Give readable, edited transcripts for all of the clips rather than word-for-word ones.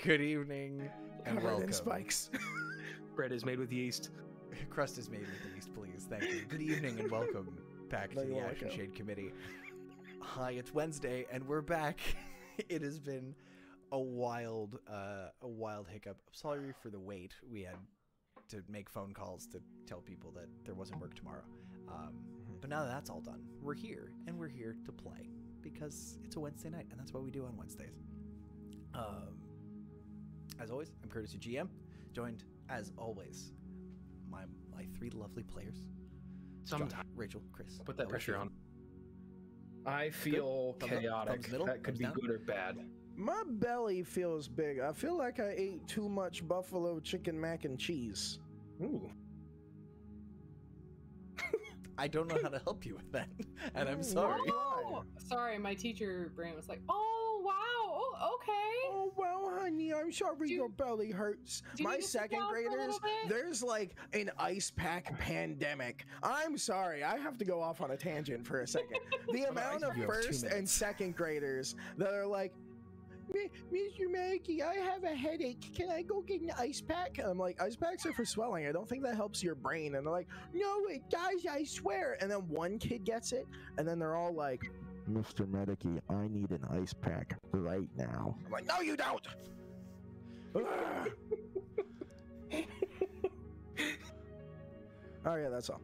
Good evening and Covered in welcome. spikes. Bread is made with yeast. Crust is made with yeast, please. Thank you. Good evening and welcome back to the Ashe and Shade Committee. Hi, it's Wednesday and we're back. It has been a wild hiccup. I'm sorry for the wait. We had to make phone calls to tell people that there wasn't work tomorrow. But now that that's all done, we're here and we're here to play because it's a Wednesday night and that's what we do on Wednesdays. As always, I'm Curtis, your GM, joined as always my three lovely players. Sometimes. Josh, Rachel, Chris. Put that How pressure are you on. I feel Thumbs up, chaotic. thumbs middle, That could thumbs be down? good or bad. My belly feels big. I feel like I ate too much buffalo chicken mac and cheese. Ooh. I don't know how to help you with that, and I'm sorry. Oh, sorry, my teacher brain was like, "Oh wow, oh okay." Oh, well, honey, I'm sorry Do- your belly hurts. do you My need to sit second down for a little graders, bit? there's like an ice pack pandemic. I'm sorry, I have to go off on a tangent for a second. The amount of You have 2 first and minutes. second graders that are like, Mr. Mackey, I have a headache. Can I go get an ice pack? And I'm like, ice packs are for swelling. I don't think that helps your brain. And they're like, no, it does, I swear. And then one kid gets it, and then they're all like, Mr. Medici, I need an ice pack right now. I'm like, no, you don't. Oh yeah, that's all.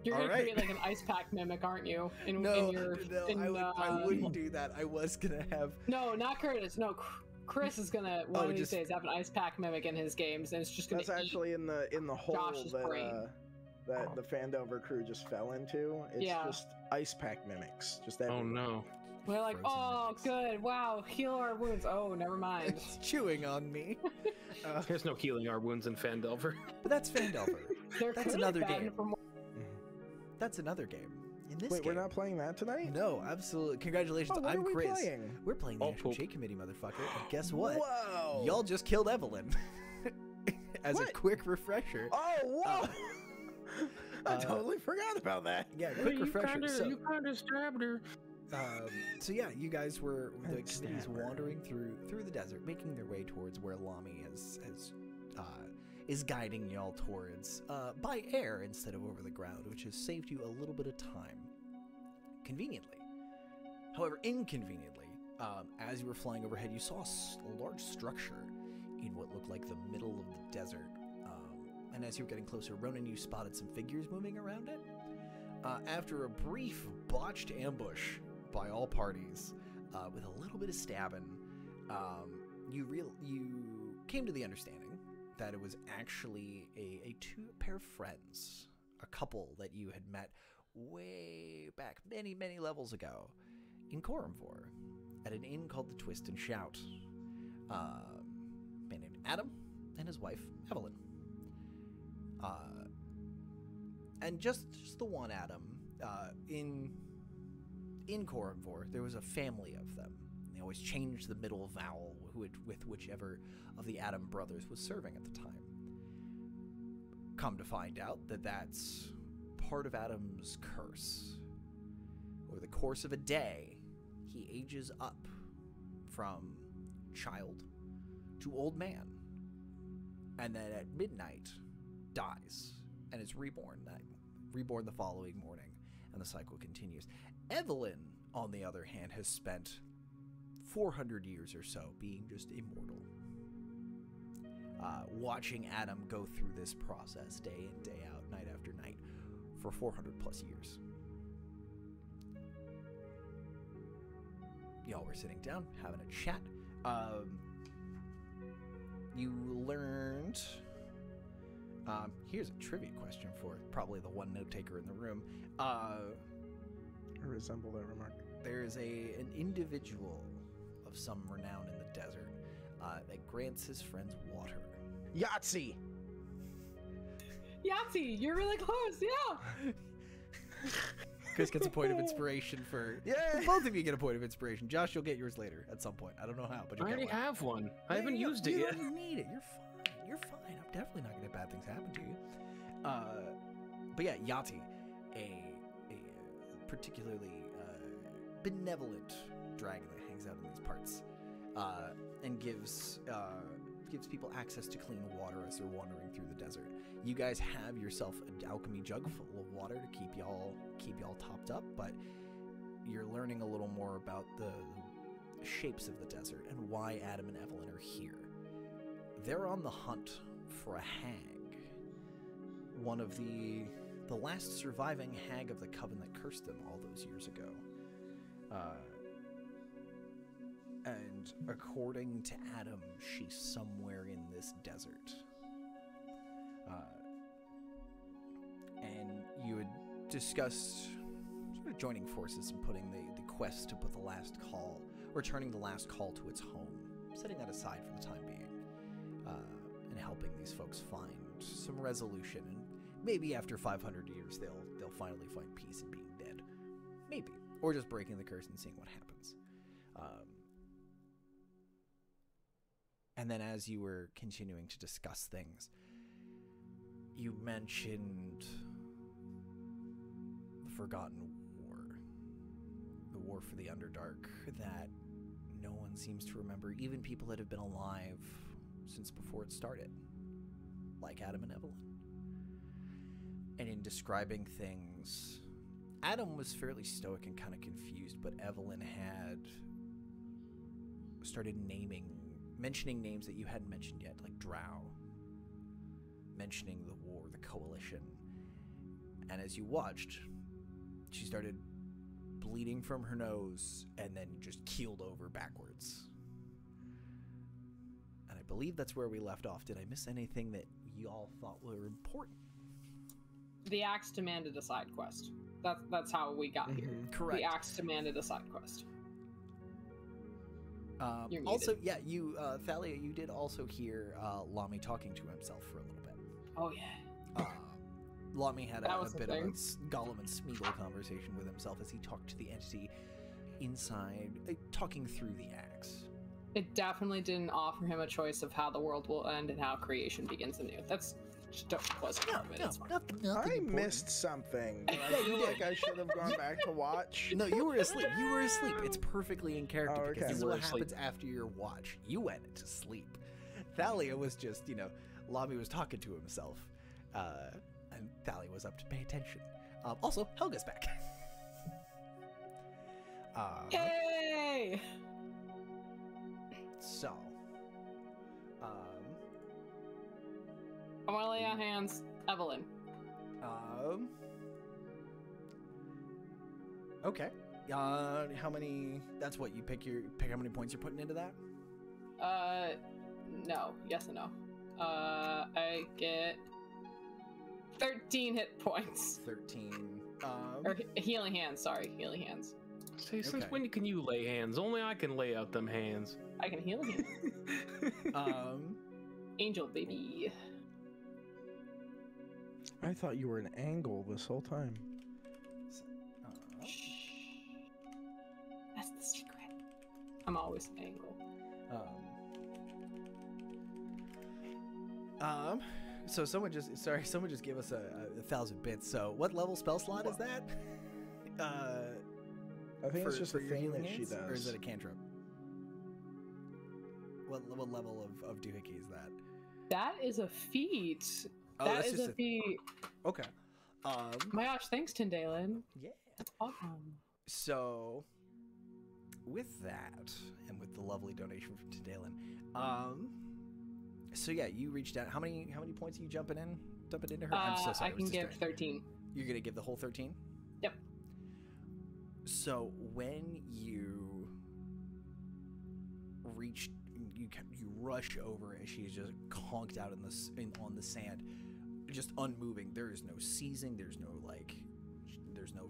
You're All gonna right. create like an ice pack mimic, aren't you? In No, your, I wouldn't do that. I was gonna have. No, not Curtis. No, Chris is gonna one of these just- days have an ice pack mimic in his games, and it's just gonna. That's actually in the hole Josh's brain. that the Fandover crew just fell into. It's Yeah. just ice pack mimics. Just that. Oh no. We're like, Frozen oh, mimics. good, wow, heal our wounds. Oh, never mind. It's chewing on me. There's no healing our wounds in Fandelver. But that's Fandelver. There That's could another have been game. from- That's another game. In this Wait, game. we're not playing that tonight? No, absolutely. Congratulations. Oh, what I'm are we Chris. playing? We're playing the Oh, Ashe and poop. Shade Committee, motherfucker. And guess what? Whoa! Y'all just killed Evelyn. As a What? quick refresher. Oh, whoa! I uh, totally forgot about that. Yeah, quick refresher. You kinda stabbed her. So yeah, you guys were the I'd committee's stab her. wandering through the desert, making their way towards where Lami is guiding y'all towards by air instead of over the ground, which has saved you a little bit of time. Conveniently, however, inconveniently, as you were flying overhead, you saw a large structure in what looked like the middle of the desert. And as you were getting closer, Ronan, you spotted some figures moving around it. After a brief botched ambush by all parties, with a little bit of stabbing, you came to the understanding that it was actually a pair of friends, a couple that you had met way back many levels ago in Coramvor at an inn called the Twist and Shout. A man named Adam and his wife Evelyn. And just the one Adam. In Coramvor, there was a family of them. They always changed the middle vowel with whichever of the Adam brothers was serving at the time. Come to find out that that's part of Adam's curse. Over the course of a day, he ages up from child to old man. And then at midnight, dies and is reborn the following morning, and the cycle continues. Evelyn, on the other hand, has spent 400 years or so being just immortal, watching Adam go through this process day in, day out, night after night, for 400 plus years. Y'all were sitting down, having a chat. You learned... here's a trivia question for probably the one note taker in the room. I resemble that remark. There is an individual of some renown in the desert that grants his friends water. Yahtzee! Yahtzee, you're really close, yeah. Chris gets a point of inspiration for... Yeah. Both of you get a point of inspiration. Josh, you'll get yours later at some point. I don't know how, but I you'll already get one. have one. I haven't Yeah, used it you yet. don't need it. You're fine. You're fine. I'm definitely not gonna have bad things happen to you. But yeah, Yati, a particularly benevolent dragon that hangs out in these parts, and gives people access to clean water as they're wandering through the desert. You guys have yourself an alchemy jug full of water to keep y'all topped up, but you're learning a little more about the shapes of the desert and why Adam and Evelyn are here. They're on the hunt for a hag, one of the last surviving hag of the coven that cursed them all those years ago. And according to Adam, she's somewhere in this desert. And you had discussed sort of joining forces and putting the quest to put the last call, returning the last call to its home, setting that aside for the time being, and helping these folks find some resolution. And maybe after 500 years, they'll finally find peace in being dead. Maybe. Or just breaking the curse and seeing what happens. And then as you were continuing to discuss things, you mentioned the Forgotten War. The war for the Underdark that no one seems to remember, even people that have been alive since before it started, like Adam and Evelyn. And in describing things, Adam was fairly stoic and kind of confused, but Evelyn had started mentioning names that you hadn't mentioned yet, like Drow, mentioning the war, the coalition. And as you watched, she started bleeding from her nose and then just keeled over backwards. And I believe that's where we left off. Did I miss anything that you all thought were important? The Axe demanded a side quest. That's how we got here. Correct. The Axe demanded a side quest. Also, yeah, you, Thalia, you did also hear Lami talking to himself for a little bit. Oh, yeah. Lami had a bit thing. of a Gollum and Smeagol conversation with himself as he talked to the entity inside, talking through the axe. It definitely didn't offer him a choice of how the world will end and how creation begins anew. That's just wasn't part of it. It's fine. I missed something. But I feel like I should have gone back to watch. No, you were asleep. You were asleep. It's perfectly in character Oh, because okay. this is You were what happens after your watch. You went to sleep. Thalia was just, Lami was talking to himself. And Thalia was up to pay attention. Also, Helga's back. Yay! So, I want to lay on hands, Evelyn. Okay. How many? That's what you pick how many points you're putting into that. No. Yes and no. I get 13 hit points. 13. Or healing hands. Sorry, healing hands. Say, since Okay. when can you lay hands? Only I can lay out them hands. I can heal him. Angel baby. I thought you were an angle this whole time. That's the secret. I'm always an angle. So someone just gave us a 1,000 bits. So what level spell slot is that? I think it's just a your thing healing that she hands, does. or is it a cantrip? What level of doohickey is that? That is a feat. Oh, That that's is just a feat. Okay. My gosh, thanks, Tindalen. Yeah. That's awesome. So, with that, and with the lovely donation from Tindalen, so yeah, you reached out. How many points are you dumping into her? I'm so sorry. I can give 13. You're gonna give the whole 13? Yep. So when you rush over as she's just conked out on the sand, just unmoving. There is no seizing. There's no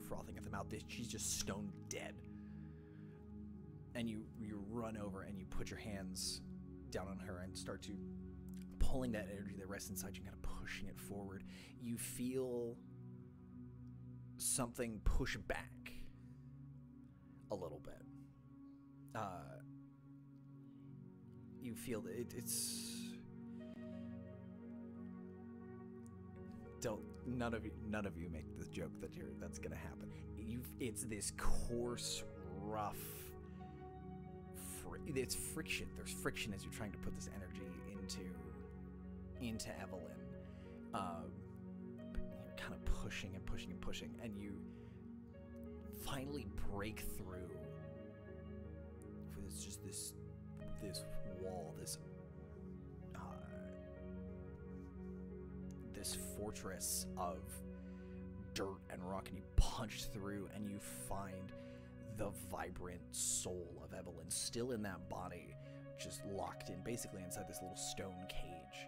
frothing at the mouth. She's just stone dead. And you run over and you put your hands down on her and start to pulling that energy that rests inside you, kind of pushing it forward. You feel something push back a little bit. You feel that it's none of you make the joke that's gonna happen. It's this coarse, rough, it's friction. There's friction as you're trying to put this energy into Evelyn. You're kind of pushing and pushing and pushing, and you finally break through. It's just this wall, this fortress of dirt and rock, and you punch through, and you find the vibrant soul of Evelyn still in that body, just locked in, basically inside this little stone cage.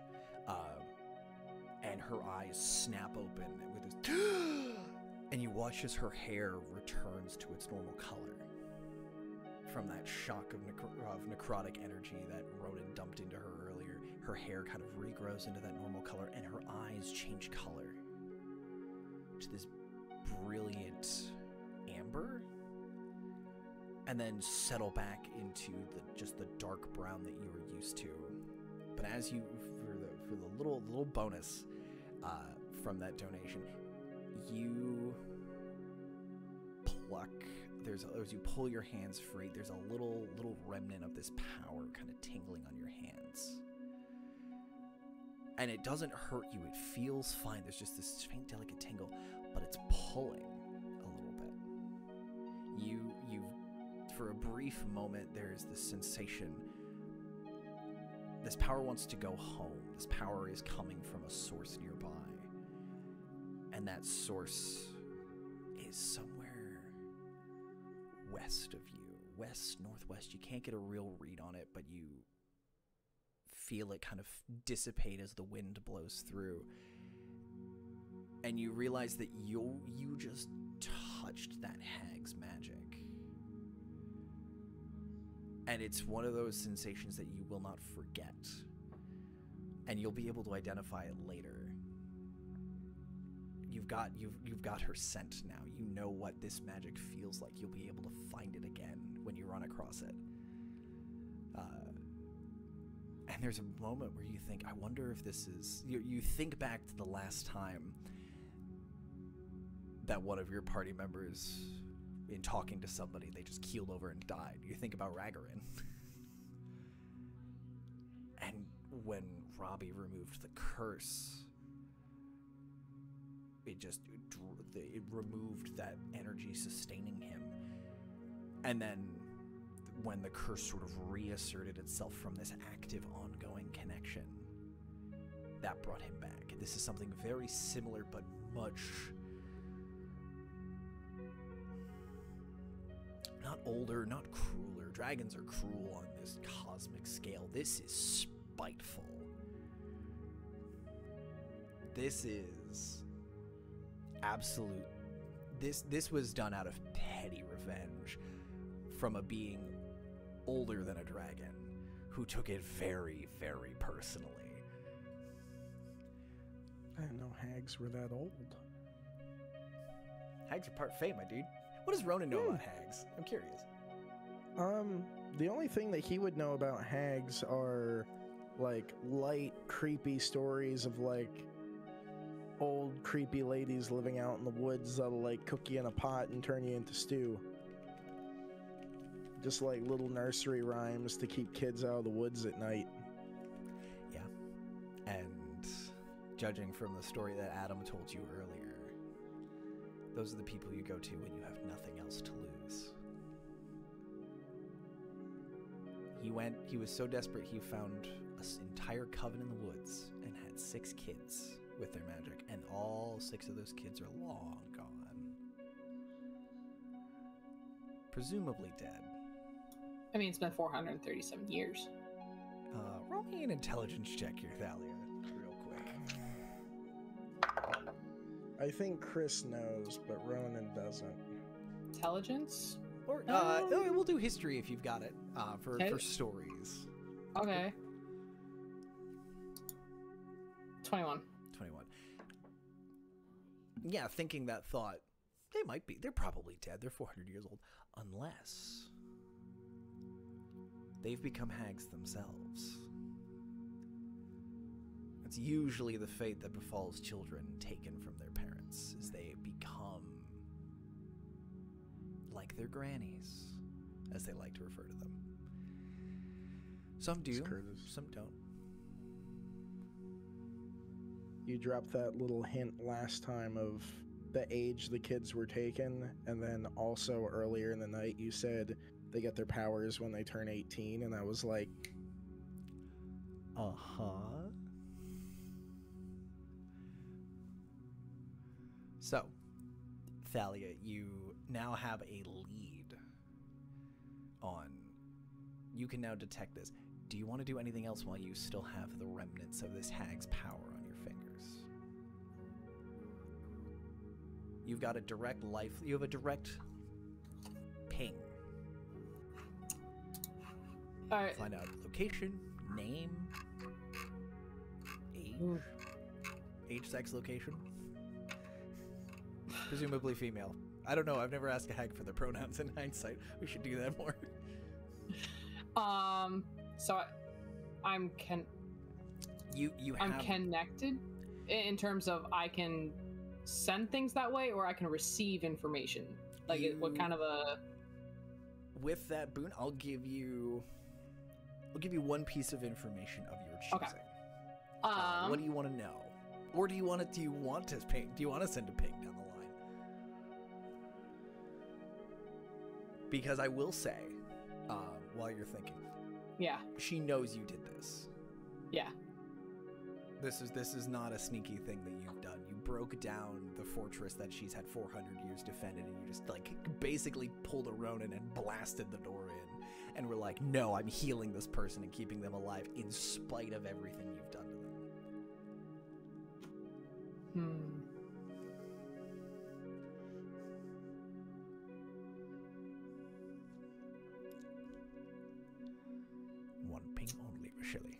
And her eyes snap open with this, and you watch as her hair returns to its normal color from that shock of necrotic energy that Ronan dumped into her earlier. Her hair kind of regrows into that normal color, and her eyes change color to this brilliant amber, and then settle back into just the dark brown that you were used to. But as you, for the little bonus from that donation, you pluck. As you pull your hands free, there's a little remnant of this power kind of tingling on your hands. And it doesn't hurt you, it feels fine. There's just this faint, delicate tingle, but it's pulling a little bit. You for a brief moment, there's this sensation. This power wants to go home. This power is coming from a source nearby. And that source is somewhere west of you. West, northwest. You can't get a real read on it, but you feel it kind of dissipate as the wind blows through. And you realize that you just touched that hag's magic. And it's one of those sensations that you will not forget. And you'll be able to identify it later. You've got her scent now. You know what this magic feels like. You'll be able to find it again when you run across it. And there's a moment where you think, I wonder if this is... You think back to the last time that one of your party members, in talking to somebody, they just keeled over and died. You think about Ragarin. And when Robbie removed the curse, it removed that energy sustaining him. And then when the curse sort of reasserted itself from this active, ongoing connection, that brought him back. This is something very similar, but much... not older, not crueler. Dragons are cruel on this cosmic scale. This is spiteful. This is absolute... This was done out of petty revenge from a being older than a dragon who took it very, very personally. I didn't know hags were that old. Hags are part Fae, my dude. What does Ronan know about hags? I'm curious. The only thing that he would know about hags are, like, light, creepy stories of, like, old, creepy ladies living out in the woods that'll, like, cook you in a pot and turn you into stew. Just, like, little nursery rhymes to keep kids out of the woods at night. Yeah. And judging from the story that Adam told you earlier, those are the people you go to when you have nothing else to lose. He was so desperate he found an entire coven in the woods and had 6 kids with their magic, and all 6 of those kids are long gone. Presumably dead. I mean, it's been 437 years. Roll me an intelligence check here, Thalia, real quick. I think Chris knows, but Ronan doesn't. Intelligence? Or we'll do history if you've got it, for stories. Okay. 21. 21. Yeah, thinking that thought, they're probably dead. They're 400 years old. Unless they've become hags themselves. It's usually the fate that befalls children taken from their parents, is they become like their grannies, as they like to refer to them. Some do, Curtis. some don't. You dropped that little hint last time of the age the kids were taken, and then also earlier in the night you said they get their powers when they turn 18, and I was like, Uh-huh. So, Thalia, you now have a lead on... You can now detect this. Do you want to do anything else while you still have the remnants of this hag's power on your fingers? You've got a direct life... You have a direct ping. All right. Find out location, name, age, sex, location. Presumably female. I don't know. I've never asked a hag for their pronouns in hindsight. We should do that more. So I'm I'm connected in terms of I can send things that way, or I can receive information. Like what kind of a... With that boon, I'll give you one piece of information of your choosing. Okay. What do you want to know? Or do you want to ping? Do you want to send a ping down the line? Because I will say, while you're thinking, yeah, she knows you did this. Yeah. This is not a sneaky thing that you've done. You broke down the fortress that she's had 400 years defended, and you just like basically pulled a Ronin and blasted the door in, and were like, no, I'm healing this person and keeping them alive in spite of everything you've done to them. One ping only, Shelley.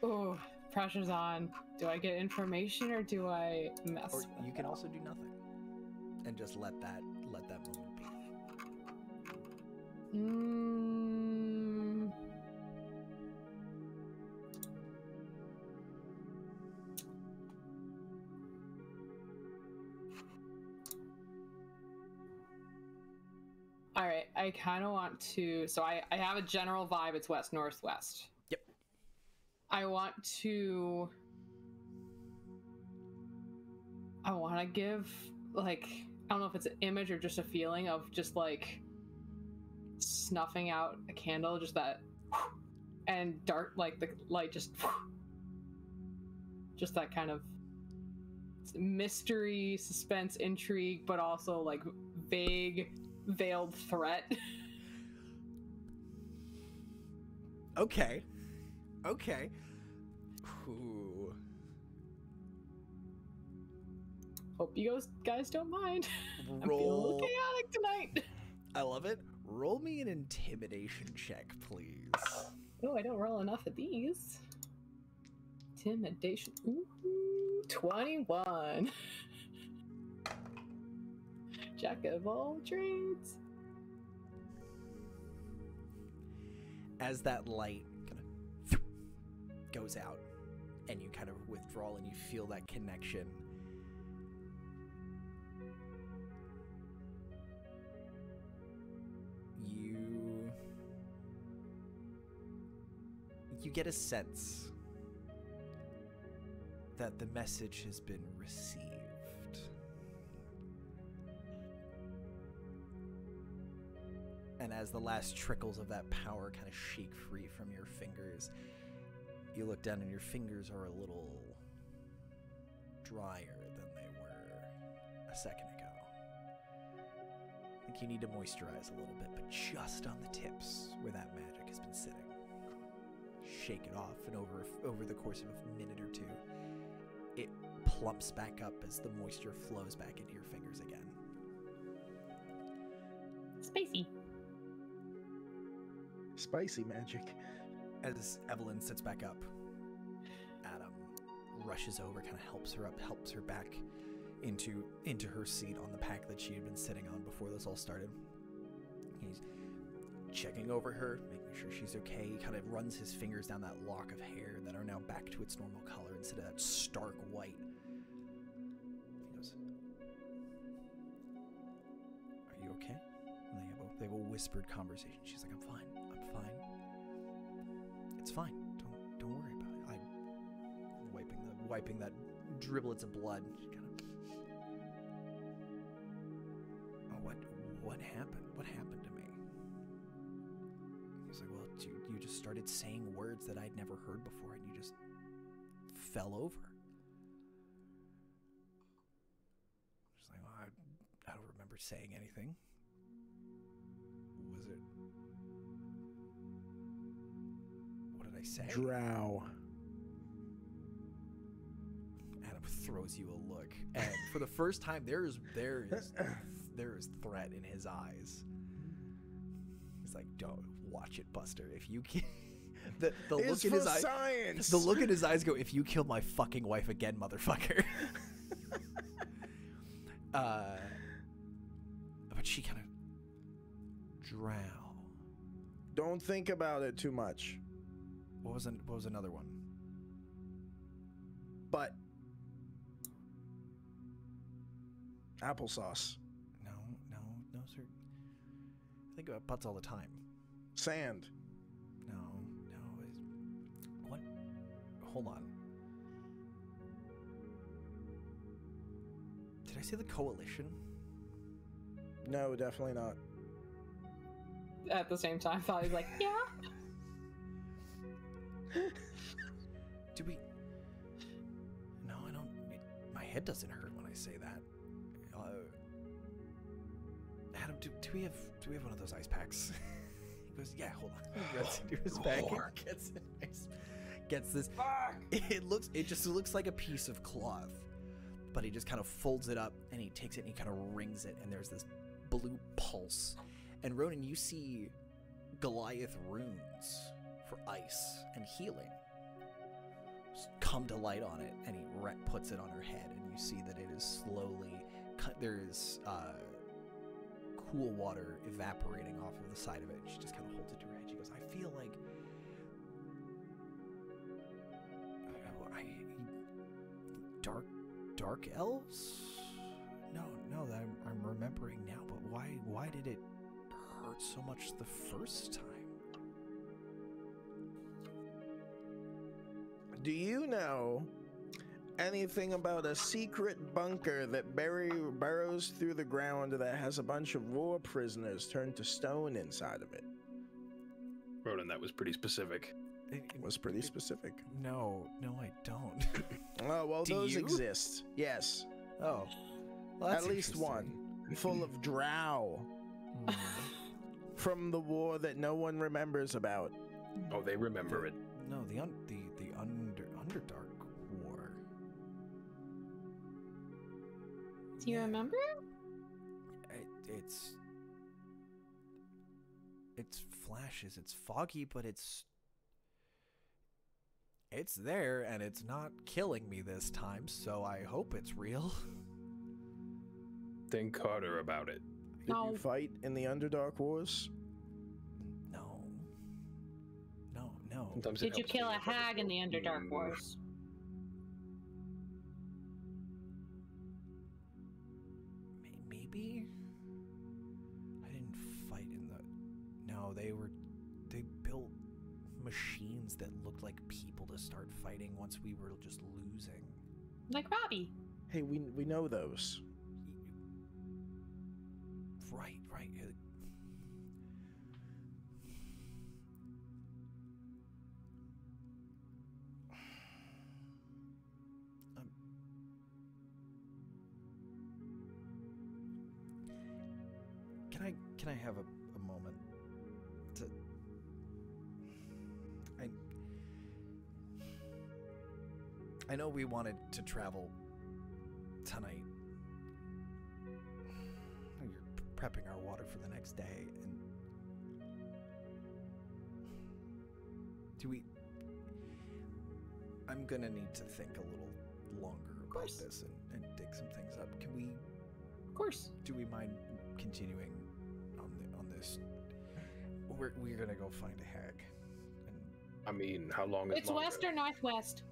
Oh, pressure's on. Do I get information or do I mess? Or with you can it? also do nothing and just let that moment be. All right, I kind of want to. So I have a general vibe. It's west northwest. Yep. I want to give, like, I don't know if it's an image or just a feeling of just like snuffing out a candle, just that, and dark, like the light just that kind of mystery, suspense, intrigue, but also like vague, veiled threat. Okay. Ooh. Hope you guys don't mind. I'm feeling a Roll. little chaotic tonight. I love it. Roll me an intimidation check, please. Oh, I don't roll enough of these. Intimidation. Ooh, 21. Jack of all trades. As that light kind of goes out and you kind of withdraw and you feel that connection, you get a sense that the message has been received. And as the last trickles of that power kind of shake free from your fingers, you look down and your fingers are a little drier than they were a second ago. I think you need to moisturize a little bit, but just on the tips where that magic has been sitting. Shake it off, and over the course of a minute or two, it plumps back up as the moisture flows back into your fingers again. Spicy magic. As Evelyn sits back up, Adam rushes over, kind of helps her up, helps her back into her seat on the pack that she had been sitting on before this all started. He's checking over her, making sure she's okay. He kind of runs his fingers down that lock of hair that are now back to its normal color instead of that stark white. He goes, "Are you okay?" And they have a whispered conversation. She's like, I'm fine. It's fine. Don't worry about it. I'm wiping that driblets of blood. Oh, what happened? What happened to me? He's like, well, you just started saying words that I'd never heard before, and you just fell over. She's like, well, I don't remember saying anything. Was it? What did I say? Drow. Adam throws you a look, and for the first time, there is threat in his eyes. He's like, "Don't watch it, Buster. If you can." The look in his eyes. Science. The look in his eyes go, "If you kill my fucking wife again, motherfucker." But she kind of drow. Don't think about it too much. What was another one? But applesauce. No, sir. I think about butts all the time. Sand. No. What? Hold on. Did I say the coalition? No, definitely not. At the same time, thought he was like, yeah. Do we? No, I don't. My head doesn't hurt when I say that. Adam, do we have one of those ice packs? He goes, yeah. Hold on. He goes into his bag and gets this. Fuck! It just looks like a piece of cloth, but he just kind of folds it up and he takes it and he kind of rings it, and there's this blue pulse. And Ronan, you see Goliath runes for ice and healing come to light on it, and he puts it on her head, and you see that it is slowly there is cool water evaporating off of the side of it. She just kind of holds it to her head. She goes, I feel like dark elves? No, I'm remembering now, but why did it hurt so much the first time? Do you know anything about a secret bunker that burrows through the ground that has a bunch of war prisoners turned to stone inside of it? Ronan, that was pretty specific. It was pretty specific. No, I don't. Oh, well, Do those you? exist. Yes. Oh. Well, that's At least interesting. one. Full of drow. Hmm. From the war that no one remembers about. Oh, they remember it. No, the Underdark War. Do you remember? It's flashes. It's foggy, but it's there, and it's not killing me this time. So I hope it's real. Think harder about it. Did No. you fight in the Underdark Wars? No. Sometimes it Did you helps kill me a if I hag just in the go, Underdark Wars? Maybe. I didn't fight in the. No, they built machines that looked like people to start fighting once we were just losing. Like Robbie. Hey, we know those. Right. Can I have a moment to? I know we wanted to travel tonight. You're prepping our water for the next day, and I'm gonna need to think a little longer about this and dig some things up. Can we? Of course. Do we mind continuing on this? We're gonna go find a hag. And I mean, how long is It's longer? west or northwest?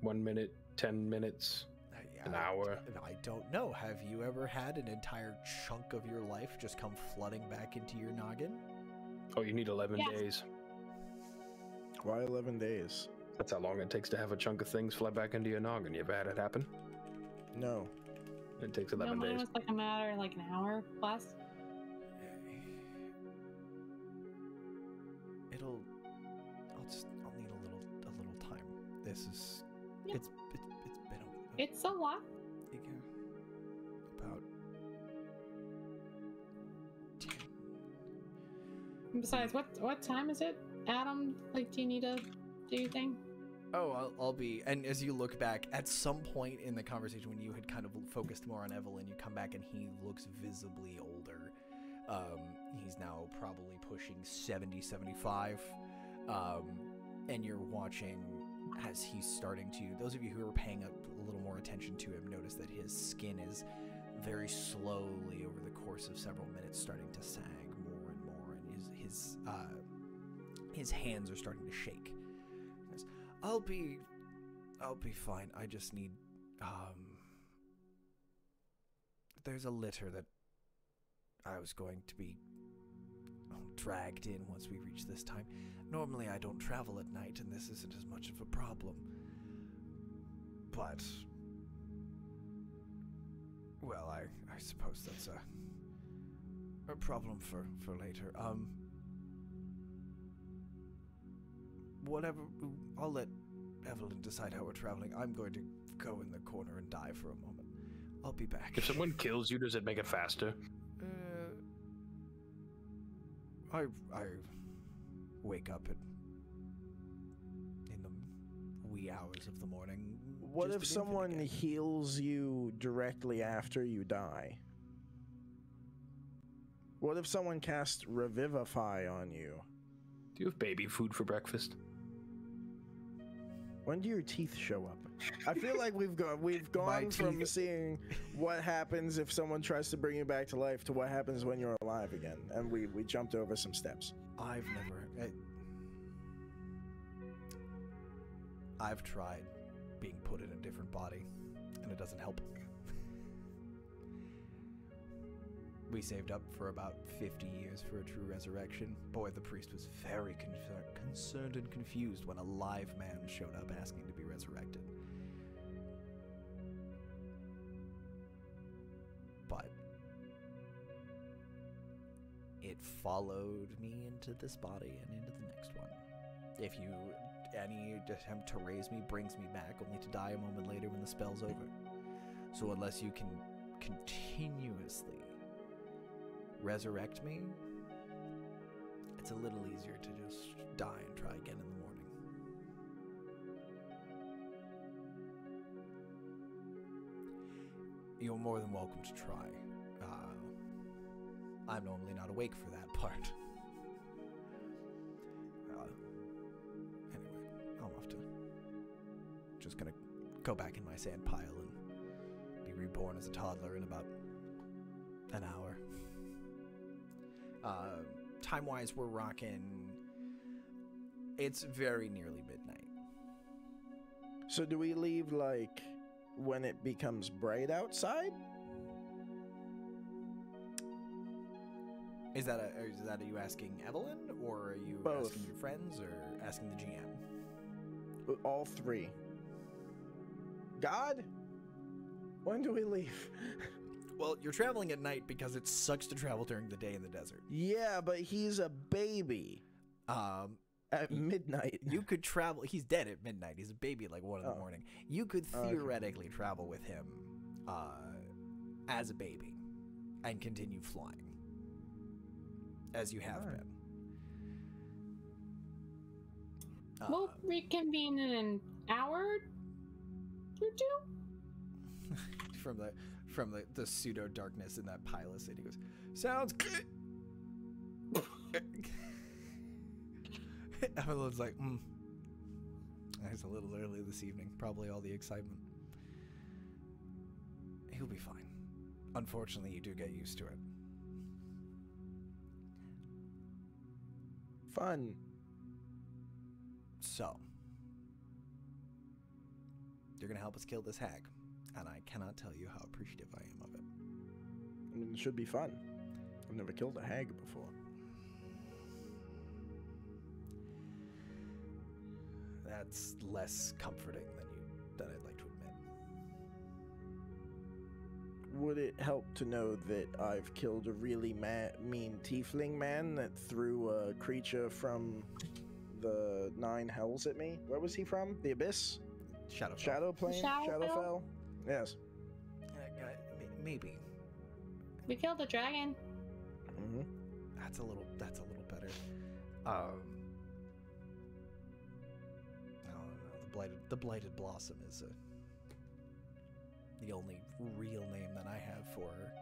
1 minute, 10 minutes, an hour? I don't know. Have you ever had an entire chunk of your life just come flooding back into your noggin? Oh, you need 11 Yes. days. Why 11 days? That's how long it takes to have a chunk of things fly back into your noggin. You ever had it happen? No. It takes No, 11 mine days. was like a matter, like an hour less. I'll need a little time. This is, Yeah. it's been It's a lot. about 10. Besides, what time is it, Adam? Like, do you need to do your thing? Oh, I'll be. And as you look back, at some point in the conversation when you had kind of focused more on Evelyn, you come back and he looks visibly older. He's now probably pushing 70, 75. And you're watching as he's starting to, those of you who are paying a little more attention to him, notice that his skin is very slowly over the course of several minutes starting to sag more and more, and his hands are starting to shake. He goes, I'll be fine. I just need, there's a litter that I was going to be dragged in once we reach this time. Normally I don't travel at night, and this isn't as much of a problem. But, well, I suppose that's a problem for later. Whatever, I'll let Evelyn decide how we're traveling. I'm going to go in the corner and die for a moment. I'll be back. If someone kills you, does it make it faster? I wake up in the wee hours of the morning. What just if to be someone fit again. heals you directly after you die? What if someone casts Revivify on you? Do you have baby food for breakfast? When do your teeth show up? I feel like we've gone My from teeth- seeing what happens if someone tries to bring you back to life to what happens when you're alive again, and we jumped over some steps. I've tried being put in a different body, and it doesn't help. We saved up for about 50 years for a true resurrection. Boy, the priest was very concerned and confused when a live man showed up asking to be resurrected. But it followed me into this body and into the next one. If any attempt to raise me brings me back, only to die a moment later when the spell's over. So unless you can continuously resurrect me, it's a little easier to just die and try again in the morning. You're more than welcome to try. I'm normally not awake for that part. Anyway, I'm off to... just gonna go back in my sand pile and be reborn as a toddler in about an hour. Time-wise, we're rocking... It's very nearly midnight. So do we leave, like, when it becomes bright outside? Is that are you asking Evelyn, or are you Both. asking your friends, or asking the GM? All three. God? When do we leave? Well, you're traveling at night because it sucks to travel during the day in the desert. Yeah, but he's a baby at midnight. You could travel. He's dead at midnight. He's a baby at like 1 in the morning. You could theoretically travel with him as a baby and continue flying as you have been. We'll reconvene in an hour or two. From the pseudo darkness in that pile of city, he goes, sounds good. Evelyn's like, It's a little early this evening. Probably all the excitement. He'll be fine. Unfortunately, you do get used to it. Fun. So, you're gonna help us kill this hag, and I cannot tell you how appreciative I am of it. I mean, it should be fun. I've never killed a hag before. that's less comforting than I'd like to admit. Would it help to know that I've killed a really mean tiefling man that threw a creature from the 9 hells at me? Where was he from? The Abyss? Shadowfell. Shadowplane? Shadowfell? Yes. Maybe. We killed a dragon. Mm-hmm. That's a little better. I don't know. The blighted blossom is the only real name that I have for her.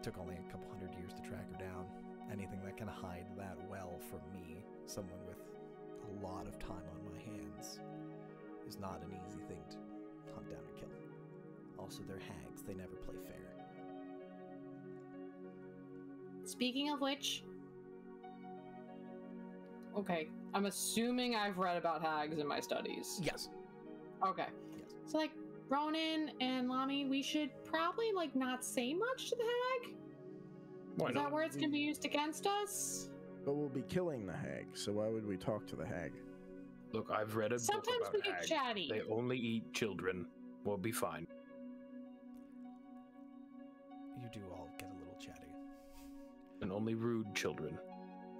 Took only a couple hundred years to track her down. Anything that can hide that well from me, someone with a lot of time on my hands, is not an easy thing to hunt down and kill. Also, they're hags. They never play fair. Speaking of which, okay, I'm assuming I've read about hags in my studies. Yes. Okay. Yes. So like Ronan and Lami, we should probably like not say much to the hag. Why Is not? that words can be used against us? But we'll be killing the hag, so why would we talk to the hag? Look, I've read a book Sometimes about we get hags. chatty. They only eat children. We'll be fine. You do all get a little chatty. And only rude children.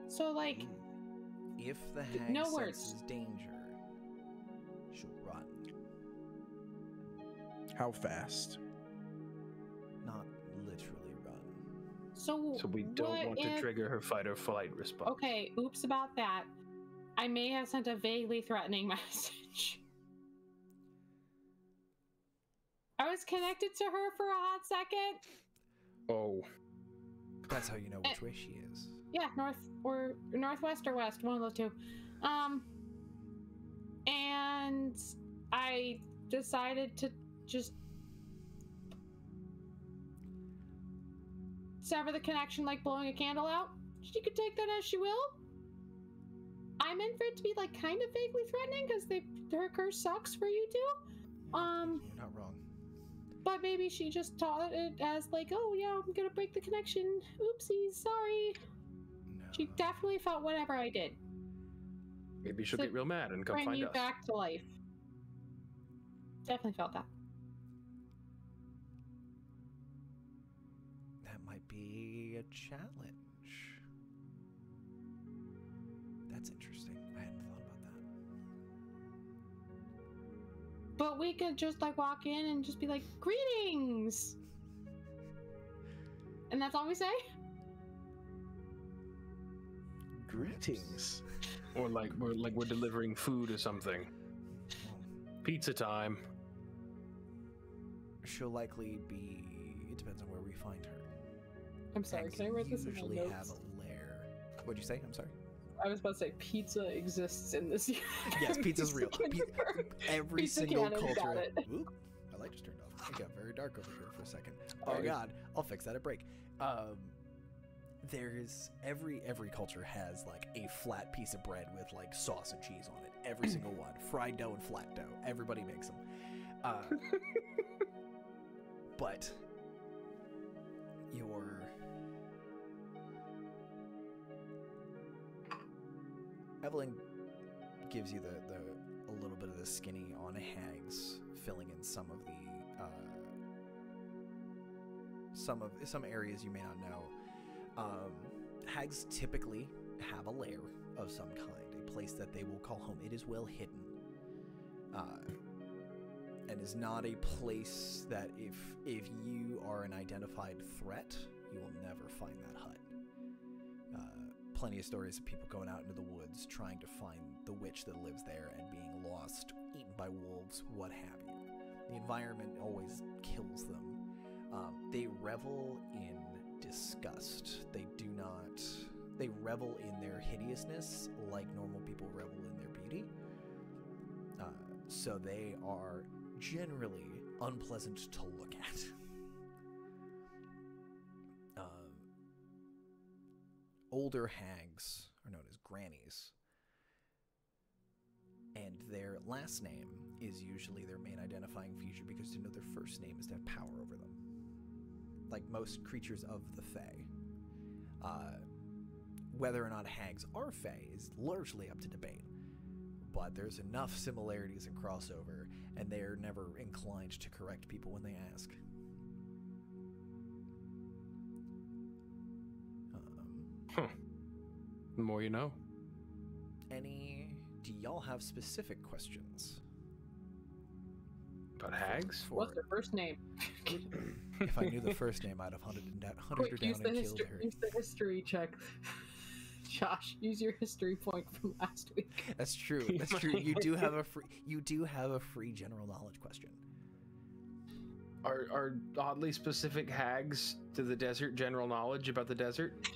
So like, If the hag no senses words. danger, she'll run. How fast? Not literally run. so So we don't what want if... to trigger her fight or flight response. Okay, oops about that. I may have sent a vaguely threatening message. I was connected to her for a hot second. Oh. That's how you know which way she is. Yeah, northwest or west, one of those two. And I decided to just sever the connection like blowing a candle out. She could take that as she will. I meant for it to be like kind of vaguely threatening because her curse sucks for you two. You're not wrong. But maybe she just taught it as like, oh yeah, I'm gonna break the connection. Oopsies, sorry. No. She definitely felt whatever I did. Maybe she'll So get real mad and come Bring find you us. back to life. Definitely felt that. That might be a challenge. That's interesting. I hadn't thought about that. But we could just like walk in and just be like, greetings! And that's all we say? Greetings. Or like we're delivering food or something. Pizza time. She'll likely be. It depends on where we find her. I'm sorry, Hags can I write this in my usually have notes? a lair. What'd you say? I'm sorry. I was about to say pizza exists in this universe. Yes, pizza's real. Every Pizza single cannon, got culture. it. Oop, my light just turned off. It got very dark over here for a second. Oh Alright. god, I'll fix that at break. There's every culture has like a flat piece of bread with like sauce and cheese on it. Every single one, fried dough and flat dough. Everybody makes them. But your Evelyn gives you the a little bit of the skinny on hags, filling in some of the some areas you may not know. Hags typically have a lair of some kind, a place that they will call home. It is well hidden, and is not a place that if you are an identified threat, you will never find that hut. Plenty of stories of people going out into the woods trying to find the witch that lives there and being lost, eaten by wolves, what have you. The environment always kills them. They revel in disgust. They revel in their hideousness like normal people revel in their beauty. So they are generally unpleasant to look at. Older hags are known as grannies, and their last name is usually their main identifying feature because to know their first name is to have power over them. Like most creatures of the Fae, whether or not hags are fae is largely up to debate. But there's enough similarities and crossover, and they're never inclined to correct people when they ask. The more you know. Do y'all have specific questions? About hags? What's their first name? If I knew the first name, I'd have hunted her Quick, down use and the killed her. use the history check. Josh, use your history point from last week. That's true. That's true. You do have a free general knowledge question. Are oddly specific hags to the desert general knowledge about the desert?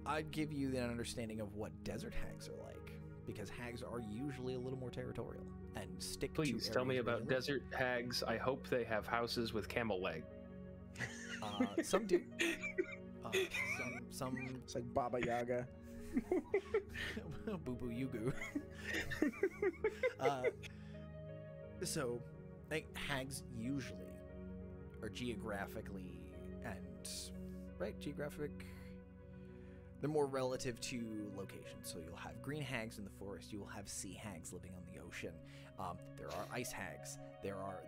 I'd give you an understanding of what desert hags are like, because hags are usually a little more territorial and stick to Please tell me areas where about they live. desert hags. I hope they have houses with camel leg. Some do. Some It's like Baba Yaga. Boo Boo Yugu. So, I think hags usually are geographically they're more relative to location. So you'll have green hags in the forest. You will have sea hags living on the ocean. There are ice hags. There are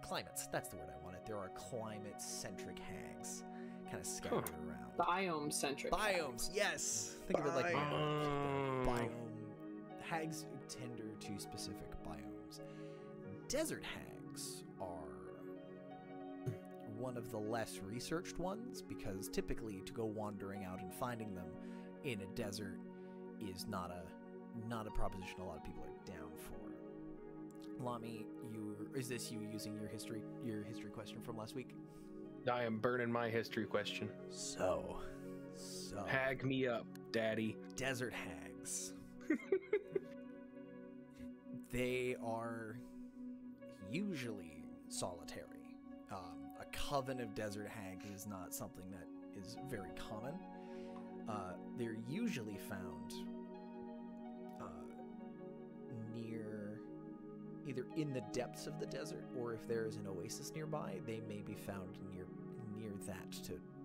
climates. That's the word I wanted. There are climate-centric hags, kind of scattered around. Biome-centric. Biomes, yes. Think of it like biome. Hags tender to specific biomes. Desert hags are one of the less researched ones, because typically to go wandering out and finding them in a desert is not a proposition a lot of people are down for. Lami, is this you using your history question from last week? I am burning my history question. So Hag me up, daddy. desert hags. They are usually solitary. A coven of desert hags is not something that is very common. They're usually found near, either in the depths of the desert, or if there is an oasis nearby, they may be found near that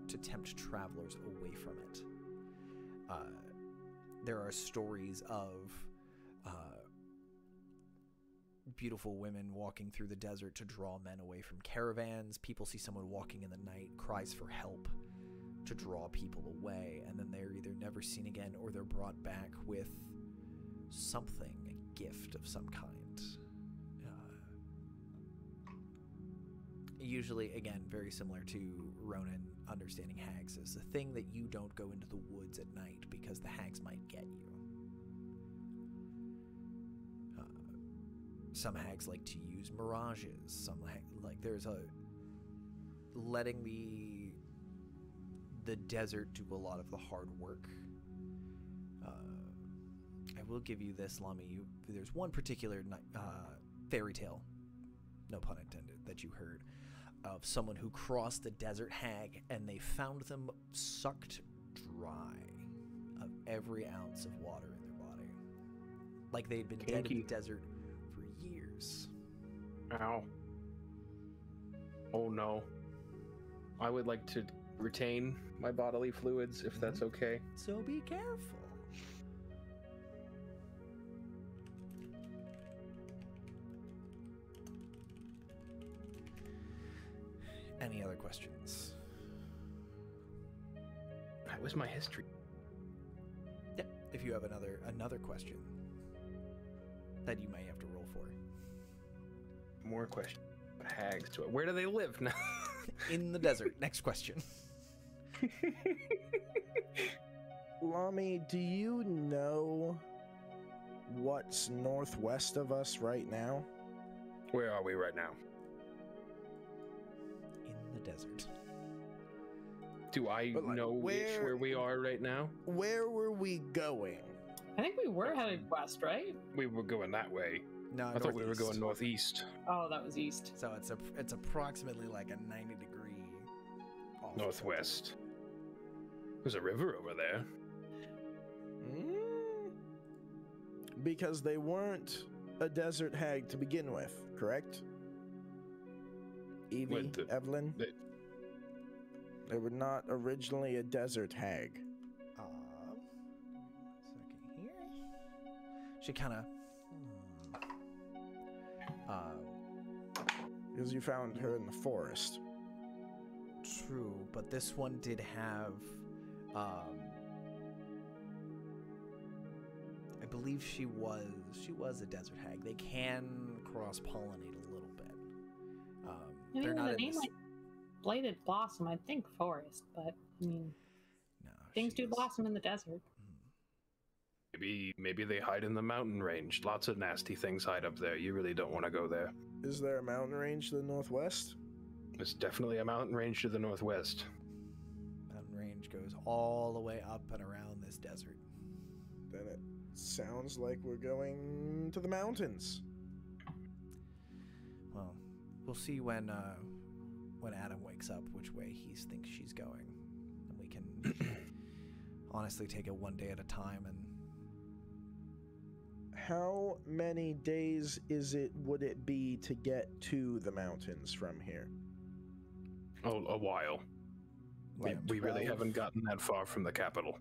to tempt travelers away from it. There are stories of beautiful women walking through the desert to draw men away from caravans. People see someone walking in the night, cries for help to draw people away, and then they're either never seen again or they're brought back with something, a gift of some kind. Usually, again, very similar to Ronan understanding hags, is the thing that you don't go into the woods at night because the hags might get you. Some hags like to use mirages. Some there's a letting the desert do a lot of the hard work. I will give you this, Lami. There's one particular fairy tale, no pun intended, that you heard of someone who crossed the desert hag and they found them sucked dry of every ounce of water in their body, like they'd been dead in the desert for years. Ow. Oh no. I would like to retain my bodily fluids if that's okay. So be careful. Any other questions? That was my history. Yeah. If you have another question that you may have to roll for. More questions. Hags to it. Where do they live now? In the desert. Next question. Lami, do you know what's northwest of us right now? Where are we right now? In the desert. Do I know where we are right now? Where were we going? I think we were headed west, right? We were going that way. No, I thought we were going northeast. Oh, that was east. So it's approximately like a 90-degree off. Northwest. There's a river over there. Because they weren't a desert hag to begin with, correct? Evie, Evelyn? They were not originally a desert hag. Second here. She kind of. Because you found her in the forest. True, but this one did have. I believe she was a desert hag. They can cross-pollinate a little bit. I mean, they're not the in name this. like Bladed Blossom, I'd think forest, but I mean, No, things she do was- blossom in the desert. Maybe they hide in the mountain range. Lots of nasty things hide up there. You really don't want to go there. Is there a mountain range to the northwest? There's definitely a mountain range to the northwest. Mountain range goes all the way up and around this desert. Then it sounds like we're going to the mountains. Well, we'll see when Adam wakes up which way he thinks she's going, and we can honestly take it one day at a time. And How many days would it be to get to the mountains from here? Oh, a while. Like We really 12? haven't gotten that far from the capital.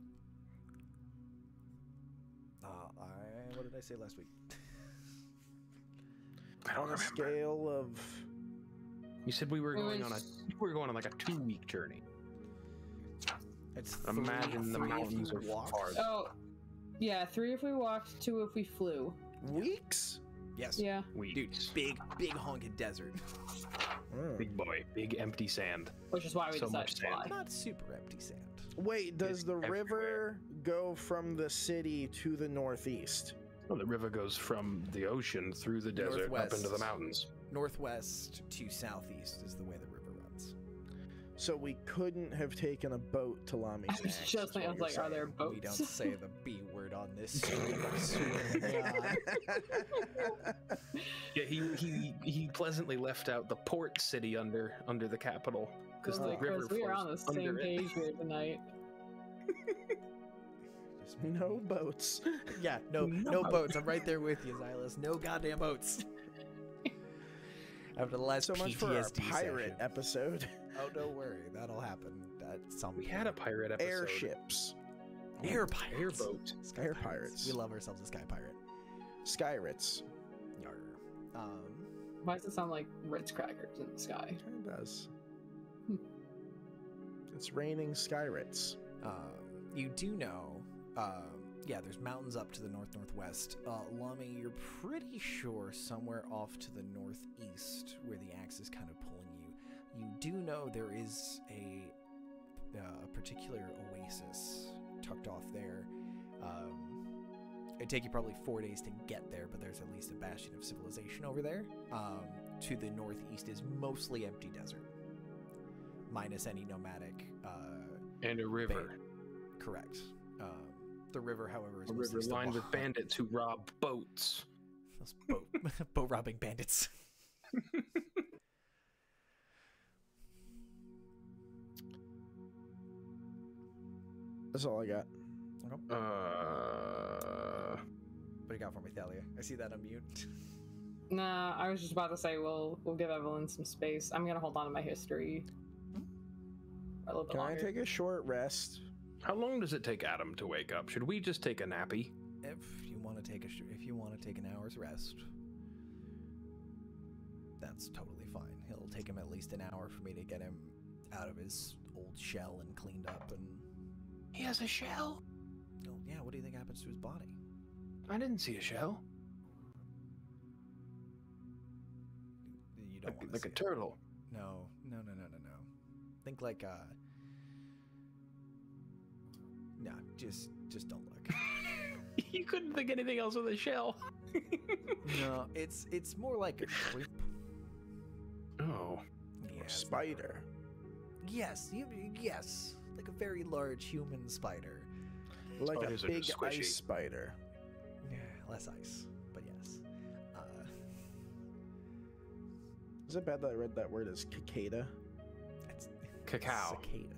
What did I say last week? I don't On a remember. scale of... You said we were It going on was- on like a 2-week journey. It's Imagine the three if mountains you are walk. far. Oh, yeah, 3 if we walked, 2 if we flew. Weeks? Yes. Yeah. Dude, big honking desert. Big boy, big empty sand. Which is why we So decided much to sand. fly. Not super empty sand. Wait, does It's the everywhere. river go from the city to the northeast? Well, the river goes from the ocean through the desert up into the Northwest. mountains. Northwest to southeast is the way the river runs. So we couldn't have taken a boat to Lami's I was Neck, just is what thinking, I was you're like, are there saying. boats? We don't say the B word on this stream, I swear to God. Yeah, he pleasantly left out the port city under the capital because the Like, river Chris, we are on the flows same under it. page here tonight. No boats. Yeah, no No boats. I'm right there with you, Xylus. No goddamn boats. After the last So much for our PTSD pirate session. episode. Oh, don't worry. That'll happen at some We point. had a pirate episode. Airships. Air pirates. Airboat. Sky Air pirates. pirates. We love ourselves a sky pirate. Skyrits. Yarr. Why does it sound like Ritz crackers in the sky? It does. Hmm. It's raining Skyrits. You do know, yeah, there's mountains up to the northwest. Lami, you're pretty sure somewhere off to the northeast, where the axe is kind of pulling you, you do know there is a particular oasis tucked off there. It'd take you probably 4 days to get there, but there's at least a bastion of civilization over there. To the northeast is mostly empty desert, minus any nomadic. And a river. Correct. The river, however, is A mostly river still lined with behind- bandits who rob boats. Those boat robbing bandits. That's all I got. What do you got for me, Thalia? I see that on mute. Nah, I was just about to say we'll give Evelyn some space. I'm gonna hold on to my history a little bit Can I longer. take a short rest? How long does it take Adam to wake up? Should we just take a nappy? If you want to take an hour's rest, that's totally fine. It'll take him at least an hour for me to get him out of his old shell and cleaned up. And He has a shell? oh yeah, what do you think happens to his body? I didn't see a shell. You don't want Like to a see it. turtle. No. Think like no, just don't look. You couldn't think anything else with a shell. No, it's more like a shrimp. Oh. Yeah, it's Spider. Yes, yes, like a very large human spider. Like a Spiders are big just squishy. ice spider. Yeah, less ice, but yes. Is it bad that I read that word as cicada? It's Cacao. cicada.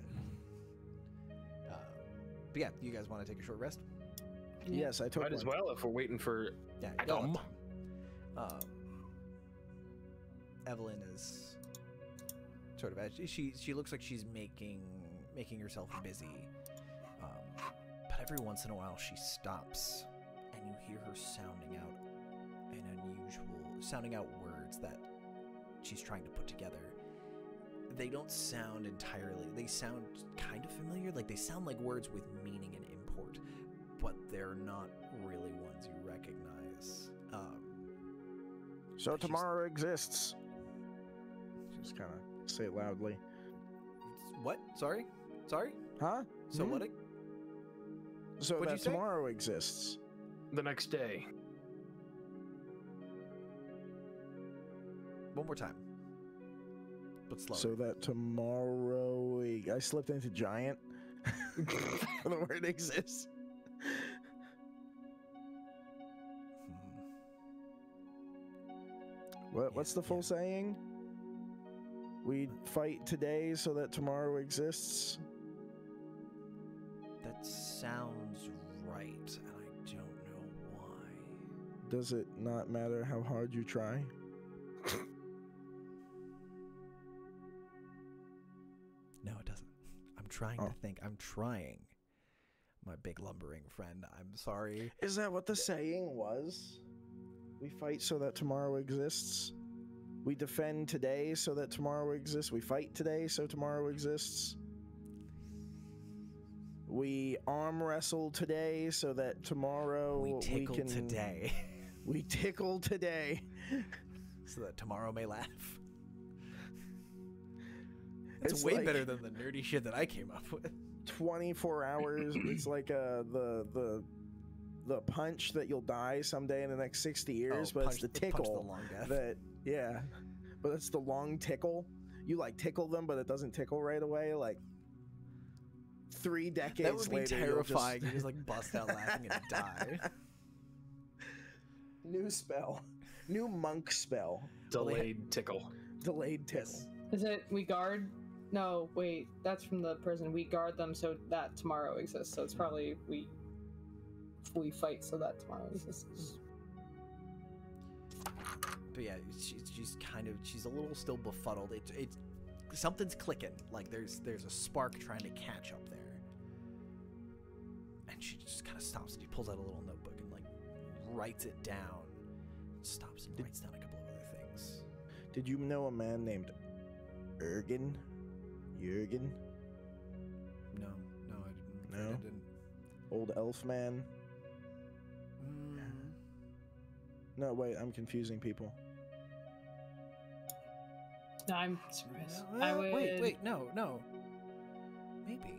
But yeah, you guys want to take a short rest? Yeah. Yes, I took Might as one. well if we're waiting for Yeah, Adam. Evelyn is sort of she looks like she's making making herself busy. But every once in a while she stops, and you hear her sounding out words that she's trying to put together. They don't sound entirely, they sound kind of familiar, like they sound like words with meaning and import, but they're not really ones you recognize. So tomorrow exists. Just kind of say it loudly. What? Sorry? Huh? So what? So What'd that you say? tomorrow exists. The next day. One more time. But slower. So that tomorrow I slipped into giant. The word exists. What's the full saying? We fight today so that tomorrow exists. That sounds right, and I don't know why. Does it not matter how hard you try? No, it doesn't. I'm trying to think. I'm trying. My big lumbering friend, I'm sorry. Is that what the saying was? We fight so that tomorrow exists. We defend today so that tomorrow exists. We fight today so tomorrow exists. We arm wrestle today so that tomorrow We tickle can... today. We tickle today. So that tomorrow may laugh. It's It's way like better than the nerdy shit that I came up with. 24 hours. It's like the punch that you'll die someday in the next 60 years, but it's the tickle the long death. that, yeah. But it's the long tickle. You like tickle them, but it doesn't tickle right away. Like 3 decades later. That would be later, terrifying. You just like bust out laughing and die. New spell. New monk spell. Delayed tickle. Delayed tickle. Yes. Is it we guard? No, wait, that's from the prison. We guard them so that tomorrow exists. So it's probably we fight so that tomorrow exists. But yeah, she's a little still befuddled. It's something's clicking. Like there's a spark trying to catch up there. And she just kind of stops and she pulls out a little notebook and like writes it down. Stops and writes down a couple of other things. Did you know a man named Jürgen? No, I No? didn't. Old elf man? No, wait, I'm confusing people. No, I'm surprised. No, I would. Wait, no. Maybe.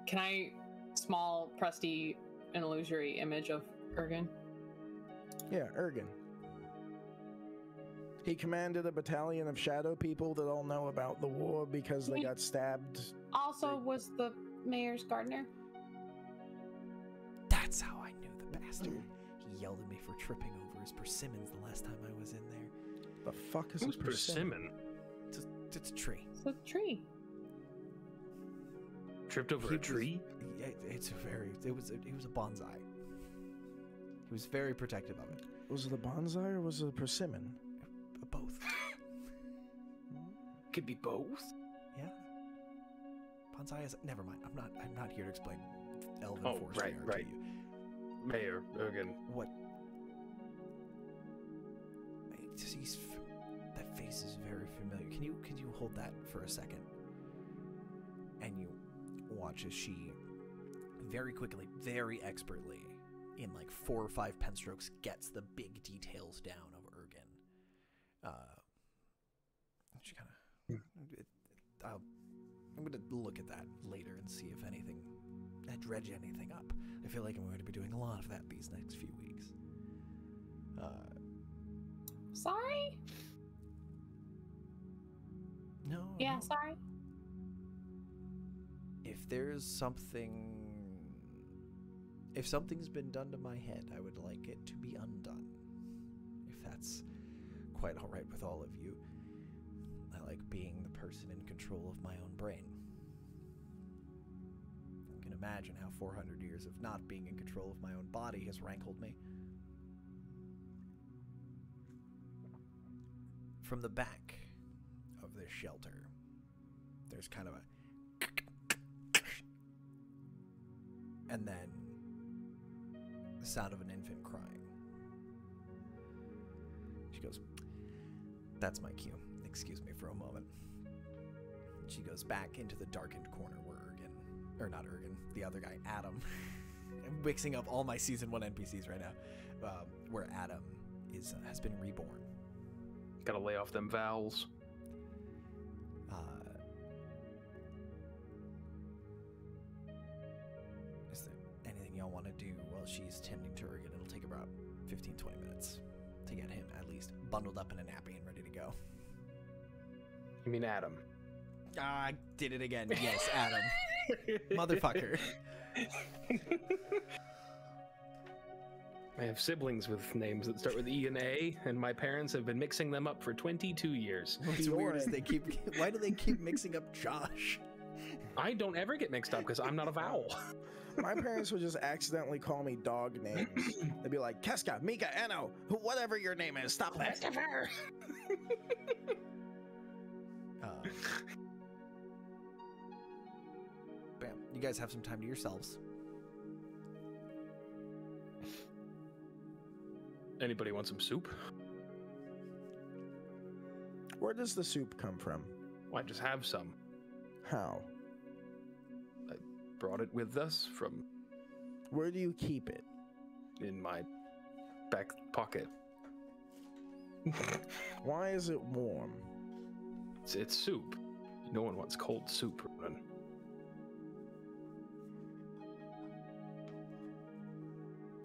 Can I small presty an illusory image of Ergen? Yeah, Jürgen. He commanded a battalion of shadow people that all know about the war because they got stabbed. Also, was the mayor's gardener. That's how I knew the bastard. He yelled at me for tripping over his persimmons the last time I was in there. The fuck is Who's a persimmon? persimmon? It's a tree. It's a tree. Tripped over a tree? It was a bonsai. He was very protective of it. Was it a bonsai or was it a persimmon? Both. Could be both. Yeah. Bonsai is. Never mind. I'm not here to explain elven Oh, forest right, art right. to you. Mayor Ergen. What? That face is very familiar. Can you hold that for a second? And you watch as she very quickly, very expertly, in like 4 or 5 pen strokes, gets the big details down of Ergen. She kind of. I'm gonna look at that later and see if anything, dredge anything up. I feel like I'm going to be doing a lot of that these next few weeks. Sorry? No. Yeah, no. sorry. If something's been done to my head, I would like it to be undone. If that's quite all right with all of you. I like being the person in control of my own brain. You can imagine how 400 years of not being in control of my own body has rankled me. From the back of this shelter, there's kind of a and then the sound of an infant crying. She goes, "That's my cue. Excuse me for a moment." She goes back into the darkened corner where not Ergen, the other guy, Adam. I'm mixing up all my season 1 NPCs right now. Where Adam has been reborn. Gotta lay off them vowels. Is there anything y'all want to do while she's tending to Ergen? It'll take about 15-20 minutes to get him at least bundled up in a nappy and ready to go. You mean Adam? I did it again. Yes, Adam. Motherfucker. I have siblings with names that start with E and A, and my parents have been mixing them up for 22 years. What's weird is why do they keep mixing up Josh? I don't ever get mixed up because I'm not a vowel. My parents would just accidentally call me dog names. They'd be like, Keska, Mika, Anno, whatever your name is, stop that. Bam. You guys have some time to yourselves. Anybody want some soup? Where does the soup come from? Well, I just have some. How? I brought it with us from Where do you keep it? in my back pocket. Why is it warm? It's soup. No one wants cold soup, Ronan.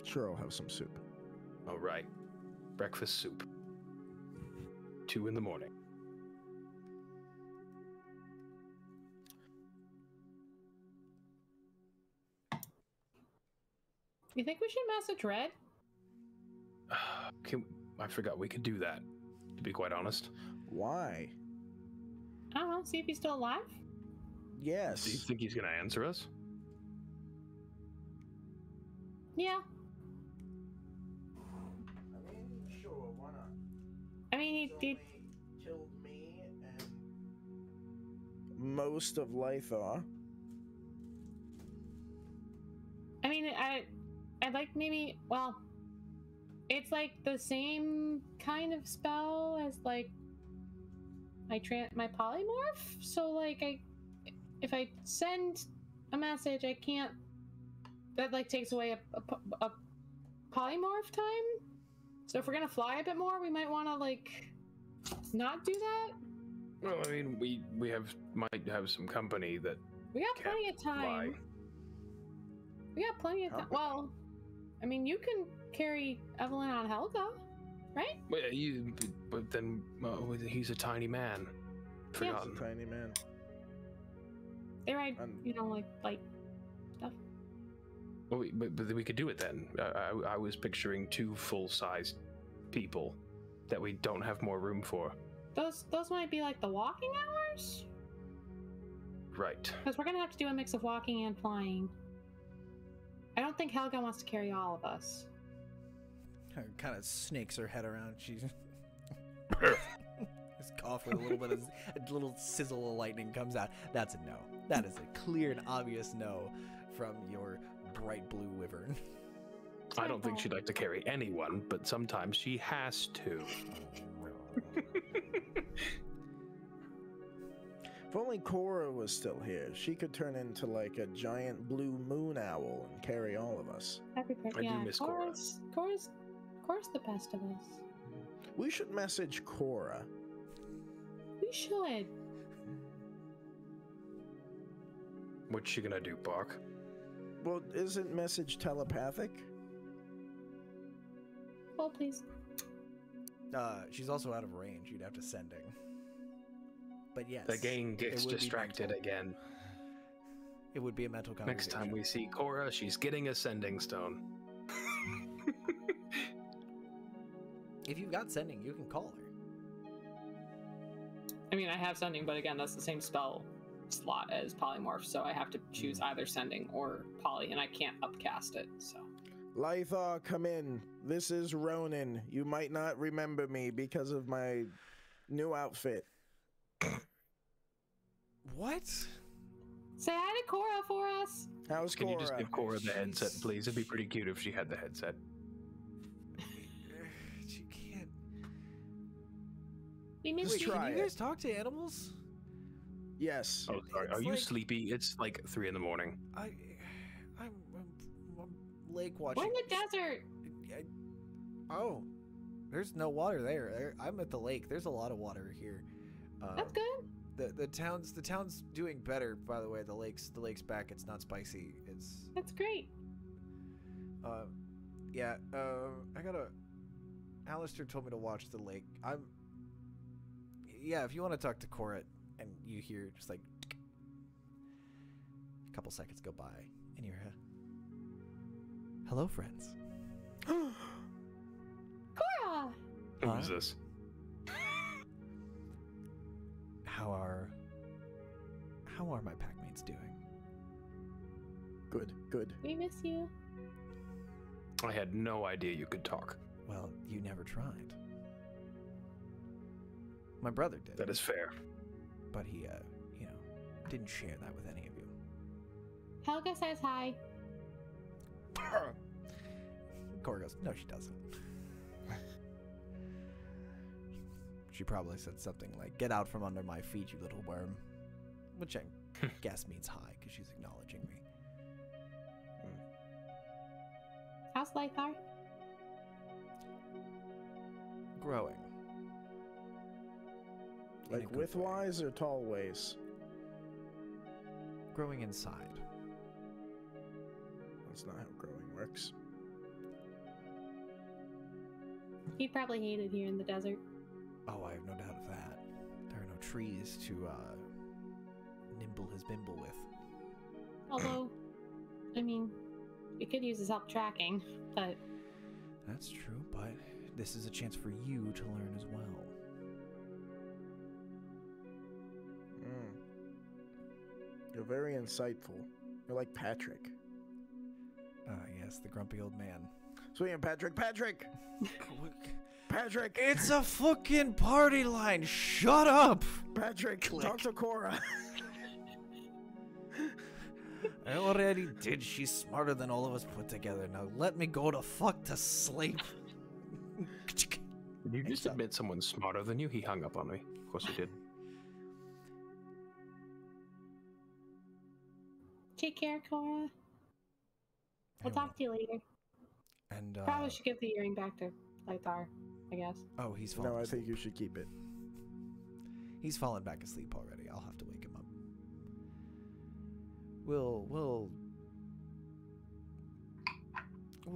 Sure, I'll have some soup. All right. Breakfast soup. 2 in the morning. You think we should message Red? I forgot we could do that, to be quite honest. Why? I don't know, see if he's still alive? Yes. Do you think he's going to answer us? Yeah. I mean, sure, why not? I mean, he Killed me and most of Lythar. I mean, I'd like maybe, well, it's like the same kind of spell as like my polymorph. So like if I send a message, I can't. That like takes away a polymorph time. So if we're gonna fly a bit more, we might want to like not do that. Well, I mean, we might have some company that We got can't plenty of time. fly. We got plenty of time. Well, I mean, you can carry Evelyn on Helga, right? Well, but then he's a tiny man. Forgotten. Tiny man. They ride, And- you know, like light stuff. Well, but we could do it then. I was picturing 2 full-sized people that we don't have more room for. Those might be like the walking hours, Right. because we're gonna have to do a mix of walking and flying. I don't think Helga wants to carry all of us. Kind of snakes her head around. She's just cough with a little sizzle of lightning comes out. That's a no. That is a clear and obvious no from your bright blue wyvern. I don't think she'd like to carry anyone, but sometimes she has to. If only Cora was still here, she could turn into like a giant blue moon owl and carry all of us. Happy birthday. I do miss Cora. Cora's the best of us. We should message Cora. We should. What's she gonna do, Bark? Well, isn't message telepathic? Well, please. She's also out of range. You'd have to sending. But yes, The gang gets it would be distracted mental. again. It would be a mental Next conversation. time we see Cora, she's getting a sending stone. If you've got sending, you can call her. I mean, I have sending, but again, that's the same spell slot as polymorph, so I have to choose either sending or poly, and I can't upcast it. So. Lythar, come in. This is Ronan. You might not remember me because of my new outfit. What? Say hi to Cora for us. How's Can Cora? you just give Cora the headset, She's- please? It'd be pretty cute if she had the headset. She can't. We miss Just you. try Can you it. guys talk to animals? Yes. Oh, sorry. It's Are you like- sleepy? It's like 3 in the morning. I'm lake watching. We're in the desert. Oh, there's no water there. I'm at the lake. There's a lot of water here. That's good. The town's doing better. By the way, the lake's back. It's not spicy. It's That's great. yeah. I gotta. Alistair told me to watch the lake. Yeah. If you want to talk to Cora, and you hear just like a couple seconds go by, and you're hello, friends. Cora. Who's this? How are my packmates doing? Good, good. We miss you. I had no idea you could talk. Well, you never tried. My brother did. That is fair. But he, didn't share that with any of you. Helga says hi. Cora goes, no, she doesn't. She probably said something like, get out from under my feet, you little worm. Which I guess means hi, because she's acknowledging me. How's Lythar? Growing. In a Like good way. widthwise or tall ways? Growing inside. That's not how growing works. He'd probably hate it here in the desert. Oh, I have no doubt of that. There are no trees to, nimble his bimble with. Although, I mean, we could use his help tracking, but That's true, but this is a chance for you to learn as well. You're very insightful. You're like Patrick. Yes, the grumpy old man. Sweet Patrick. Patrick. Patrick. It's a fucking party line. Shut up. Patrick. Click. Talk to Cora. I already did. She's smarter than all of us put together. Now let me go to fuck to sleep. Did you just admit someone's smarter than you? He hung up on me. Of course he did. take care, Cora. We'll talk to you later. And Probably should give the earring back to Lythar, I guess. oh, he's fallen No, I asleep. think you should keep it. He's fallen back asleep already. I'll have to wake him up. We'll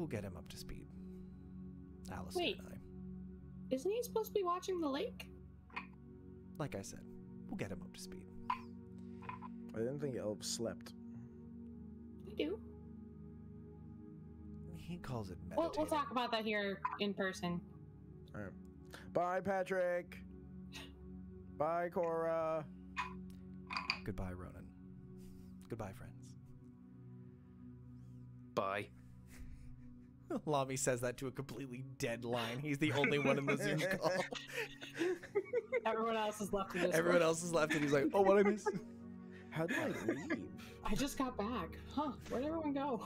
get him up to speed. Alistair Wait. and I. Isn't he supposed to be watching the lake? Like I said, we'll get him up to speed. I didn't think elves slept. We do. He calls it meditating. We'll talk about that here in person. All right. Bye, Patrick. Bye, Cora. Goodbye, Ronan. Goodbye, friends. Bye. Lamy says that to a completely dead line. He's the only one in the Zoom call. Everyone else is left in this. Everyone else is left, and he's like, "Oh, what I miss?" How did I leave? I just got back. Huh? Where'd everyone go?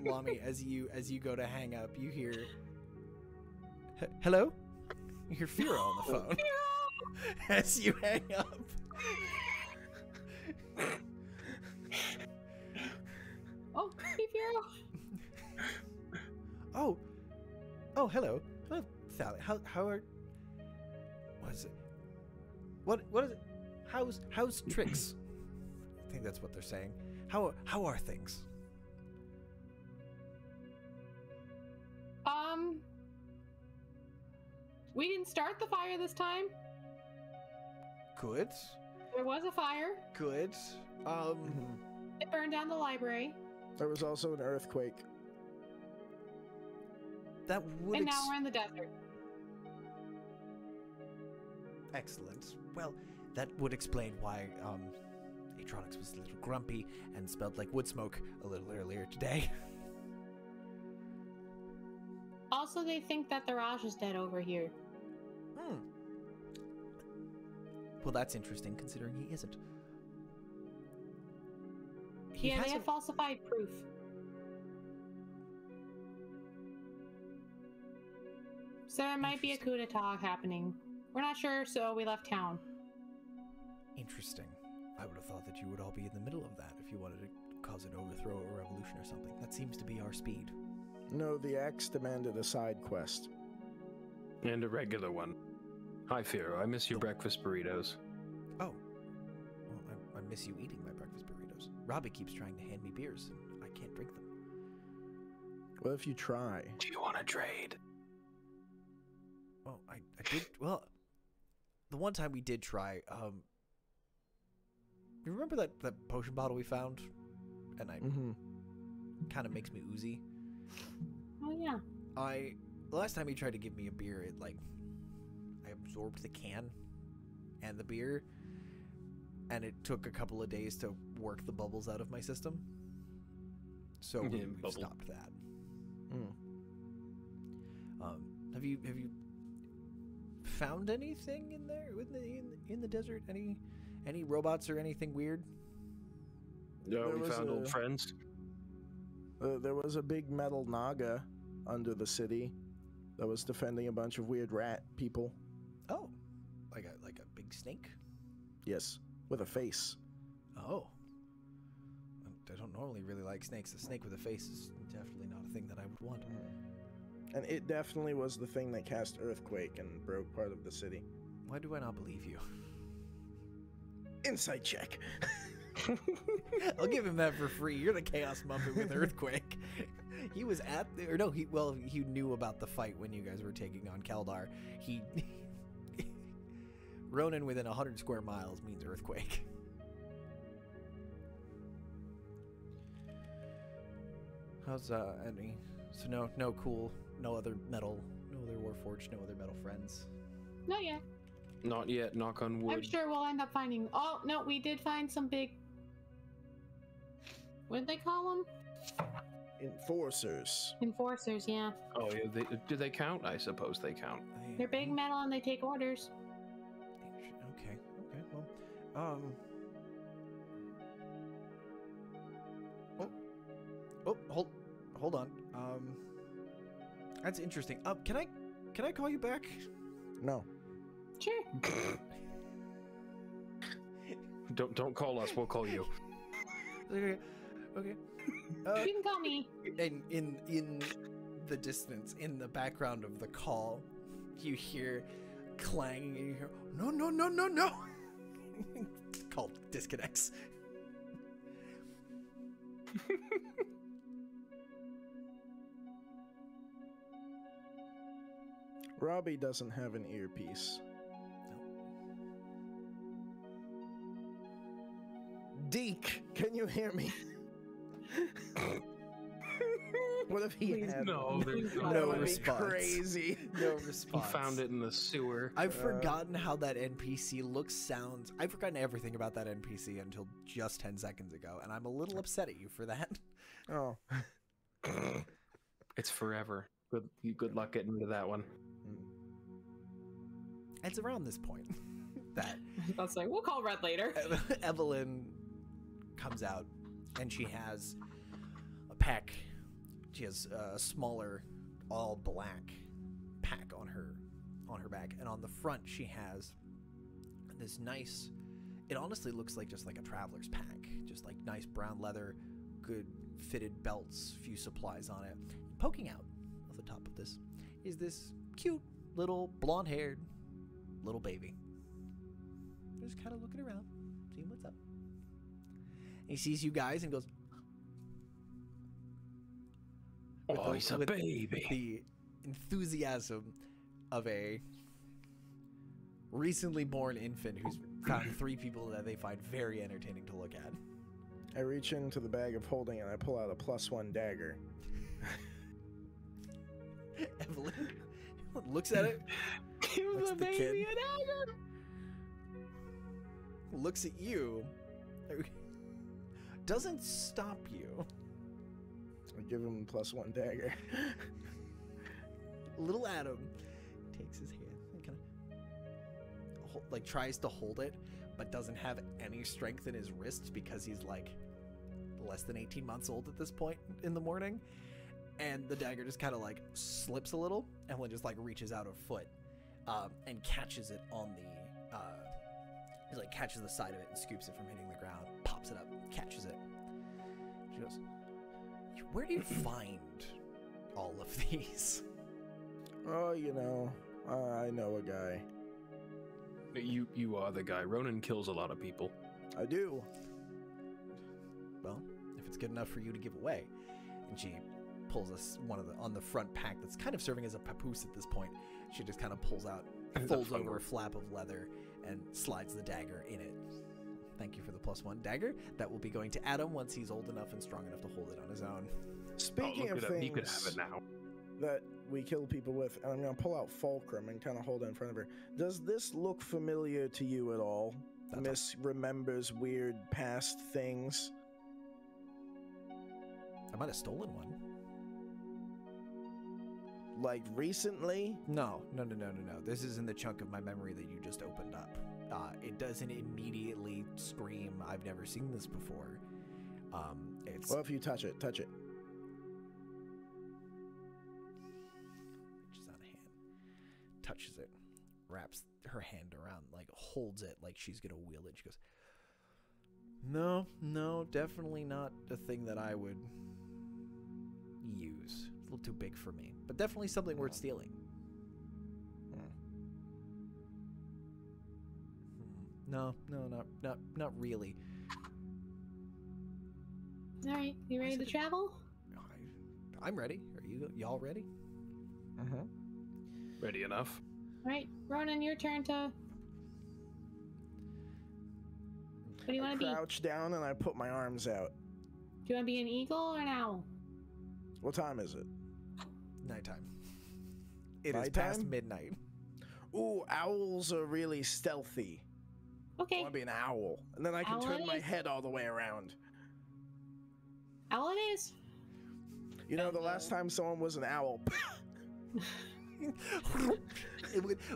Lamy, as you go to hang up, you hear, "Hello." You hear Fira on the phone. As you hang up. Oh, hey, Firo. Oh, hello. Hello, Sally. How are? What is it? What is it? How's tricks? I think that's what they're saying. How are things? We didn't start the fire this time. Good. There was a fire. Good. It burned down the library. There was also an earthquake. That would. And now we're in the desert. Excellent. Well, that would explain why Atronics was a little grumpy and smelled like wood smoke a little earlier today. Also, they think that the Raj is dead over here. Well, that's interesting considering he isn't. Yeah, they hasn't- have falsified proof. So there might be a coup d'etat happening. We're not sure, so we left town. Interesting. I would have thought that you would all be in the middle of that if you wanted to cause an overthrow or revolution or something. That seems to be our speed. No, the Axe demanded a side quest. And a regular one. Hi, Firo. I miss your breakfast burritos. Oh. Well, I miss you eating my breakfast burritos. Robbie keeps trying to hand me beers, and I can't drink them. What if you try? Do you want to trade? Well, I did. Well, the one time we did try, you remember that potion bottle we found? And I kind of makes me oozy. Oh yeah. The last time he tried to give me a beer, I absorbed the can and the beer, and it took a couple of days to work the bubbles out of my system. So we stopped that. Have you found anything in there in the desert? Any robots or anything weird? No, There we was found old a- friends. There was a big metal naga under the city that was defending a bunch of weird rat people. Oh, like a big snake? Yes, with a face. Oh. I don't normally really like snakes. A snake with a face is definitely not a thing that I would want. And it definitely was the thing that cast earthquake and broke part of the city. Why do I not believe you? Insight check. I'll give him that for free. You're the Chaos Muppet with Earthquake. He was at the, or no, he knew about the fight when you guys were taking on Keldar. Ronan within 100 square miles means earthquake. How's any? So no cool, no other metal, no other Warforged, no other metal friends. Not yet. Not yet, knock on wood. I'm sure we'll end up finding. Oh no, we did find some big. What did they call them? Enforcers. Enforcers. Yeah, Oh, yeah, do they count? I suppose they count. they're big metal and they take orders. Okay. Well, hold on. That's interesting. Can I call you back? No. Sure. Don't call us. We'll call you. Okay. You can call me. And in the distance, in the background of the call, you hear clanging, and you hear, no. Call disconnects. Robbie doesn't have an earpiece. Deke, can you hear me? What if he Please had? No, there's That no would be response. crazy. No He response. found it in the sewer. I've forgotten how that NPC looks, sounds. I've forgotten everything about that NPC until just 10 seconds ago, and I'm a little upset at you for that. Oh. It's forever. Good luck getting rid of that one. It's around this point that That's like we'll call Red later. Evelyn comes out, and she has a pack. She has a smaller, all black pack on her back, and on the front she has this nice. It honestly looks like just like a traveler's pack, just like nice brown leather, good fitted belts, few supplies on it. Poking out of the top of this is this cute little blonde-haired little baby. Just kind of looking around, seeing what's up. And he sees you guys and goes, Oh, he's a baby. the enthusiasm of a recently born infant who's found 3 people that they find very entertaining to look at. I reach into the bag of holding and I pull out a +1 dagger. Evelyn looks at it, Give looks the at the baby kid. an dagger. looks at you, doesn't stop you. I give him +1 dagger. Little Adam takes his hand and kind of like tries to hold it, but doesn't have any strength in his wrists because he's like less than 18 months old at this point in the morning. And the dagger just kind of like slips a little. Evelyn just like reaches out her foot and catches it on the, he like catches the side of it and scoops it from hitting the ground, pops it up, catches it. She goes, where do you find all of these? Oh, you know, I know a guy. You are the guy. Ronan kills a lot of people. I do. Well, if it's good enough for you to give away. And she pulls us one of the on the front pack that's kind of serving as a papoose at this point. She just kind of pulls out, folds over a flap of leather and slides the dagger in it. Thank you for the +1 dagger. That will be going to Adam once he's old enough and strong enough to hold it on his own. Speaking of things he could have it now. that we kill people with, and I'm going to pull out Fulcrum and kind of hold it in front of her. Does this look familiar to you at all? Miss remembers weird past things. I might have stolen one. Like recently? No. This is in the chunk of my memory that you just opened up. It doesn't immediately scream, I've never seen this before. It's... Well, if you touch it. Reaches out a hand, touches it, wraps her hand around, like holds it like she's gonna wield it. She goes, no, definitely not a thing that I would use. It's a little too big for me, but definitely something worth stealing. No, not really. All right, you ready to travel? I'm ready. Are y'all ready? Ready enough. All right, Ronan, your turn to. What do you want to be? Crouch down and I put my arms out. Do you want to be an eagle or an owl? What time is it? Nighttime. It is Nighttime? past midnight. Ooh, owls are really stealthy. I Okay, want to be an owl, and then I can Owl turn it my is. head all the way around. owl it is. You know, the last time someone was an owl.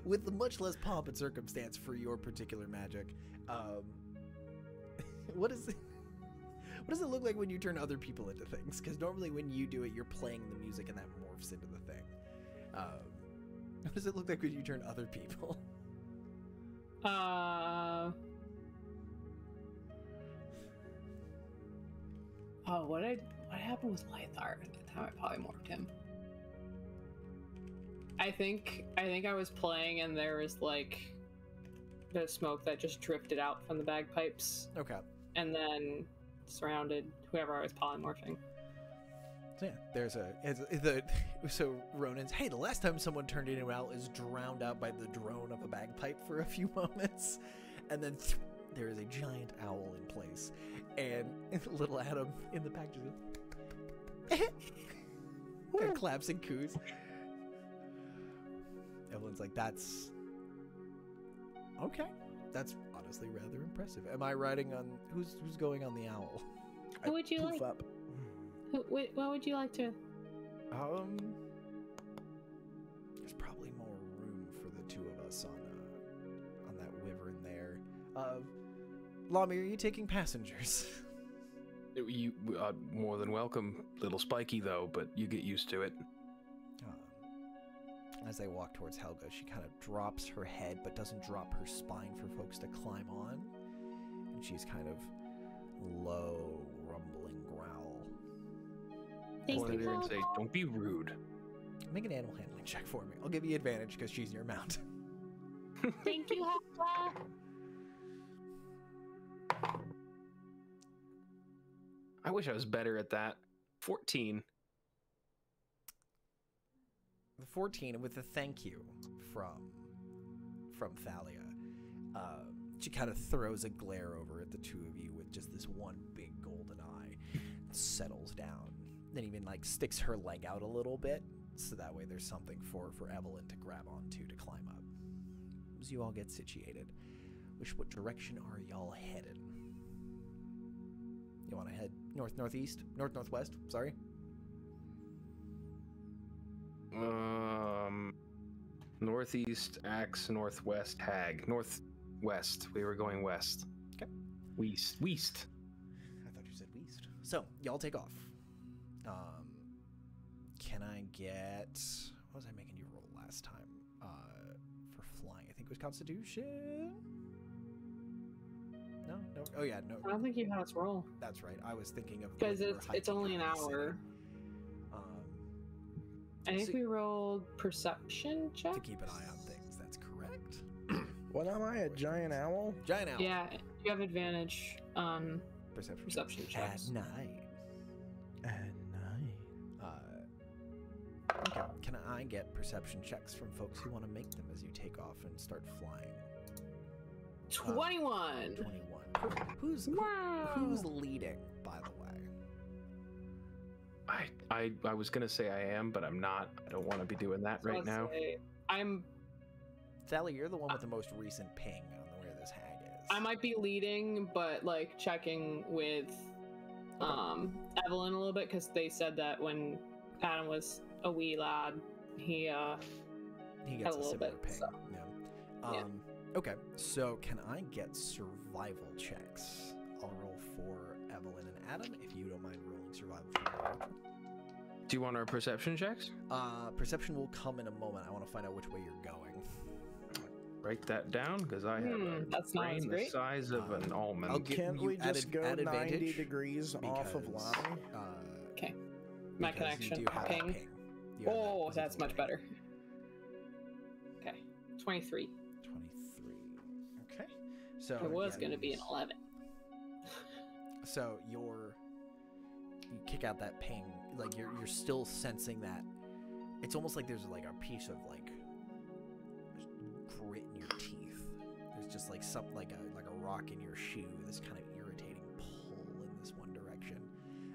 with the much less pomp and circumstance for your particular magic, what does it look like when you turn other people into things? Because normally when you do it, you're playing the music and that morphs into the thing. What does it look like when you turn other people? Oh, what happened with Lythar at the time? I polymorphed him. I think I was playing and there was like the smoke that just drifted out from the bagpipes. Okay. And then surrounded whoever I was polymorphing. So yeah, so Ronan's, hey, the last time someone turned into an owl is drowned out by the drone of a bagpipe for a few moments, and then there is a giant owl in place, and little Adam in the back just goes, and claps and coos. Evelyn's like, that's okay. That's honestly rather impressive. Am I riding on who's going on the owl? Who would you Poof like? up. What would you like to? There's probably more room for the two of us on that wyvern there. Lamy, are you taking passengers? You are more than welcome. Little spiky though, but you get used to it. As they walk towards Helga, she kind of drops her head, but doesn't drop her spine for folks to climb on. And she's kind of low, rumbling growl. Thank Point you, at her and Helga. say, "Don't be rude." Make an animal handling check for me. I'll give you advantage because she's your mount. Thank you, Helga. I wish I was better at that. 14. The 14, with a thank you from Thalia, she kind of throws a glare over at the two of you with just this one big golden eye, settles down, then even like sticks her leg out a little bit, so that way there's something for Evelyn to grab onto to climb up. As you all get situated, what direction are y'all headed? You want to head northeast, northwest? Sorry. Northeast, axe, northwest, hag. Northwest. We were going west. Okay. West. I thought you said west. So y'all take off. Can I get? What was I making you roll last time? For flying, I think it was Constitution. No. Oh yeah, no. I don't think you have us roll. That's right. I was thinking of Because when you were it's hiking only an around the city. hour. I think we rolled perception check. To keep an eye on things. That's correct. What am I, a giant owl? Giant owl. Yeah, you have advantage on perception checks. At night. At night. Okay. Can I get perception checks from folks who want to make them as you take off and start flying? 21. 21. Who's leading, by the way? I was gonna say I am, but I'm not. I don't want to be doing that right now. I'm. Sally, you're the one with the most recent ping on where this hag is. I might be leading, but like checking with Evelyn a little bit, because they said that when Adam was a wee lad, he gets a little similar bit, ping. so. Yeah. Okay, so can I get survival checks? I'll roll for Evelyn and Adam if you don't mind rolling survival checks. Do you want our perception checks? Perception will come in a moment. I want to find out which way you're going. Write that down, because I have a that's not brain the great. size of an almond. Can't we just go 90 degrees off of because, Lottie? Okay. My because connection. you do have that Ping. ping. You have Oh, that that's much physical better. Okay. 23. ping. 23. Okay. So It was again, going to be an 11. So you kick out that ping, like you're still sensing that. It's almost like there's like a piece of like grit in your teeth. There's just like something like a rock in your shoe. This kind of irritating pull in this one direction.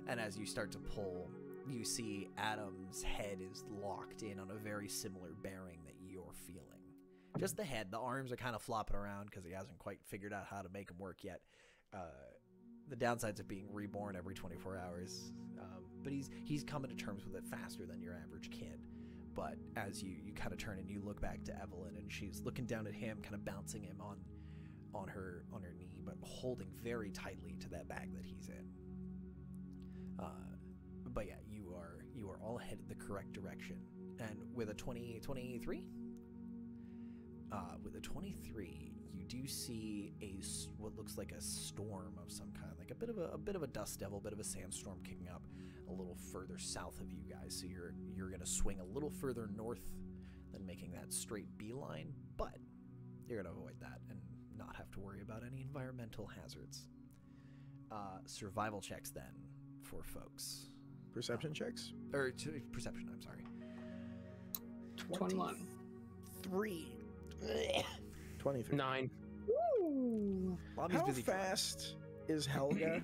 And as you start to pull, you see Adam's head is locked in on a very similar bearing that you're feeling. Just the head. The arms are kind of flopping around because he hasn't quite figured out how to make them work yet. The downsides of being reborn every 24 hours. But he's coming to terms with it faster than your average kid. But as you kind of turn and you look back to Evelyn, and she's looking down at him, kind of bouncing him on her knee, but holding very tightly to that bag that he's in. But yeah, you are all headed the correct direction. And with a 23, with a 23, you do see what looks like a storm of some kind, like a bit of a dust devil, a bit of a sandstorm kicking up a little further south of you guys. So you're gonna swing a little further north than making that straight beeline, but you're gonna avoid that and not have to worry about any environmental hazards. Survival checks then for folks. Perception checks? Or perception, I'm sorry. 21. 23. 9. Woo! Bobby's How busy fast is Helga?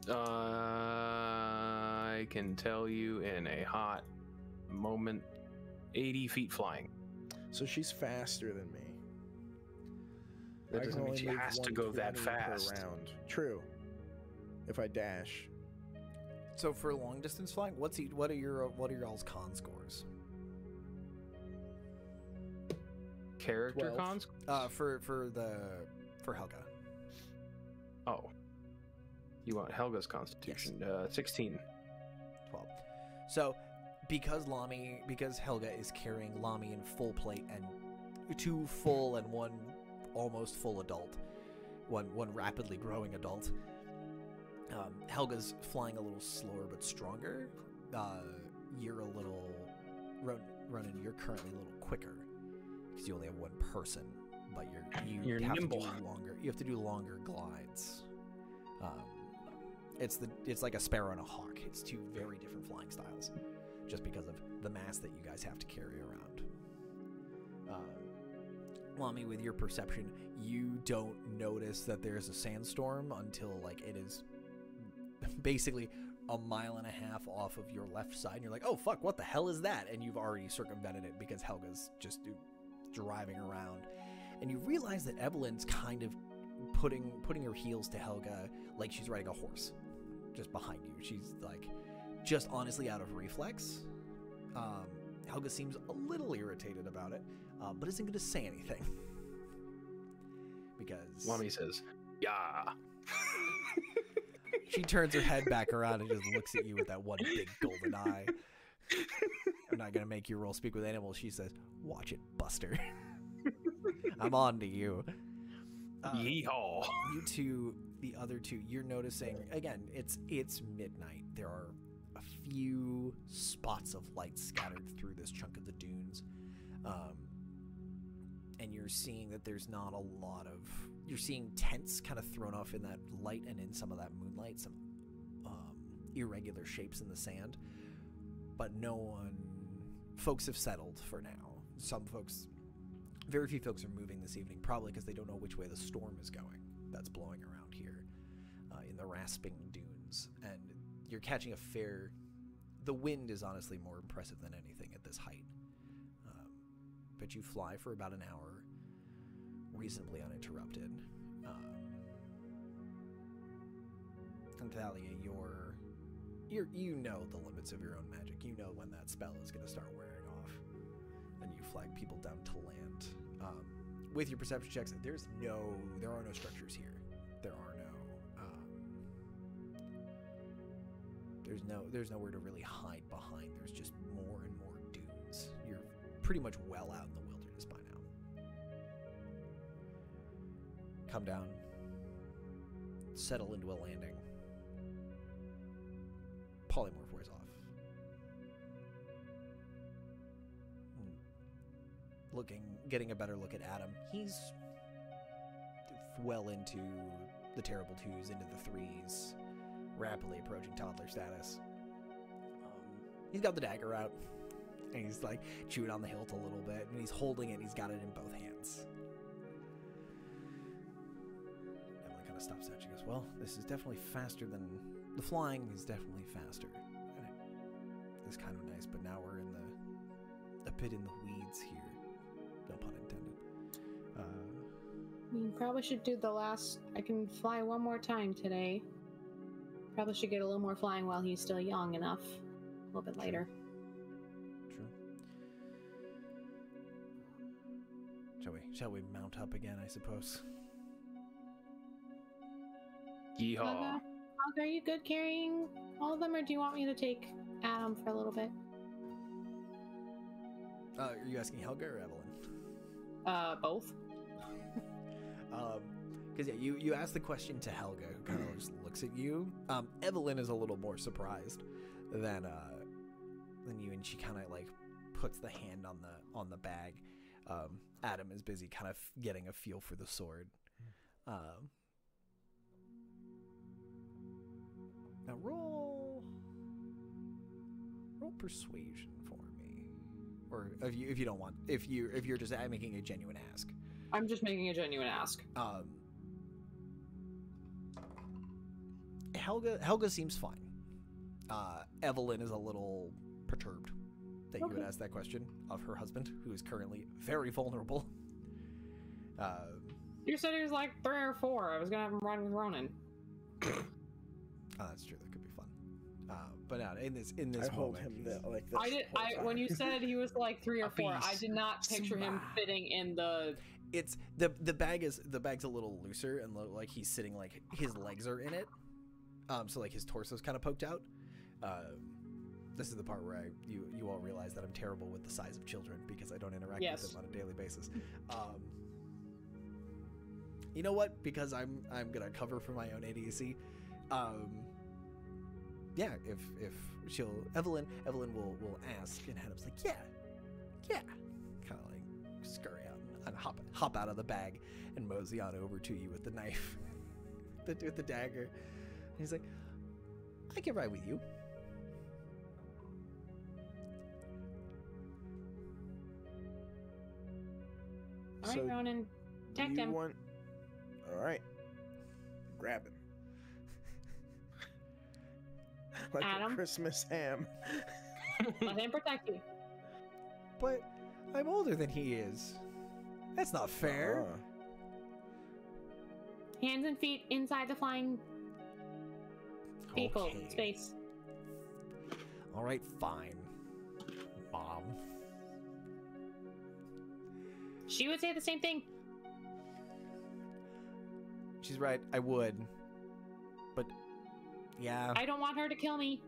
I can tell you in a hot moment, 80 feet flying. So she's faster than me. That I doesn't can mean only she move has to go that 120 per fast. round. True. If I dash. So for long distance flying, what are your y'all's con scores? Character 12. cons? For Helga. Oh. You want Helga's constitution? 16. 12. So because Helga is carrying Lami in full plate and 2 full and 1 almost full adult, one rapidly growing adult, Helga's flying a little slower but stronger. You're a little Ronan, you're currently a little quicker because you only have 1 person, but you're nimble. You have to do longer glides. It's like a sparrow and a hawk. It's 2 very different flying styles, just because of the mass that you guys have to carry around. Lami, with your perception, you don't notice that there's a sandstorm until like it is basically a mile and a half off of your left side, and you're like, oh fuck, what the hell is that? And you've already circumvented it because Helga's just driving around, and you realize that Evelyn's kind of putting her heels to Helga like she's riding a horse just behind you. She's like just honestly out of reflex. Helga seems a little irritated about it, but isn't going to say anything because Lami says, yeah. She turns her head back around and just looks at you with that one big golden eye. I'm not gonna make you roll speak with animals. She says, "Watch it, Buster." I'm on to you. Yeehaw! You two, the other two, you're noticing again. It's midnight. There are a few spots of light scattered through this chunk of the dunes, and you're seeing that there's not a lot of. You're seeing tents kind of thrown off in that light and in some of that moonlight, some irregular shapes in the sand, but no one. Folks have settled for now. Some folks. Very few folks are moving this evening, probably because they don't know which way the storm is going that's blowing around here in the rasping dunes. And you're catching a fair... The wind is honestly more impressive than anything at this height. But you fly for about an hour, reasonably uninterrupted. And Thalia, you know the limits of your own magic. You know when that spell is going to start wearing off. And you flag people down to land. With your perception checks, there are no structures here. There's nowhere to really hide behind. There's just more and more dunes. You're pretty much well out in the wilderness by now. Come down. Settle into a landing. Polymorph wears off. Getting a better look at Adam. He's well into the terrible twos, into the threes, rapidly approaching toddler status. He's got the dagger out, and he's like chewing on the hilt a little bit, and he's holding it, and he's got it in both hands. Evelyn kind of stops out. She goes, "Well, this is definitely faster than... The flying is definitely faster. And it's kind of nice, but now we're in a bit in the weeds here. No pun intended. You probably should do the last... I can fly one more time today. Probably should get a little more flying while he's still young enough. A little bit later. True. Shall we mount up again, I suppose? Yeehaw! Are you good carrying all of them, or do you want me to take Adam for a little bit? Are you asking Helga or Evelyn? Both. Because yeah, you asked the question to Helga, who kind of just looks at you. Evelyn is a little more surprised than you, and she kind of like puts the hand on the bag. Adam is busy kind of getting a feel for the sword. Now roll persuasion for me, or if you don't want, if you're just making a genuine ask. I'm just making a genuine ask. Helga seems fine. Evelyn is a little perturbed that you would ask that question of her husband, who is currently very vulnerable. You said he was like 3 or 4. I was gonna have him ride with Ronan. That's true. That could be fun. But in this I hold moment, him like this. When you said he was like 3 or 4, I did not picture him fitting in the. It's the bag's a little looser and like he's sitting like his legs are in it, so like his torso's kind of poked out. This is the part where you all realize that I'm terrible with the size of children because I don't interact with them on a daily basis. You know what? Because I'm gonna cover for my own idiocy. Yeah, if Evelyn will ask, and Adam's like, yeah, kind of like scurry out and hop out of the bag and mosey on over to you with the knife, with the dagger. And he's like, I can ride with you. All right, Ronan, protect him. All right, grab him. Like Adam? a Christmas ham. Let him protect you. But I'm older than he is. That's not fair. Hands and feet inside the flying vehicle space. All right, fine, Mom. She would say the same thing. She's right. I would, but Yeah, I don't want her to kill me.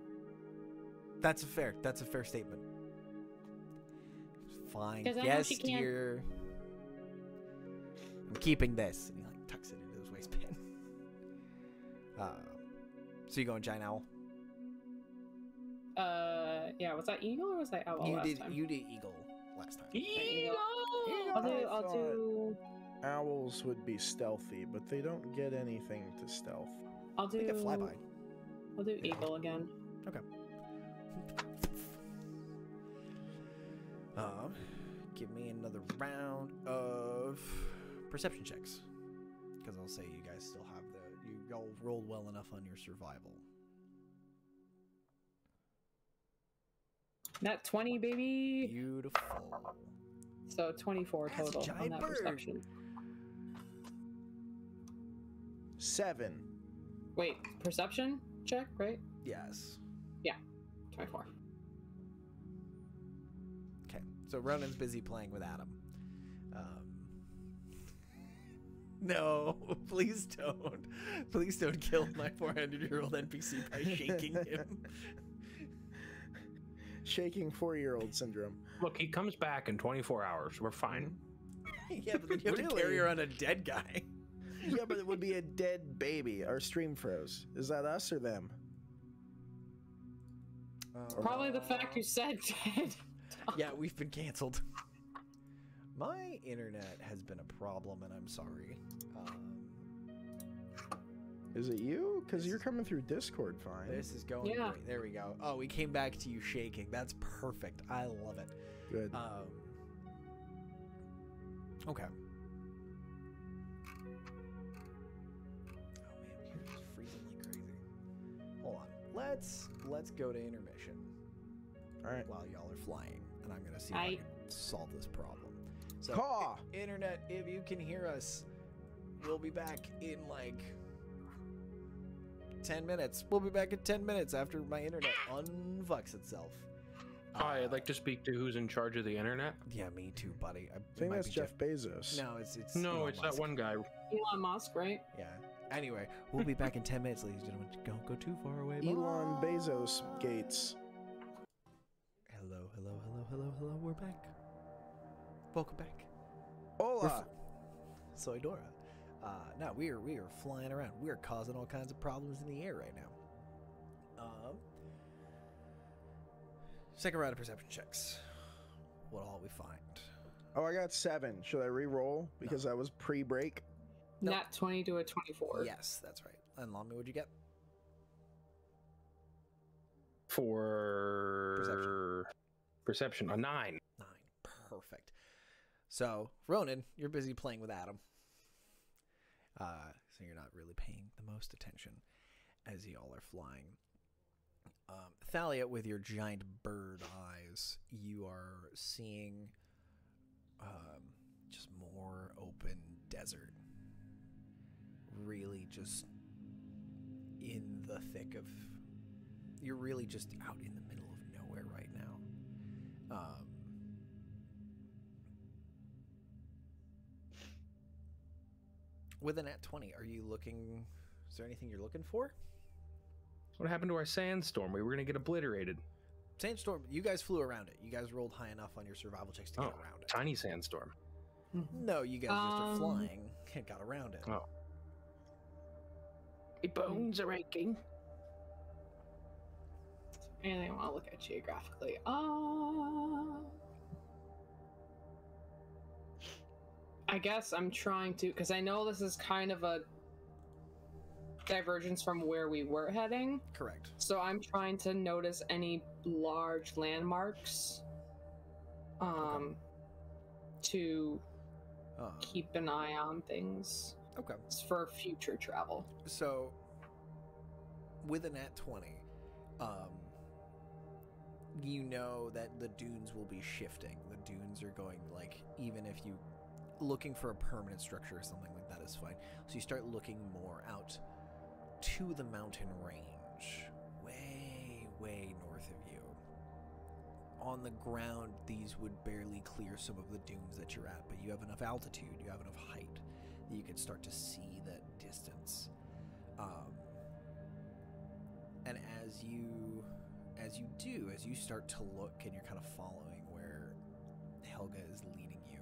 that's a fair statement. Fine. 'Cause I know Yes, she can't. dear. I'm keeping this. And he like tucks it into his waistband. So you going giant owl? Yeah, was that eagle or was that owl last time? You did eagle last time. Eagle! I'll do Owls would be stealthy, but they don't get anything to stealth. I'll do They get flyby. I'll do eagle again. Okay. Give me another round of perception checks, because I'll say you guys still have you all rolled well enough on your survival. Nat 20, baby. Beautiful. So 24 That's a total on giant that bird. perception. 7. Wait, perception check, right? Yes. 24. Okay. So Ronan's busy playing with Adam. No, please don't. Please don't kill my 400-year-old NPC by shaking him. Shaking 4-year-old syndrome. Look, he comes back in 24 hours. We're fine. Yeah, but then you have to Really? carry around a dead guy. Yeah, but it would be a dead baby. Our stream froze. Is that us or them? Probably the fact you said dead. Yeah, we've been canceled. My internet has been a problem, and I'm sorry. Is it you? Because you're coming through Discord fine. This is going Yeah. great. There we go. Oh, we came back to you shaking. That's perfect. I love it. Good. Okay. Oh man, we're just freezing like crazy. Hold on. Let's go to intermission. All right. While y'all are flying, and I'm gonna see if I can solve this problem. So, Caw! internet, if you can hear us, we'll be back in like 10 minutes. We'll be back in 10 minutes after my internet unfucks itself. Hi, I'd like to speak to who's in charge of the internet. Yeah, me too, buddy. I think that's Jeff Bezos. No, it's No, Elon it's Musk. that one guy. Elon Musk, right? Yeah. Anyway, we'll be back in 10 minutes, ladies and gentlemen. Don't go too far away. Elon Bye. Bezos Gates. Hello. We're back. Welcome back. Hola. Soy Dora. No, we are flying around. We are causing all kinds of problems in the air right now. Second round of perception checks. What all we find? Oh, I got 7. Should I re-roll? Because that was pre-break. Nope. Nat 20 to a 24. Yes, that's right. And Lami, what'd you get? For perception, a 9. 9. Perfect. So, Ronan, you're busy playing with Adam. So you're not really paying the most attention as y'all are flying. Thalia, with your giant bird eyes, you are seeing just more open desert. Really just in the thick of... You're really just out in the middle of nowhere right now. With an at 20, are you looking... Is there anything you're looking for? What happened to our sandstorm? We were going to get obliterated. Sandstorm, you guys flew around it. You guys rolled high enough on your survival checks to get around it. Tiny sandstorm. No, you guys just are flying and got around it. Oh. My bones are aching. Anything I want to look at geographically. I guess I'm trying to, because I know this is kind of a divergence from where we were heading. Correct. So I'm trying to notice any large landmarks to keep an eye on things Okay. for future travel. So, with an at 20, you know that the dunes will be shifting. The dunes are going, like, even if you looking for a permanent structure or something like that is fine. So you start looking more out to the mountain range, way north of you. On the ground, these would barely clear some of the dunes that you're at, but you have enough altitude, you have enough height that you can start to see that distance. And as you start to look and you're kind of following where Helga is leading you,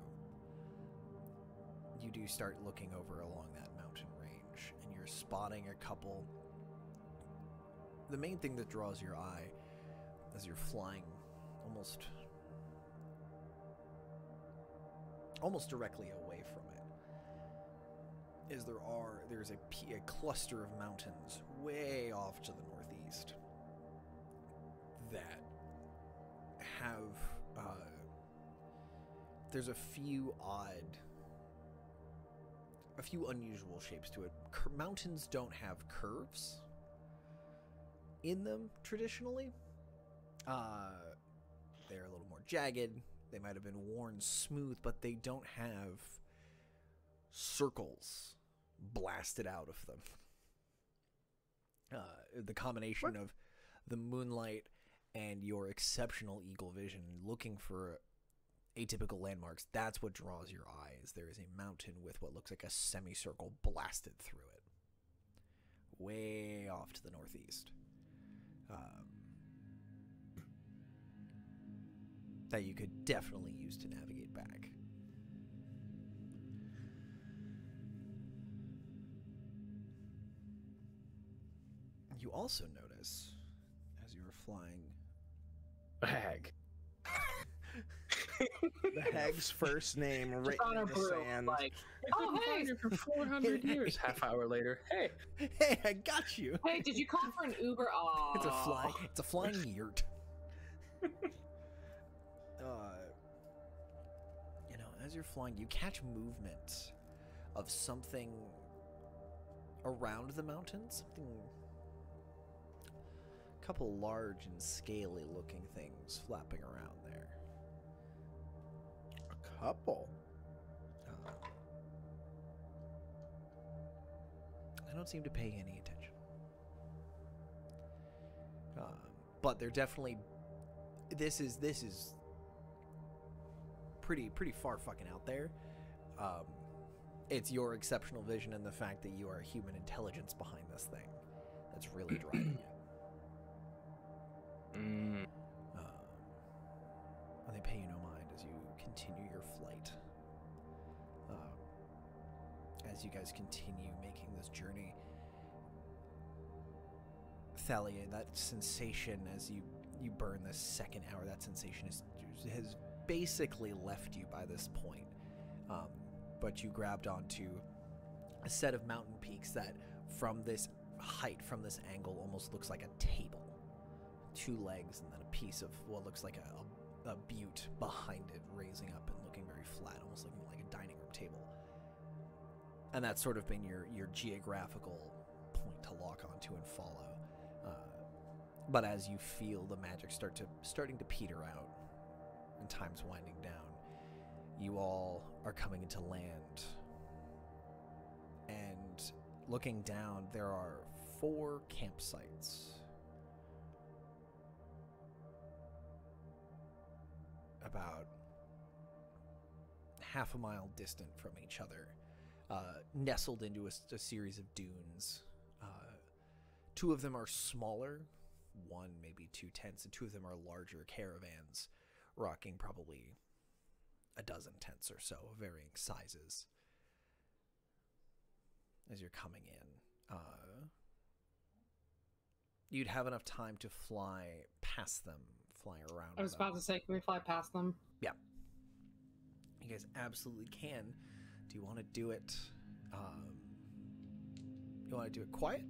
you do start looking over along that mountain range, and you're spotting a couple. The main thing that draws your eye as you're flying almost directly away from it is there's a cluster of mountains way off to the northeast that have there's a few unusual shapes to it. Mountains don't have curves in them traditionally. They're a little more jagged. They might have been worn smooth, but they don't have circles blasted out of them. The combination of the moonlight and your exceptional eagle vision, looking for atypical landmarks, that's what draws your eyes. There is a mountain with what looks like a semicircle blasted through it, way off to the northeast. That you could definitely use to navigate back. You also notice, as you were flying, A hag. The hag's first name written in the sand. Like, oh, hey! For 400 years. Half hour later, hey. Hey, I got you. Hey, did you call for an Uber? Oh. It's a flying yurt. As you're flying, you catch movement of something around the mountains. A couple large and scaly looking things flapping around there. A couple. I don't seem to pay any attention. But they're definitely. This is pretty far fucking out there. It's your exceptional vision and the fact that you are human intelligence behind this thing that's really driving it. And they pay you no mind as you continue your flight. As you guys continue making this journey, Thalia, that sensation as you burn this second hour, that sensation has basically left you by this point. But you grabbed onto a set of mountain peaks that from this height, from this angle, almost looks like a table. 2 legs and then a piece of what looks like a butte behind it, raising up and looking very flat, almost looking like a dining room table. And that's sort of been your geographical point to lock onto and follow. But as you feel the magic starting to peter out and time's winding down, you all are coming into land. And looking down, there are 4 campsites. About half a mile distant from each other, nestled into a series of dunes. 2 of them are smaller, 1 maybe 2 tents, and 2 of them are larger caravans, rocking probably a dozen tents or so, varying sizes. As you're coming in, you'd have enough time to fly past them, fly around. I was about to say, can we fly past them? Yeah. You guys absolutely can. Do you want to do it? You want to do it quiet?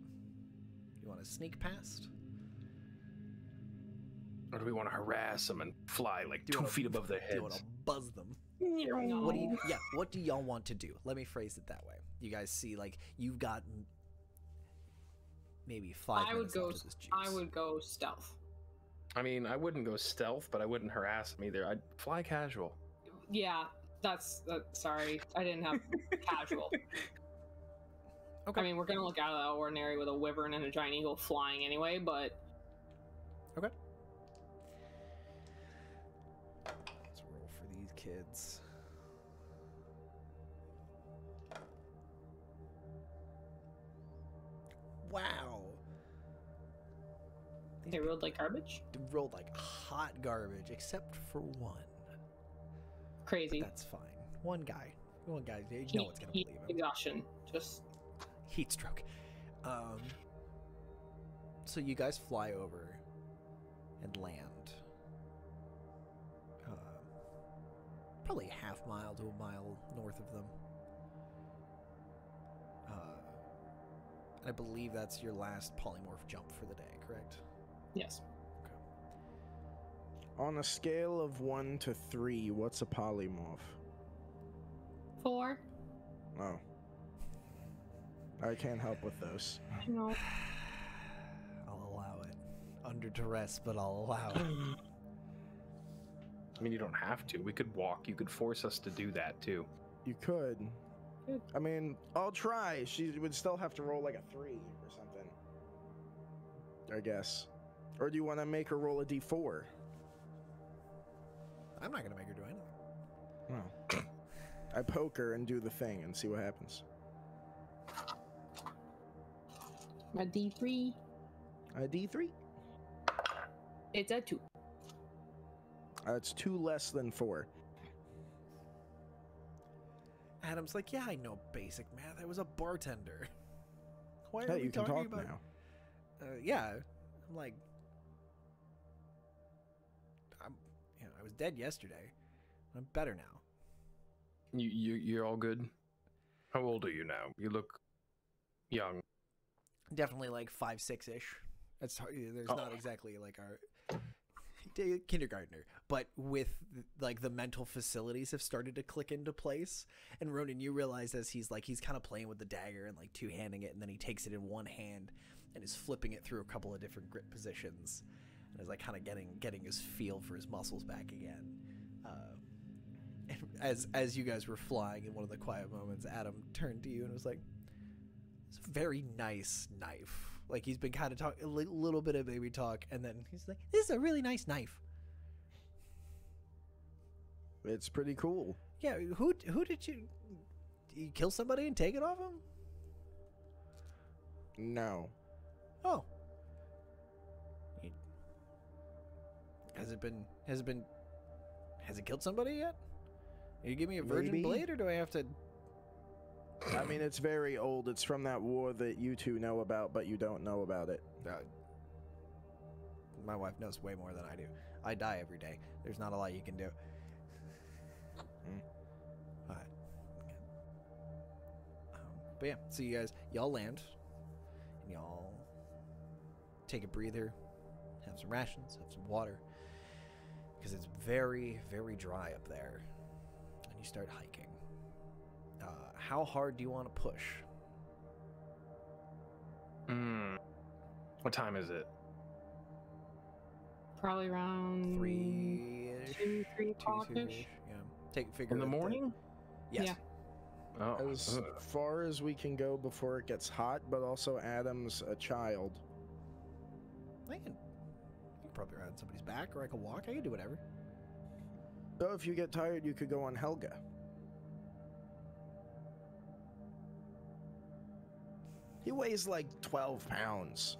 You want to sneak past? Or do we want to harass them and fly like 2 feet above their heads? Do you want to buzz them? No. What do y'all want to do? Let me phrase it that way. You guys see, like, you've got maybe 5 minutes after this juice. I would go stealth. I mean, I wouldn't go stealth, but I wouldn't harass them either. I'd fly casual. Yeah, that's sorry. I didn't have casual. Okay. I mean, we're going to look out of the ordinary with a wyvern and a giant eagle flying anyway, but... Okay. Let's roll for these kids. Wow. They rolled like garbage. rolled like hot garbage, except for one. Crazy. But that's fine. One guy, no one's gonna believe him. Exhaustion. Just Heat stroke. So you guys fly over and land. Probably a half mile to a mile north of them. And I believe that's your last polymorph jump for the day, correct? yes. On a scale of 1 to 3, what's a polymorph? 4. Oh. I can't help with those. No. I'll allow it. Under duress, but I'll allow it. I mean, you don't have to. We could walk. You could force us to do that too. You could. Good. I mean, I'll try. She would still have to roll like a 3 or something. I guess. Or do you want to make her roll a d4? I'm not gonna make her do anything. Well, I poke her and do the thing and see what happens. My D3. A d3? It's a 2. It's 2 less than 4. Adam's like, yeah, I know basic math. I was a bartender. Why are Hey, we you can talking talk about? now. Yeah, I'm like, I was dead yesterday. I'm better now. You're all good. How old are you now? You look young. Definitely like 5, 6-ish. That's there's Oh. not exactly like our kindergartner, but with like the mental facilities have started to click into place. And Ronan, you realize as he's kind of playing with the dagger and like two-handing it, and then he takes it in one hand and is flipping it through a couple of different grip positions, and is like kind of getting his feel for his muscles back again. And as you guys were flying in one of the quiet moments, Adam turned to you and was like, "It's a very nice knife." Like he's been kind of talking a little bit of baby talk, and then he's like, "This is a really nice knife." It's pretty cool. Yeah, who did you kill somebody and take it off him? No. Oh, has it killed somebody yet? Are you give me a virgin Maybe. blade, or do I have to? I mean, it's very old. It's from that war that you two know about, but you don't know about it. My wife knows way more than I do. I die every day. There's not a lot you can do. Alright. But yeah, so y'all land, and y'all take a breather, have some rations, have some water, because it's very, very dry up there, and you start hiking. How hard do you want to push? What time is it? Probably around 3-ish, 3 o'clock-ish. Yeah. Figure In the morning? Yes. Yeah. Oh, As far as we can go before it gets hot, but also Adam's a child. I can probably ride on somebody's back, or I can walk. I can do whatever. So if you get tired, you could go on Helga. He weighs like 12 pounds.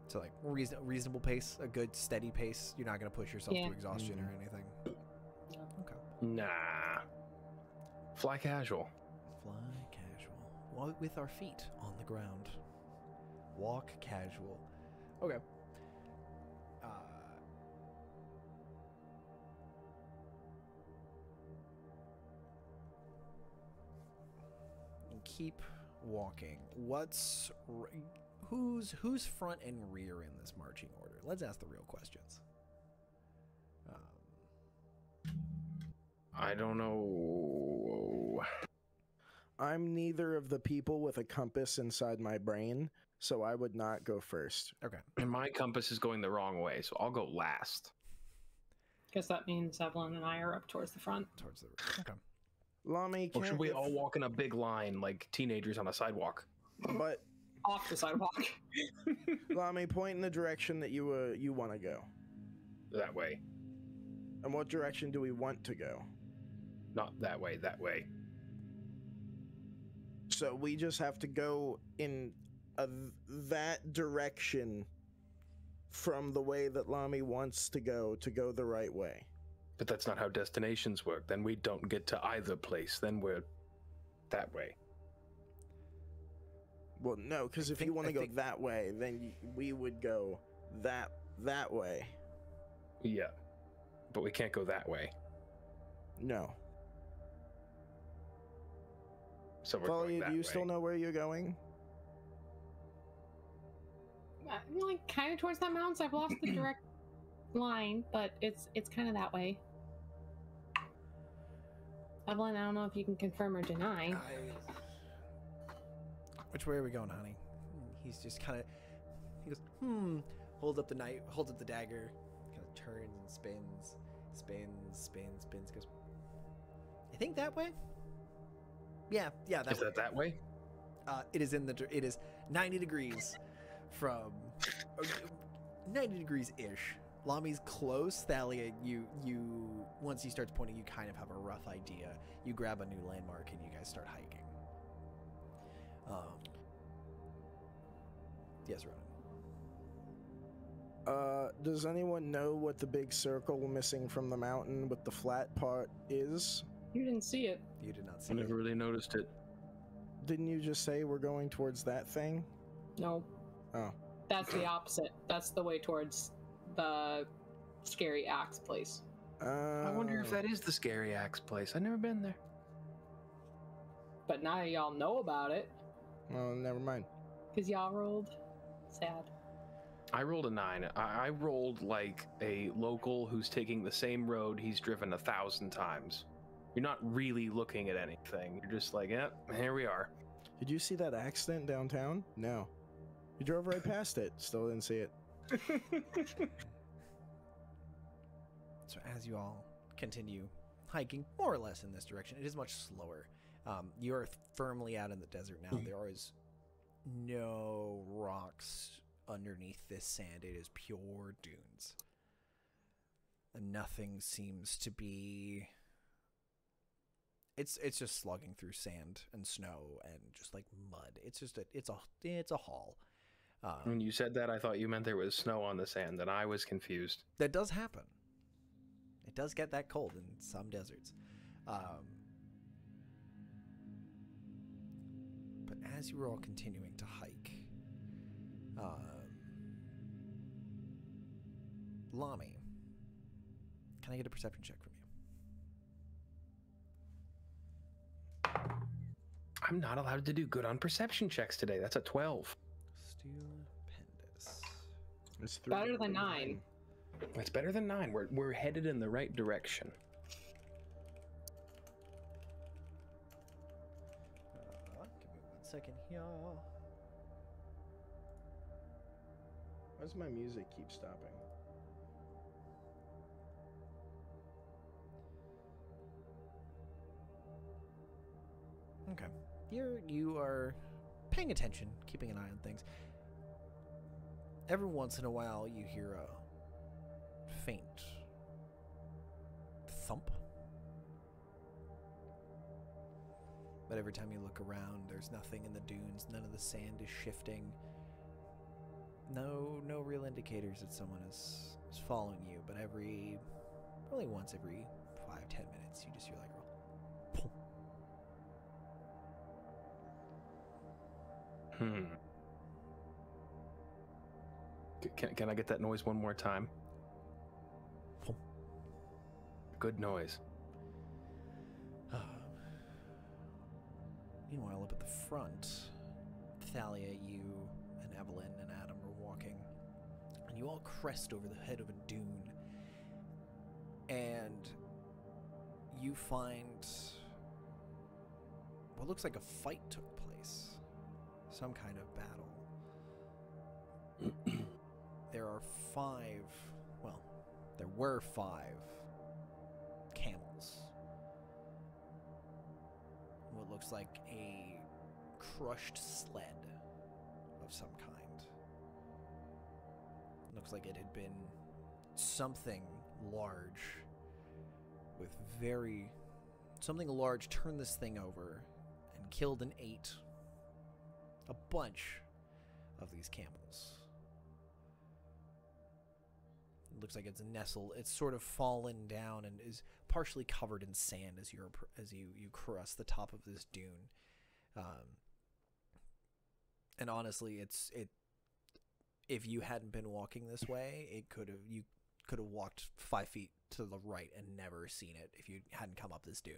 So like reasonable pace, a good steady pace. You're not gonna push yourself to exhaustion or anything. Okay. nah. Fly casual. Fly casual. Walk with our feet on the ground. Walk casual. Okay. And keep walking. Who's front and rear in this marching order? Let's ask the real questions. I don't know. I'm neither of the people with a compass inside my brain, so I would not go first. Okay. And my compass is going the wrong way, so I'll go last. Guess that means Evelyn and I are up towards the front. Towards the okay. Lami, Or can't should we if- all walk in a big line like teenagers on a sidewalk? But Off the sidewalk. Lami, point in the direction that you want to go. That way. And what direction do we want to go? Not that way, that way. So we just have to go in that direction from the way that Lami wants to go the right way. But that's not how destinations work. Then we don't get to either place. Then we're that way. Well, no, because if you want to go that way, then we would go that way. Yeah, but we can't go that way. No. So we're Follow going you. that Do you way. still know where you're going? I'm like kind of towards that mountain, so I've lost the direct line, but it's kind of that way. Evelyn, I don't know if you can confirm or deny. Which way are we going, honey? He's just kind of, he goes, holds up the knife, holds up the dagger, kind of turns and spins, goes, I think that way? Yeah, that Is way. that way? It is 90 degrees from 90 degrees-ish. Lami's close. Thalia, you once he starts pointing, you kind of have a rough idea. You grab a new landmark and you guys start hiking. Yes, Ronan. Does anyone know what the big circle missing from the mountain with the flat part is? You didn't see it. You did not see I it. never really noticed it. Didn't you just say we're going towards that thing? No. Oh. That's the opposite. That's the way towards the scary axe place. I wonder if that is the scary axe place. I've never been there. But now y'all know about it, Well, never mind. because y'all rolled. Sad. I rolled a 9. I rolled like a local who's taking the same road he's driven 1,000 times. You're not really looking at anything. You're just like, yep, here we are. Did you see that accident downtown? No. You drove right past it. Still didn't see it. So as you all continue hiking, more or less in this direction, it is much slower. You are firmly out in the desert now. There is no rocks underneath this sand. It is pure dunes. And nothing seems to be... It's just slugging through sand and snow and just like mud. It's just it's a haul. When you said that, I thought you meant there was snow on the sand, and I was confused. That does happen. It does get that cold in some deserts. But as you were all continuing to hike, Lami, can I get a perception check from you? I'm not allowed to do good on perception checks today. That's a 12. Stupendous. It's Better than 9. It's better than 9. We're headed in the right direction. Give me 1 second here. Why does my music keep stopping? Okay. You are paying attention, keeping an eye on things. Every once in a while, you hear a faint thump. But every time you look around, there's nothing in the dunes. None of the sand is shifting. No real indicators that someone is following you. But probably once every 5-10 minutes, you just hear like a roll. Can I get that noise one more time? Good noise. Meanwhile, up at the front, Thalia, you, and Evelyn and Adam are walking, and you all crest over the head of a dune, and you find what looks like a fight took place. Some kind of battle. There were 5 camels. What looks like a crushed sled of some kind. Looks like it had been something large something large turned this thing over and killed and ate A bunch of these camels. It looks like it's nestled. It's sort of fallen down and is partially covered in sand as you cross the top of this dune. And honestly, if you hadn't been walking this way, you could have walked 5 feet to the right and never seen it if you hadn't come up this dune.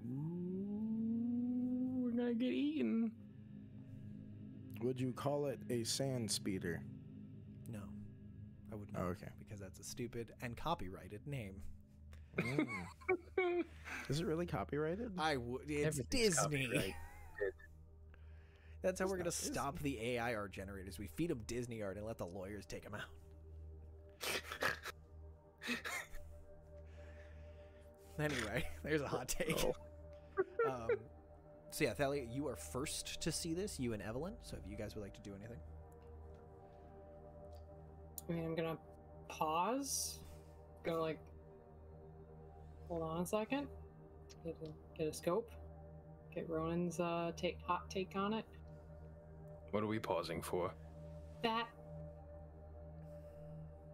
Ooh, we're gonna get eaten. Would you call it a sand speeder? No, I would not. Oh, okay. Because that's a stupid and copyrighted name. Mm. Is it really copyrighted? It's Everything's Disney. copyrighted. That's how It's we're gonna not stop the AI art generators. We feed them Disney art and let the lawyers take them out. Anyway, there's a hot take. So yeah, Thalia, you are first to see this, you and Evelyn. So if you guys would like to do anything. I mean, I'm gonna pause. Go like, hold on a second. Get a scope. Get Ronan's hot take on it. What are we pausing for? That.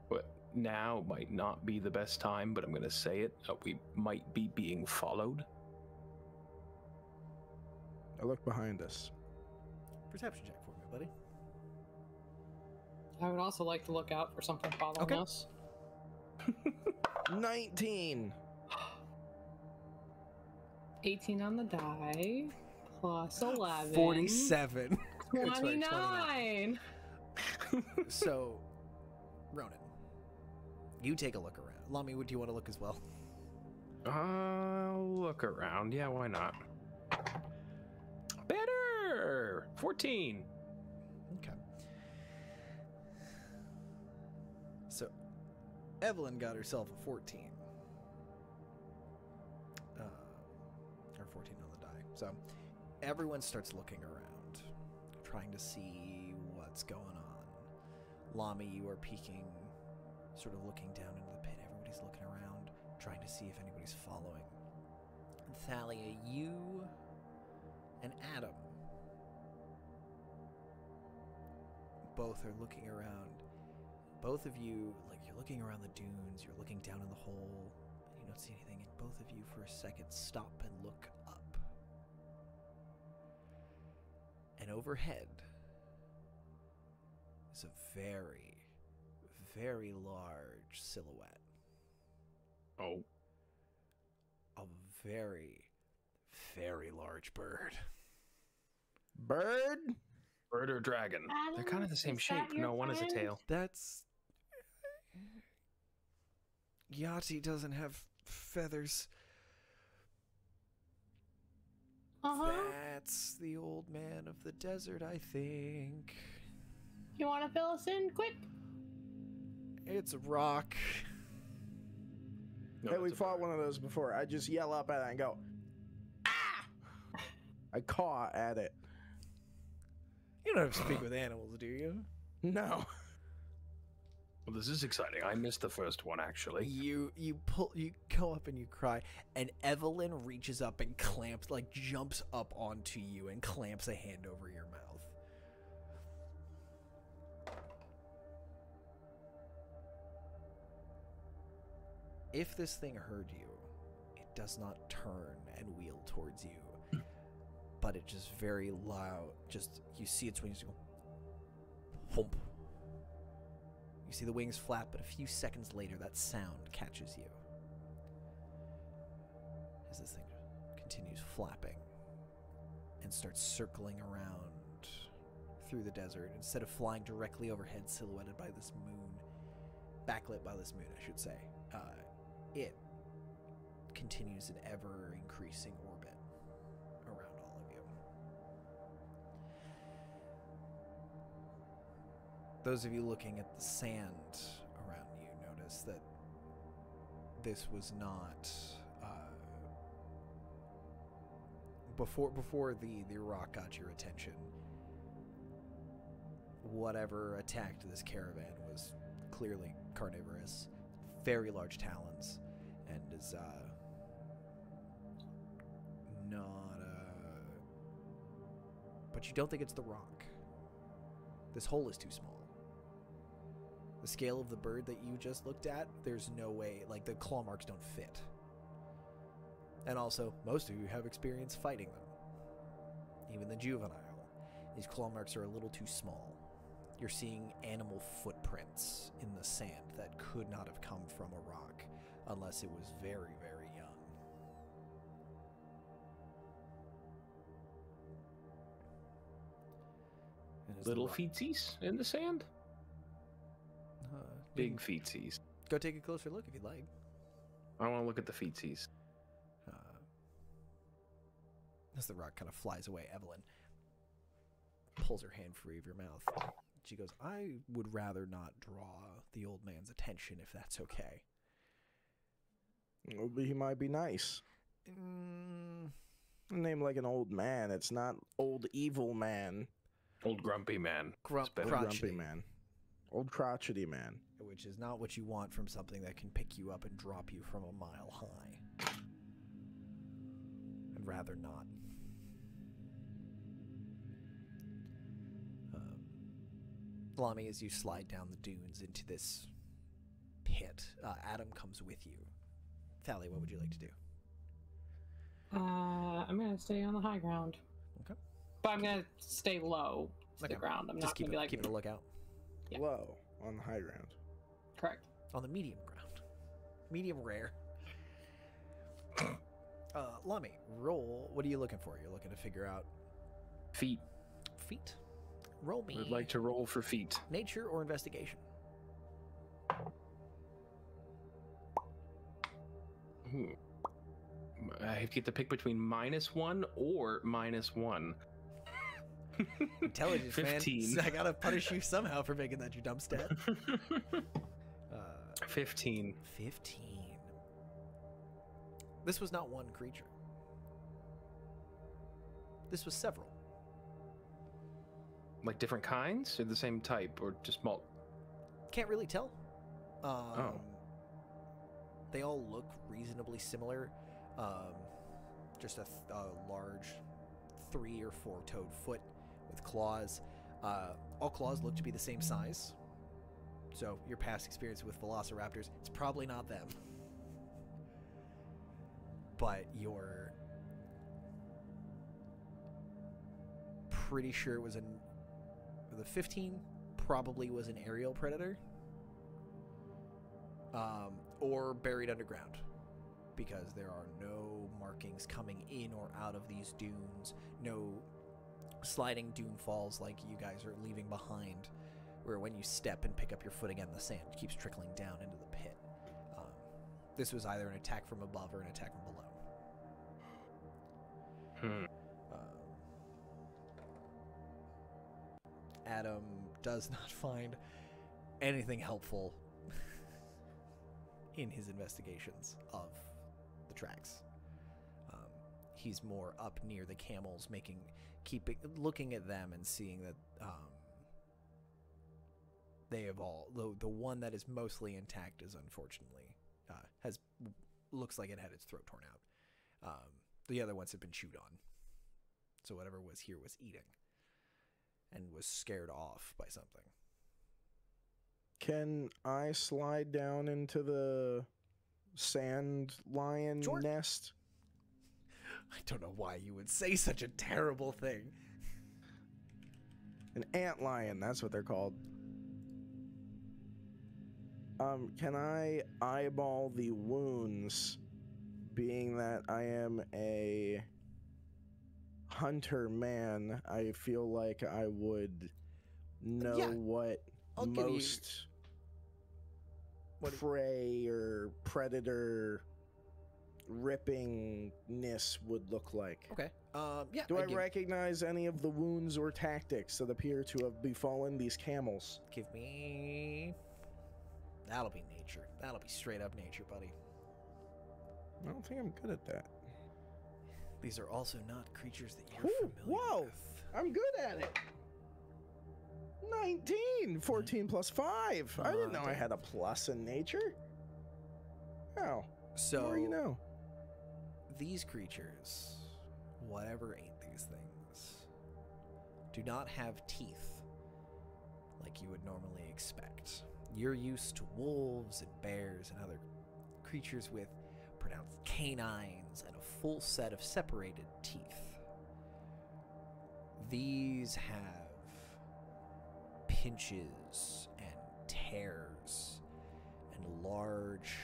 What now might not be the best time, but I'm gonna say it. We might be being followed. I look behind us. Perception check for me, buddy. I would also like to look out for something following us. 19. 18 on the die, plus 11. 47. 29. So, Ronan, you take a look around. Lami, do you want to look as well? I'll look around. Yeah, why not? Better! 14. Okay. So, Evelyn got herself a 14. Or 14 on the die. So, everyone starts looking around, trying to see what's going on. Lami, you are peeking, sort of looking down into the pit. Everybody's looking around, trying to see if anybody's following. Thalia, you and Adam both are looking around. Both of you, like, you're looking around the dunes, you're looking down in the hole, and you don't see anything, and both of you for a second stop and look up. And overhead is a very, very large silhouette. Oh. A very, very large bird. Bird? Bird or dragon? Adam, They're kind of the same is shape. that your No, one is a friend? tail. That's... Yachty doesn't have feathers. Uh-huh. That's the old man of the desert, I think. You want to fill us in quick? It's a rock. No, Hey, it's we a fought bird. one of those before. I just yell up at it and go, ah! I caw at it. You don't have to speak with animals, do you? No. Well, this is exciting. I missed the first one, actually. You go up and you cry, and Evelyn reaches up and clamps, like jumps up onto you and clamps a hand over your mouth. If this thing heard you, it does not turn and wheel towards you, but it just very loud, just, you see its wings go, thump. You see the wings flap, but a few seconds later, that sound catches you. As this thing continues flapping and starts circling around through the desert, instead of flying directly overhead, silhouetted by this moon, backlit by this moon, I should say, it continues an ever-increasing orbit around all of you. Those of you looking at the sand around you notice that this was not before the rock got your attention. Whatever attacked this caravan was clearly carnivorous, very large talons, and is not but you don't think it's the rock. This hole is too small. The scale of the bird that you just looked at, there's no way, like, the claw marks don't fit. And also, most of you have experience fighting them. Even the juvenile. These claw marks are a little too small. You're seeing animal footprints in the sand that could not have come from a rock unless it was very, very young. Little feetsies in the sand? Big feetsies. Go take a closer look if you'd like. I want to look at the feetsies. As the rock kind of flies away, Evelyn pulls her hand free of your mouth. She goes, I would rather not draw the old man's attention if that's okay. Well, he might be nice. A name like an old man. It's not old evil man. Old grumpy man. Grumpy man. Old crotchety man. Which is not what you want from something that can pick you up and drop you from a mile high. I'd rather not. Lami, as you slide down the dunes into this pit, Adam comes with you. Thalia, what would you like to do? I'm gonna stay on the high ground. Okay. But I'm gonna stay low to the ground. I'm just not gonna be like keep a lookout. Yeah. Low on the high ground. Correct. On the medium ground. Medium rare. Lami, roll. What are you looking for? You're looking to figure out Feet. feet. Roll me. I'd like to roll for feet. Nature or investigation? I get to pick between -1 or -1. Intelligence, 15. man. I gotta punish you somehow for making that your dumb stat. 15. 15. This was not one creature. This was several. Like different kinds or the same type or just Can't really tell. They all look reasonably similar. Just a large 3 or 4 toed foot with claws. All claws look to be the same size. So your past experience with velociraptors, it's probably not them. But you're pretty sure it was the 15 probably was an aerial predator. Or buried underground. Because there are no markings coming in or out of these dunes. No sliding dune falls like you guys are leaving behind, where when you step and pick up your foot again, the sand keeps trickling down into the pit. This was either an attack from above or an attack from below. Adam does not find anything helpful in his investigations of the tracks. He's more up near the camels, looking at them and seeing that they have all the one that is mostly intact is unfortunately looks like it had its throat torn out. The other ones have been chewed on, so whatever was here was eating and was scared off by something. Can I slide down into the sand lion nest? I don't know why you would say such a terrible thing. An ant lion, that's what they're called. Can I eyeball the wounds, being that I am a hunter man? I feel like I would know what most prey or predator rippingness would look like. Okay. Yeah. Do I recognize any of the wounds or tactics that appear to have befallen these camels? Give me... That'll be nature. That'll be straight up nature, buddy. I don't think I'm good at that. These are also not creatures that you're familiar with. I'm good at it. 19! 14 plus 5. I didn't know I had a plus in nature. Oh, So more you know. these creatures, whatever ate these things, do not have teeth like you would normally expect. You're used to wolves and bears and other creatures with pronounced canines and a full set of separated teeth. These have pinches and tears and large,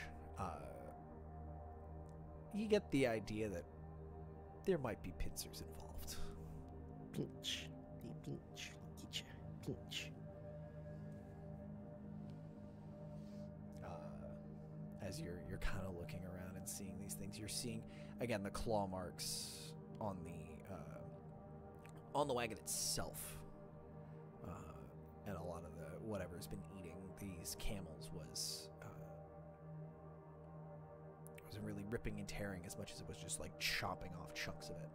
you get the idea that there might be pincers involved. Pinch. Pinch. Pinch. As you're kind of looking around and seeing these things, you're seeing again the claw marks on the wagon itself, and a lot of the whatever's been eating these camels wasn't really ripping and tearing as much as it was just like chopping off chunks of it.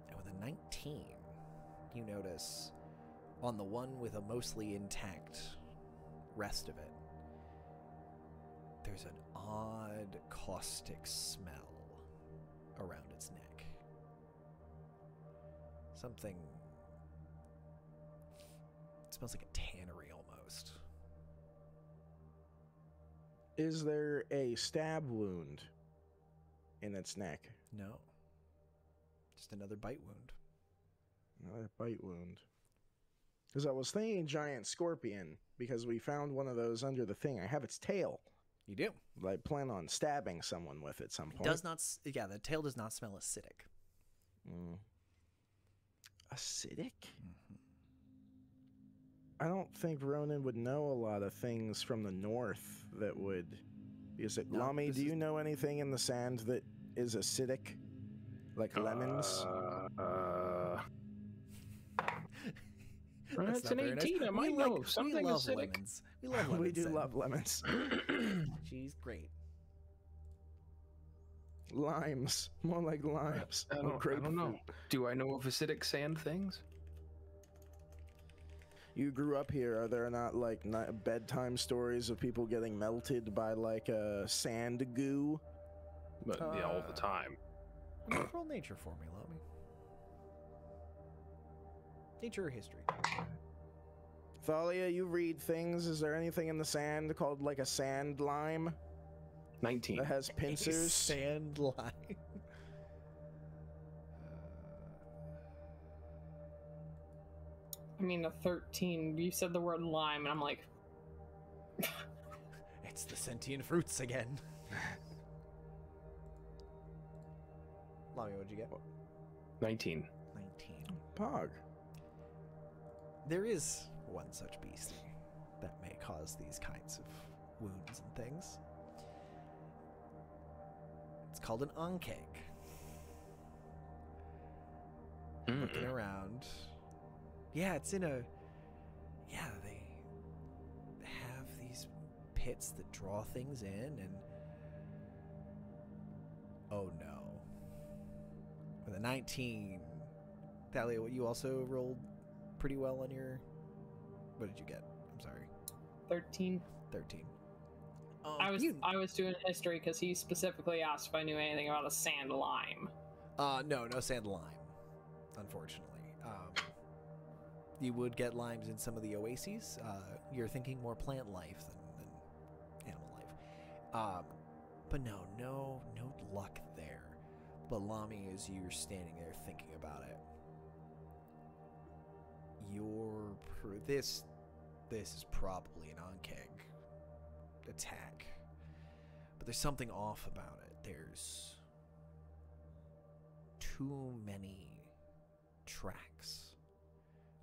And with a 19, you notice on the one with a mostly intact rest of it, there's an odd caustic smell around its neck. Something. It smells like a tannery almost. Is there a stab wound in its neck? No. Just another bite wound. Another bite wound. Because I was thinking giant scorpion, because we found one of those under the thing. I have its tail. You do. I plan on stabbing someone with it at some point. Does not. Yeah, the tail does not smell acidic. Acidic? Mm-hmm. I don't think Ronan would know a lot of things from the north that would. Is it No, Lami? this Do you is- know anything in the sand that is acidic, like lemons? That's It's not an very nice. 18. I We might like- know something we love acidic. lemons. We love lemons. We do and love lemons. She's great. Limes, more like limes. I or don't know. grapefruit. Do I know of acidic sand things? You grew up here. Are there not like bedtime stories of people getting melted by like a sand goo? But yeah, all the time. Roll nature for me, Lami. Nature or history? Thalia, you read things. Is there anything in the sand called like a sand lime 19. that has pincers? Sand line. I mean, a 13. You said the word lime, and I'm like, It's the sentient fruits again. Lami, what'd you get? 19. 19. Pog. There is one such beastie that may cause these kinds of wounds and things. It's called an onkeg. Looking around. Yeah, it's in a... Yeah, they have these pits that draw things in, and... Oh no. With a 19... Thalia, you also rolled pretty well on your... What did you get? I'm sorry. 13. 13. I was doing history because he specifically asked if I knew anything about a sand lime. No sand lime, unfortunately. You would get limes in some of the oases. You're thinking more plant life than animal life. But no luck there. But Lami, as you're standing there thinking about it, this is probably an onkeg attack. But there's something off about it. There's too many tracks.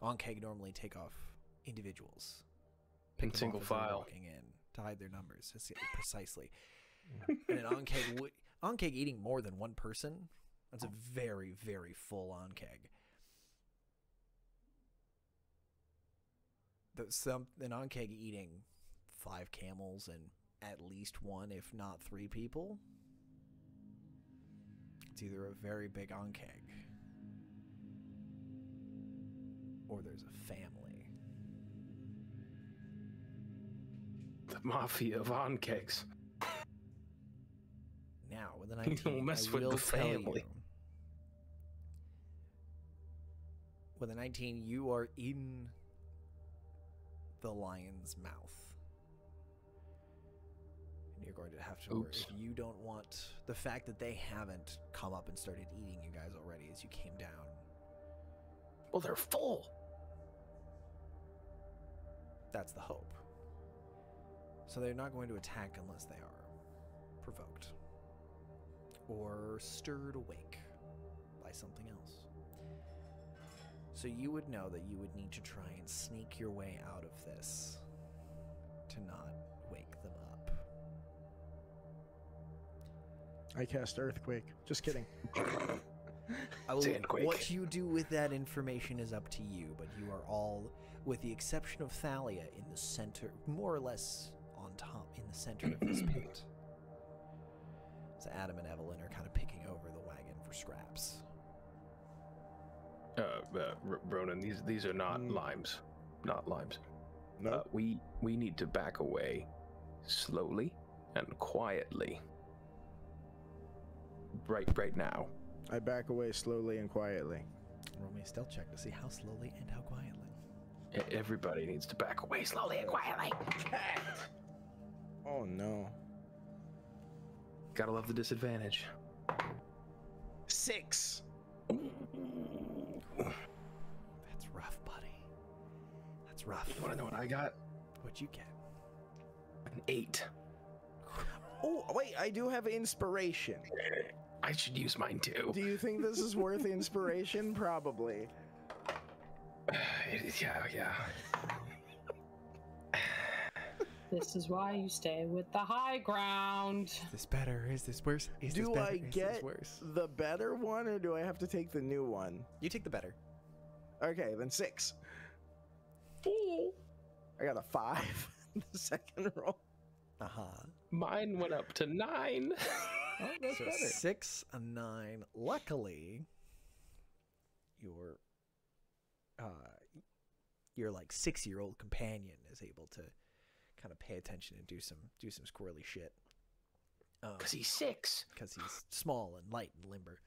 Onkeg normally take off individuals. In Pick them single off as they're file. walking in to hide their numbers. Precisely. And an onkeg eating more than one person, that's a very, very full onkeg. An onkeg eating 5 camels and at least 1, if not 3 people, it's either a very big onkeg or there's a family. The mafia of Onkegs. Now, with a You 19, don't mess I with will the tell family. you. With a 19, you are in the lion's mouth. And you're going to have to worry. Oops. If you don't want the fact that they haven't come up and started eating you guys already as you came down. Well, they're full. That's the hope. So they're not going to attack unless they are provoked or stirred awake by something else. So you would know that you would need to try and sneak your way out of this to not wake them up. I cast Earthquake. Just kidding. Sandquake. What you do with that information is up to you, but you are all, with the exception of Thalia, in the center, more or less on top, in the center of this pit. So Adam and Evelyn are kind of picking over the wagon for scraps. Ronan, these are not limes. Not limes. No. We need to back away slowly and quietly. Right now. I back away slowly and quietly. Roll me a stealth check to see how slowly and how quietly. Everybody needs to back away slowly and quietly. Oh no. Gotta love the disadvantage. 6. That's rough, buddy. That's rough. You wanna know what I got? What'd you get? An 8. Oh, wait, I do have inspiration. I should use mine too. Do you think this is worth inspiration? Probably. Yeah. This is why you stay with the high ground. Is this better? Is this worse? Is Do this better? I Is get this worse? the better one, or do I have to take the new one? You take the better. Okay, then 6. I got a 5 in the second roll. Mine went up to 9. Oh, that's So better. 6, a 9. Luckily, your like 6-year-old companion is able to kind of pay attention and do some squirrely shit. Cause he's 6. Because he's small and light and limber.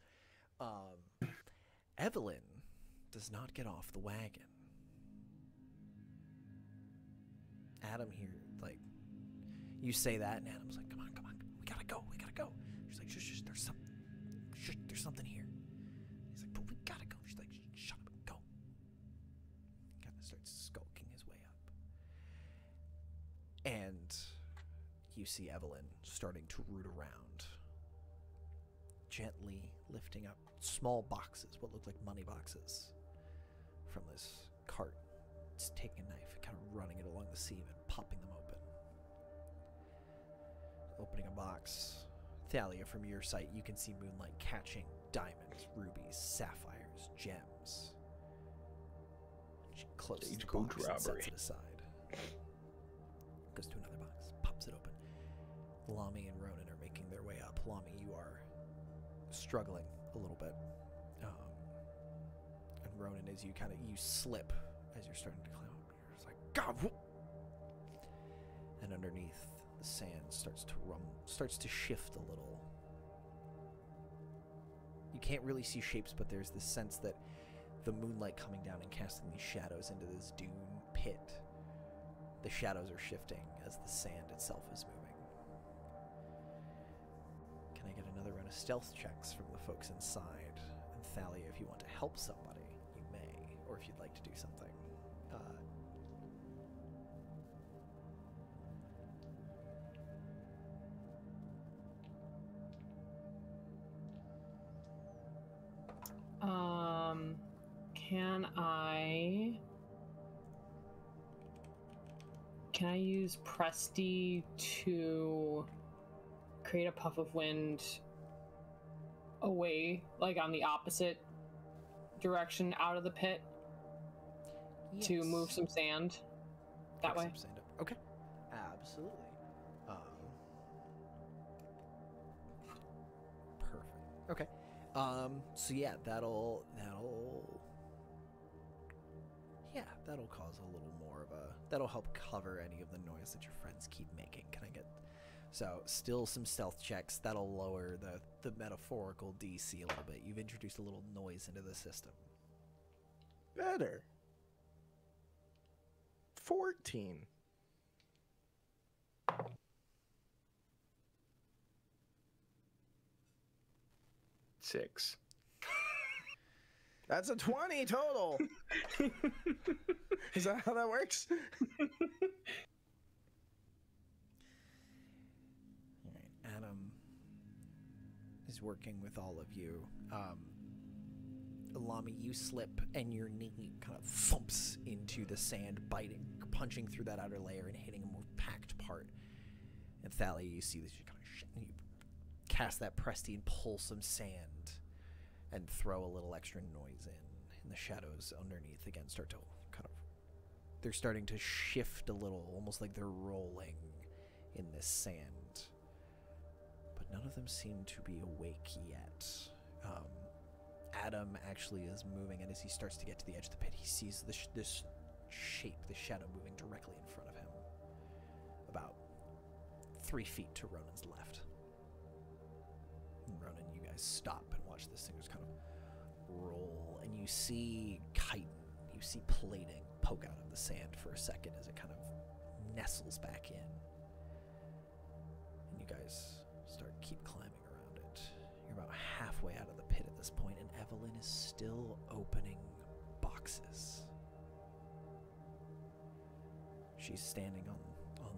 Evelyn does not get off the wagon. Adam here, like, you say that, and Adam's like, come on, we gotta go. She's like, shush, there's something here. He's like, but we gotta go. She's like, shut up and go. Kind of starts skulking his way up. And you see Evelyn starting to root around, gently lifting up small boxes, what look like money boxes, from this cart. It's taking a knife and kind of running it along the seam and popping them open. Opening a box. Thalia, from your sight, you can see Moonlight catching diamonds, rubies, sapphires, gems. She closes the Stagecoach box and robbery. sets it aside. Goes to another box, pops it open. Lami and Ronan are making their way up. Lami, you are struggling a little bit. And Ronan, as you slip as you're starting to climb up, you're just like, God! Whoop! And underneath, the sand starts to shift a little. You can't really see shapes, but there's this sense that the moonlight coming down and casting these shadows into this dune pit, the shadows are shifting as the sand itself is moving. Can I get another round of stealth checks from the folks inside? And Thalia, if you want to help somebody, you may, or if you'd like to do something. Can I use Presti to create a puff of wind away, like on the opposite direction out of the pit, to move some sand that way? Some sand up. Okay. Absolutely. Perfect. Okay. So yeah, that'll Yeah, that'll cause a little more of a... That'll help cover any of the noise that your friends keep making. Can I get... So, still some stealth checks. That'll lower the metaphorical DC a little bit. You've introduced a little noise into the system. Better. 14. 6. That's a 20 total. Is that how that works? All right, Adam is working with all of you. Alami, you slip and your knee kind of thumps into the sand, biting, punching through that outer layer and hitting a more packed part. And Thalia, you see this, you kind of you cast that Presti and pull some sand and throw a little extra noise in. And the shadows underneath again start to kind of, they're starting to shift a little, almost like they're rolling in this sand. But none of them seem to be awake yet. Adam actually is moving, and as he starts to get to the edge of the pit, he sees this shape, this shadow moving directly in front of him, about 3 feet to Ronan's left. And Ronan, you guys stop and watch this thing just kind of roll, and you see chitin, you see plating poke out of the sand for a second as it kind of nestles back in. And you guys keep climbing around it. You're about halfway out of the pit at this point, and Evelyn is still opening boxes. She's standing on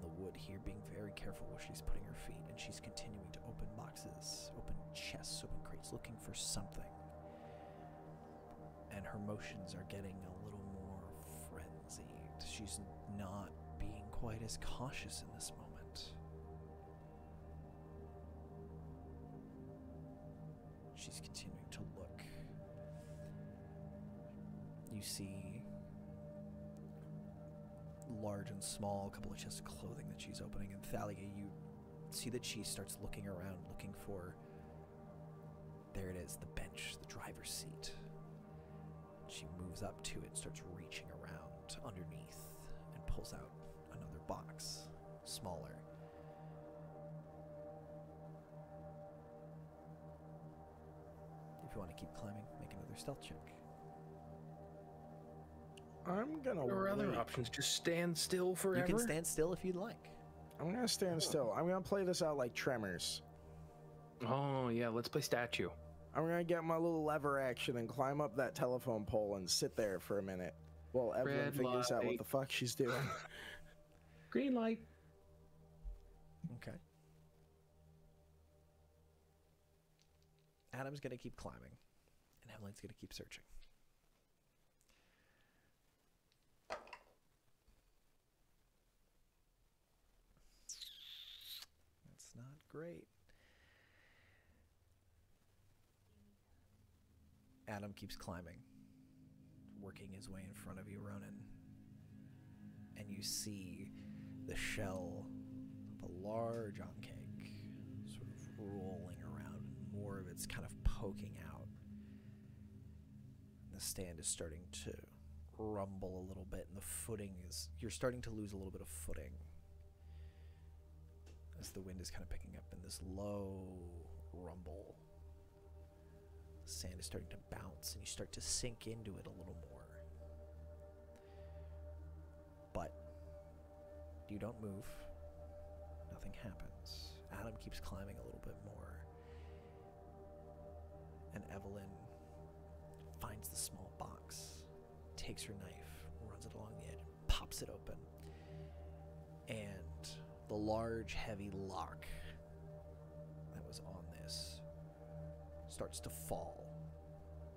the wood here, being very careful where she's putting her feet, and she's continuing to open boxes, open chests, open crates, looking for something. And her motions are getting a little more frenzied. She's not being quite as cautious in this moment. She's continuing to look. You see large and small, a couple of chests of clothing that she's opening, and Thalia, you see that she starts looking around, looking for, there it is, the bench, the driver's seat. She moves up to it, starts reaching around underneath, and pulls out another box, smaller. If you want to keep climbing, make another stealth check. I'm gonna There are other wait. options. Just stand still forever. You can stand still if you'd like. I'm gonna stand still. I'm gonna play this out like Tremors. Oh, yeah, let's play statue. I'm gonna get my little lever action and climb up that telephone pole and sit there for a minute while Evelyn Red figures out what light. the fuck she's doing. Green light. Okay. Adam's gonna keep climbing, and Evelyn's gonna keep searching. That's not great. Adam keeps climbing, working his way in front of you, Ronan. And you see the shell of a large oncake sort of rolling around, and more of it's kind of poking out. The stand is starting to rumble a little bit, and the footing is, you're starting to lose a little bit of footing as the wind is kind of picking up in this low rumble. The sand is starting to bounce, and you start to sink into it a little more. But you don't move. Nothing happens. Adam keeps climbing a little bit more. And Evelyn finds the small box, takes her knife, runs it along the edge, pops it open. And the large, heavy lock that was on this starts to fall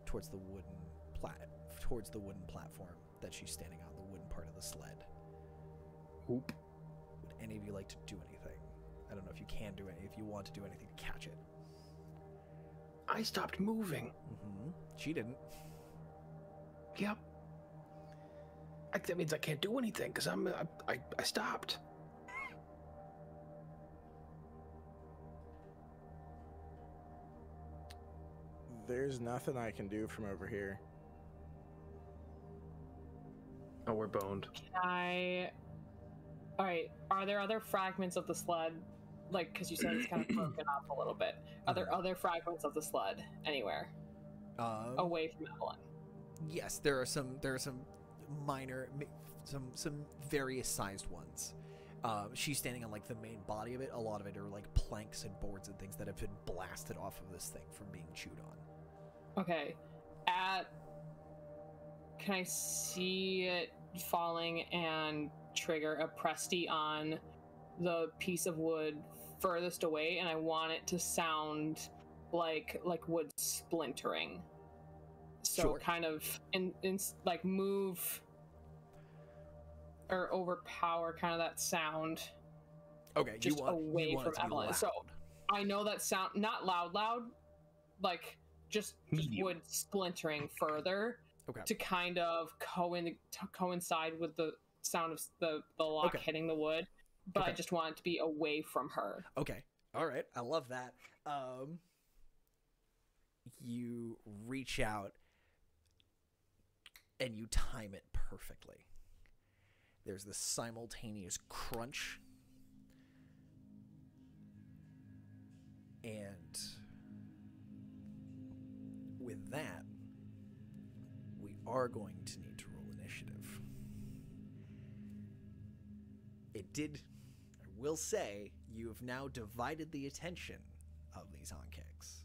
towards the wooden platform that she's standing on, the wooden part of the sled. Oop. Would any of you like to do anything? I don't know if you can do anything, if you want to do anything to catch it. I stopped moving. Mm-hmm. She didn't. Yep. That means I can't do anything because I stopped. There's nothing I can do from over here. Oh, we're boned. All right. Are there other fragments of the sled? Like, because you said it's kind of broken up a little bit. Are there other fragments of the sled anywhere away from Evelyn? Yes, there are some minor, some various sized ones. She's standing on like the main body of it. A lot of it are like planks and boards and things that have been blasted off of this thing from being chewed on. Okay. Can I see it falling and trigger a Presti on the piece of wood furthest away, and I want it to sound like wood splintering. So sure. Kind of in like move or overpower kind of that sound. Okay, just away from Evelyn. Loud. So I know that sound, not loud, like just wood splintering further. Okay. To kind of coincide with the sound of the lock hitting the wood, but I just want it to be away from her. Okay. All right. I love that. You reach out and you time it perfectly. There's this simultaneous crunch, and with that, we are going to need to roll initiative. I will say, you have now divided the attention of these onkicks.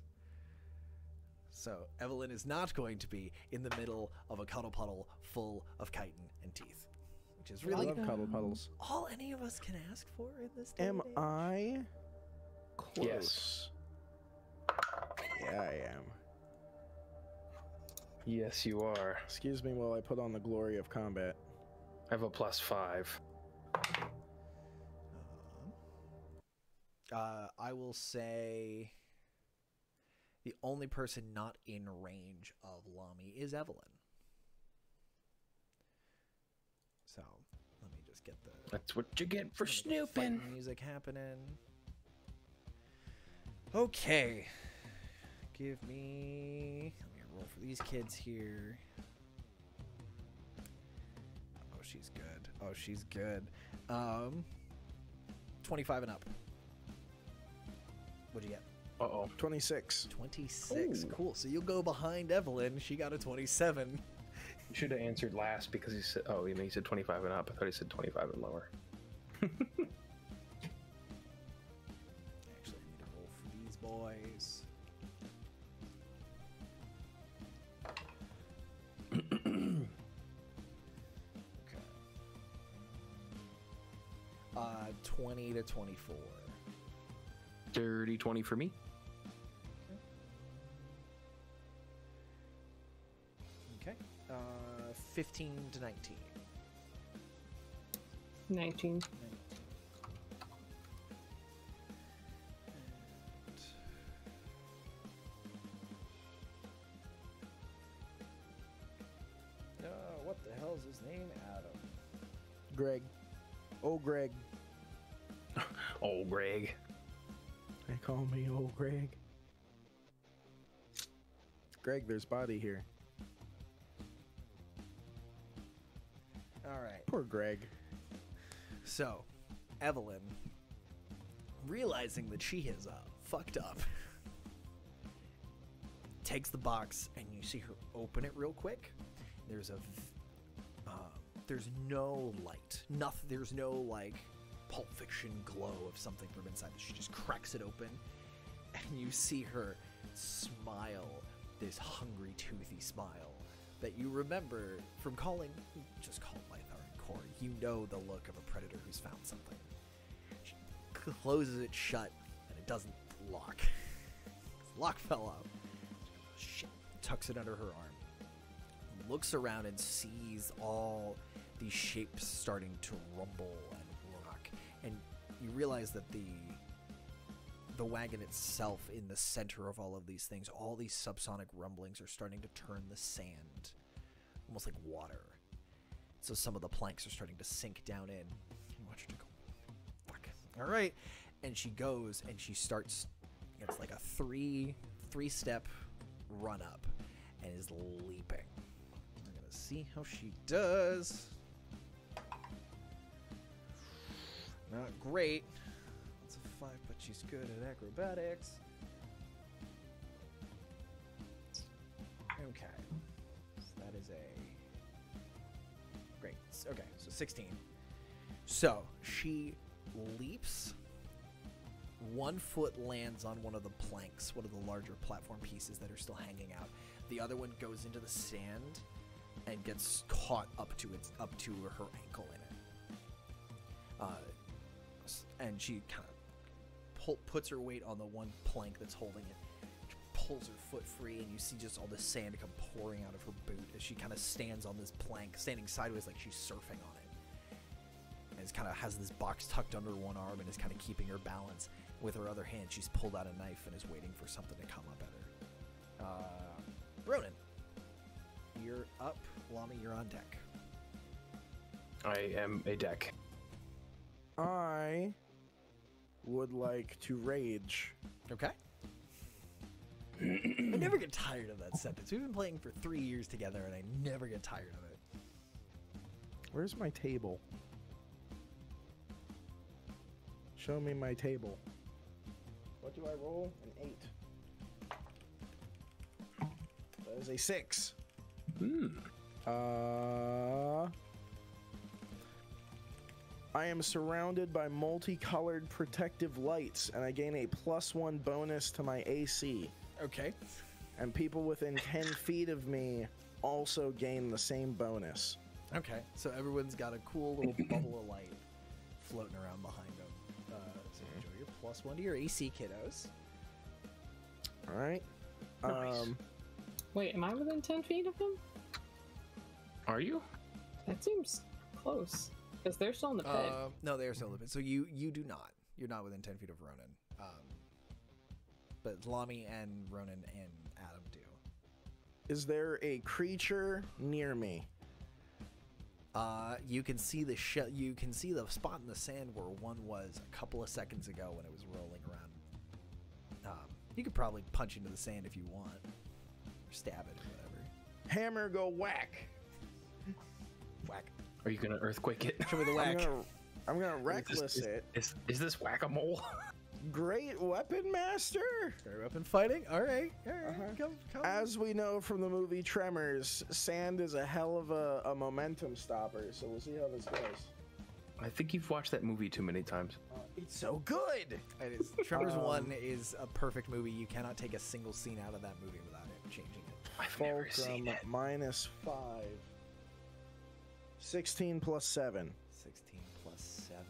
So Evelyn is not going to be in the middle of a cuddle puddle full of chitin and teeth, which is really I love cuddle puddles. all any of us can ask for in this day Am and age. I close? Yes. Yeah, I am. Yes, you are. Excuse me while I put on the glory of combat. I have a +5. I will say the only person not in range of Lami is Evelyn. So let me just get the That's what you get for fight snooping. music happening. Okay, let me roll for these kids here. Oh, she's good. Oh, she's good. 25 and up. What'd you get? Uh-oh. 26. 26. Ooh. Cool. So you'll go behind Evelyn. She got a 27. You should have answered last because he said, oh, he said 25 and up. I thought he said 25 and lower. Actually, I need to roll for these boys. Okay. 20 to 24. Dirty 20 for me. Okay. 15 to 19. 19. What the hell is his name? Adam. Greg. Oh, Greg. Oh, Greg. They call me old Greg. Greg, there's body here. All right. Poor Greg. So, Evelyn, realizing that she has fucked up, takes the box and you see her open it real quick. There's no light. Nothing. There's no like Pulp Fiction glow of something from inside. She just cracks it open, and you see her smile, this hungry, toothy smile that you remember from calling. Just call Lythar and Corey. You know the look of a predator who's found something. She closes it shut, and it doesn't lock. The lock fell out. Shit. Tucks it under her arm. Looks around and sees all these shapes starting to rumble and rock, and you realize that the wagon itself, in the center of all of these things, all these subsonic rumblings are starting to turn the sand almost like water. So some of the planks are starting to sink down in. You watch her to go, fuck. All right, and she goes and she starts. It's like a three-step run up, and is leaping. See how she does. Not great. That's a 5, but she's good at acrobatics. Okay. So that is a... Great. Okay, so 16. So, she leaps. One foot lands on one of the planks, one of the larger platform pieces that are still hanging out. The other one goes into the sand and gets caught up to her ankle in it. And she kind of puts her weight on the one plank that's holding it, pulls her foot free, and you see just all this sand come pouring out of her boot as she kind of stands on this plank, standing sideways like she's surfing on it. And it's kind of has this box tucked under one arm and is kind of keeping her balance. With her other hand, she's pulled out a knife and is waiting for something to come up at her. Ronan, you're up. Lami, you're on deck. I am a deck. I would like to rage. Okay. I never get tired of that sentence. We've been playing for 3 years together, and I never get tired of it. Where's my table? Show me my table. What do I roll? An 8. That is a 6. I am surrounded by multicolored protective lights, and I gain a +1 bonus to my AC. Okay. And people within 10 feet of me also gain the same bonus. Okay. So everyone's got a cool little bubble of light floating around behind them. So enjoy your +1 to your AC, kiddos. All right. Nice. Wait, am I within 10 feet of him? Are you? That seems close. Because they're still in the pit. No, they're still in the pit. So you do not. You're not within 10 feet of Ronan. But Lami and Ronan and Adam do. Is there a creature near me? You can see the you can see the spot in the sand where one was a couple of seconds ago when it was rolling around. You could probably punch into the sand if you want, or stab it or whatever. Hammer, go whack. Whack. Are you gonna earthquake it? Show me the whack. I'm gonna reckless it. Is this whack-a-mole? Great weapon master. Great weapon fighting. All right. Come. As we know from the movie Tremors, sand is a hell of a momentum stopper. So we'll see how this goes. I think you've watched that movie too many times. It's so good. It is. Tremors 1 is a perfect movie. You cannot take a single scene out of that movie without it changing it. I've never seen it. -5. 16 + 7. 16 + 7.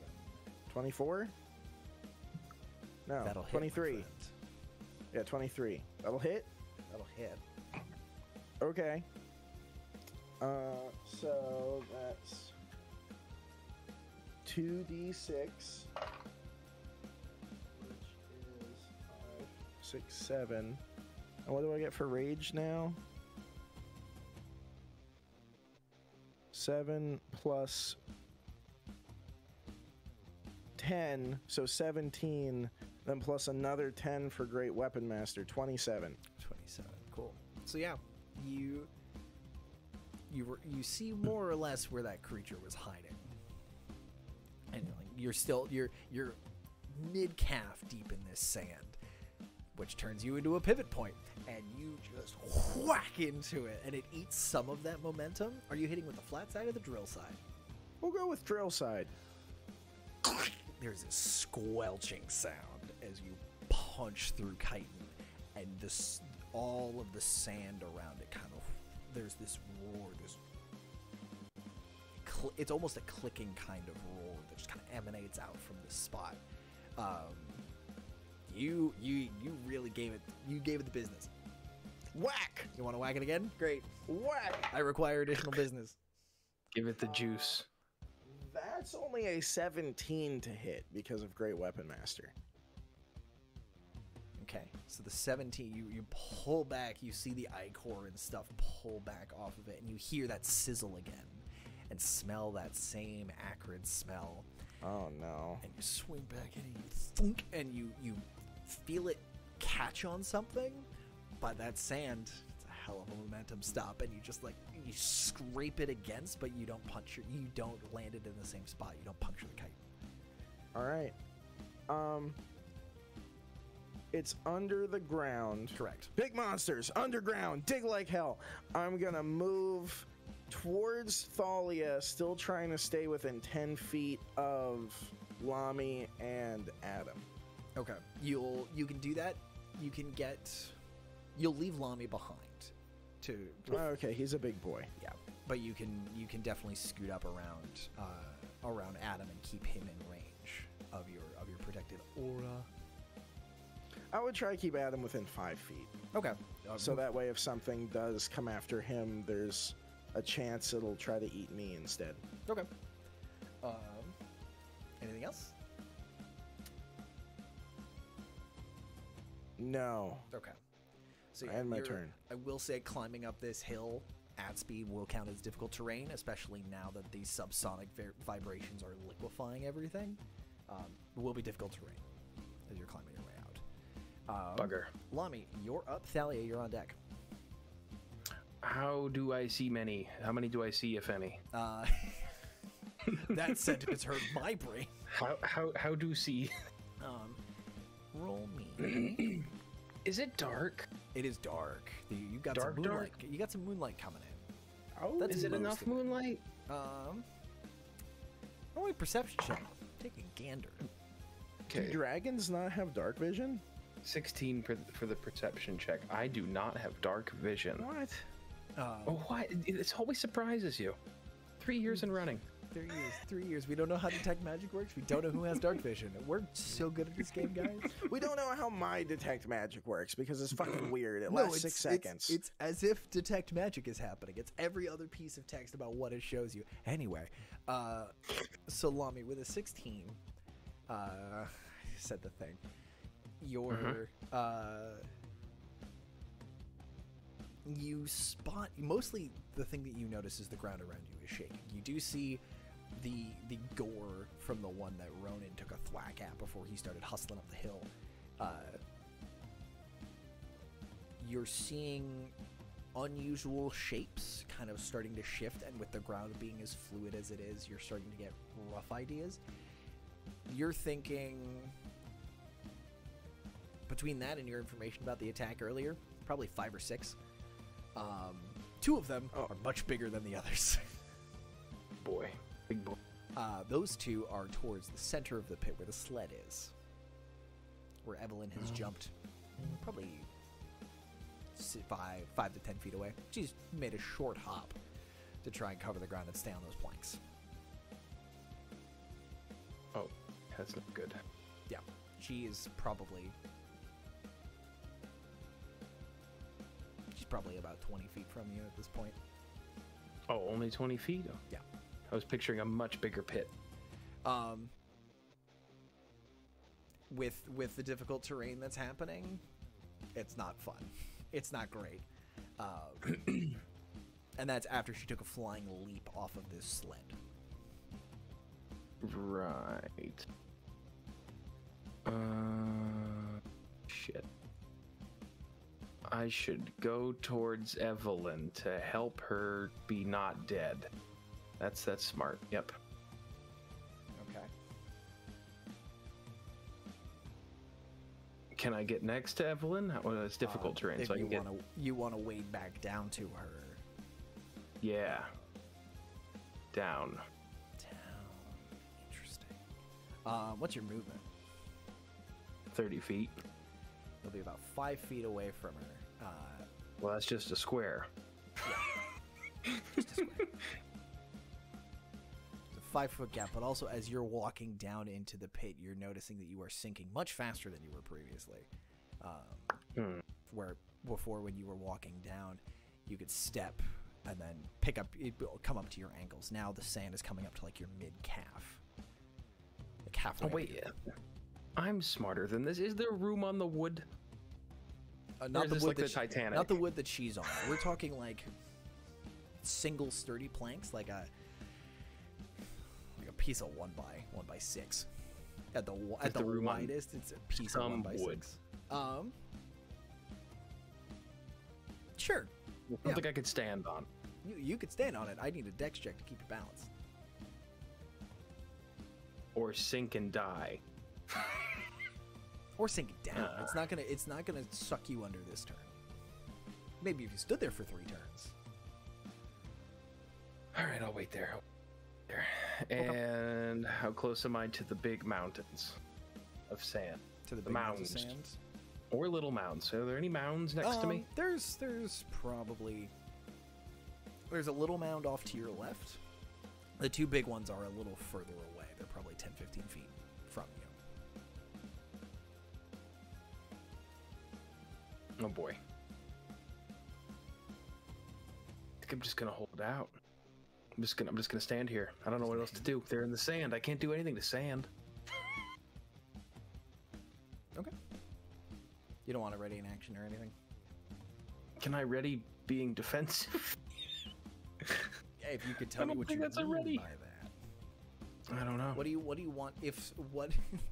24? No, That'll hit. 23. Yeah, 23. That'll hit? That'll hit. Okay. So that's 2d6, which is 5, 6, 7. And what do I get for rage now? 7 plus 10, so 17, then plus another 10 for Great Weapon Master, 27. 27. Cool. So yeah, you see more or less where that creature was hiding, and like, you're mid calf deep in this sand, which turns you into a pivot point, and you just whack into it, and it eats some of that momentum. Are you hitting with the flat side or the drill side? We'll go with drill side. There's a squelching sound as you punch through chitin, and all of the sand around it kind of, there's this roar, it's almost a clicking kind of roar that just kind of emanates out from this spot. You really gave it the business. Whack! You want to whack it again? Great. Whack! I require additional business. Give it the juice. That's only a 17 to hit because of Great Weapon Master. Okay, so the 17, you pull back, you see the ichor and stuff pull back off of it, and you hear that sizzle again, and smell that same acrid smell. Oh no. And you swing back in and you thunk, and you feel it catch on something, but that sand, it's a hell of a momentum stop, and you just you scrape it against, but you don't land it in the same spot. You don't puncture the kite. All right. It's under the ground. Correct. Big monsters, underground, dig like hell. I'm gonna move towards Thalia, still trying to stay within 10 feet of Lami and Adam. Okay. You can do that. You'll leave Lami behind. Okay, he's a big boy. Yeah, but you can definitely scoot up around Adam and keep him in range of your protected aura. I would try to keep Adam within 5 feet. Okay. So that way, if something does come after him, there's a chance it'll try to eat me instead. Okay. Anything else? No. Okay. So And my turn. I will say climbing up this hill at speed will count as difficult terrain, especially now that these subsonic vibrations are liquefying everything. It will be difficult terrain as you're climbing your way out. Bugger. Lami, you're up. Thalia, you're on deck. How do I see many? How many do I see, if any? That sentence hurt my brain. How do see? Roll me. Is it dark? It is dark. You got Dark, some moonlight. dark? You got some moonlight coming in. Oh, That's Is it most enough of it. moonlight? Oh wait, perception check. Take a gander. do dragons not have dark vision? 16 for the perception check. I do not have dark vision. What? Oh, why? It always surprises you. 3 years in running. 3 years. We don't know how detect magic works. We don't know who has dark vision. We're so good at this game, guys. We don't know how my detect magic works because it's fucking weird. It lasts 6 seconds. It's as if detect magic is happening. It's every other piece of text about what it shows you. Anyway, so Lami, with a 16, I said the thing. Your you spot mostly the thing that you notice is the ground around you is shaking. You do see the gore from the one that Ronan took a thwack at before he started hustling up the hill. You're seeing unusual shapes kind of starting to shift, and with the ground being as fluid as it is, you're starting to get rough ideas. You're thinking, between that and your information about the attack earlier, probably 5 or 6. 2 of them are much bigger than the others. Boy. Big boy. Those 2 are towards the center of the pit where the sled is, where Evelyn has jumped probably 5 to 10 feet away. She's made a short hop to try and cover the ground and stay on those planks. Oh, that's not good. Yeah, she is probably... She's probably about 20 feet from you at this point. Oh, only 20 feet? Oh. Yeah. I was picturing a much bigger pit. With the difficult terrain that's happening, it's not fun. It's not great. And that's after she took a flying leap off of this sled. Right. Shit. I should go towards Evelyn to help her be not dead. That's smart. Yep. Okay. Can I get next to Evelyn? Well, it's difficult terrain, If so I can get. you want to wade back down to her. Yeah. Down. Interesting. What's your movement? 30 feet. You'll be about 5 feet away from her. Well, that's just a square. Just a square. It's a 5-foot gap, but also as you're walking down into the pit, you're noticing that you are sinking much faster than you were previously. Where before, when you were walking down, you could step and then come up to your ankles. Now the sand is coming up to like your mid-calf. Like halfway. Oh, wait. I'm smarter than this. Is there room on the wood? Not the wood like the Titanic? Not the wood that she's on. We're talking like single sturdy planks, like a piece of 1x6. At the room on widest, it's a piece of some 1x6. wood. Sure. Something I could stand on. You could stand on it. I need a dex check to keep your balance. or sink and die. Or sink it down. It's not gonna suck you under this turn. Maybe if you stood there for 3 turns. All right, I'll wait there. And how close am I to the big mountains of sand? To the big mounds of sand? Or little mounds. Are there any mounds next to me? There's probably... There's a little mound off to your left. The 2 big ones are a little further away. They're probably 10, 15 feet from you. Oh boy. I think I'm just gonna hold it out. I'm just gonna stand here. I don't know what else to do. They're in the sand. I can't do anything to sand. Okay. You don't want to ready an action or anything? Can I ready being defensive? If you could tell me what you mean by that. I don't know. What do you want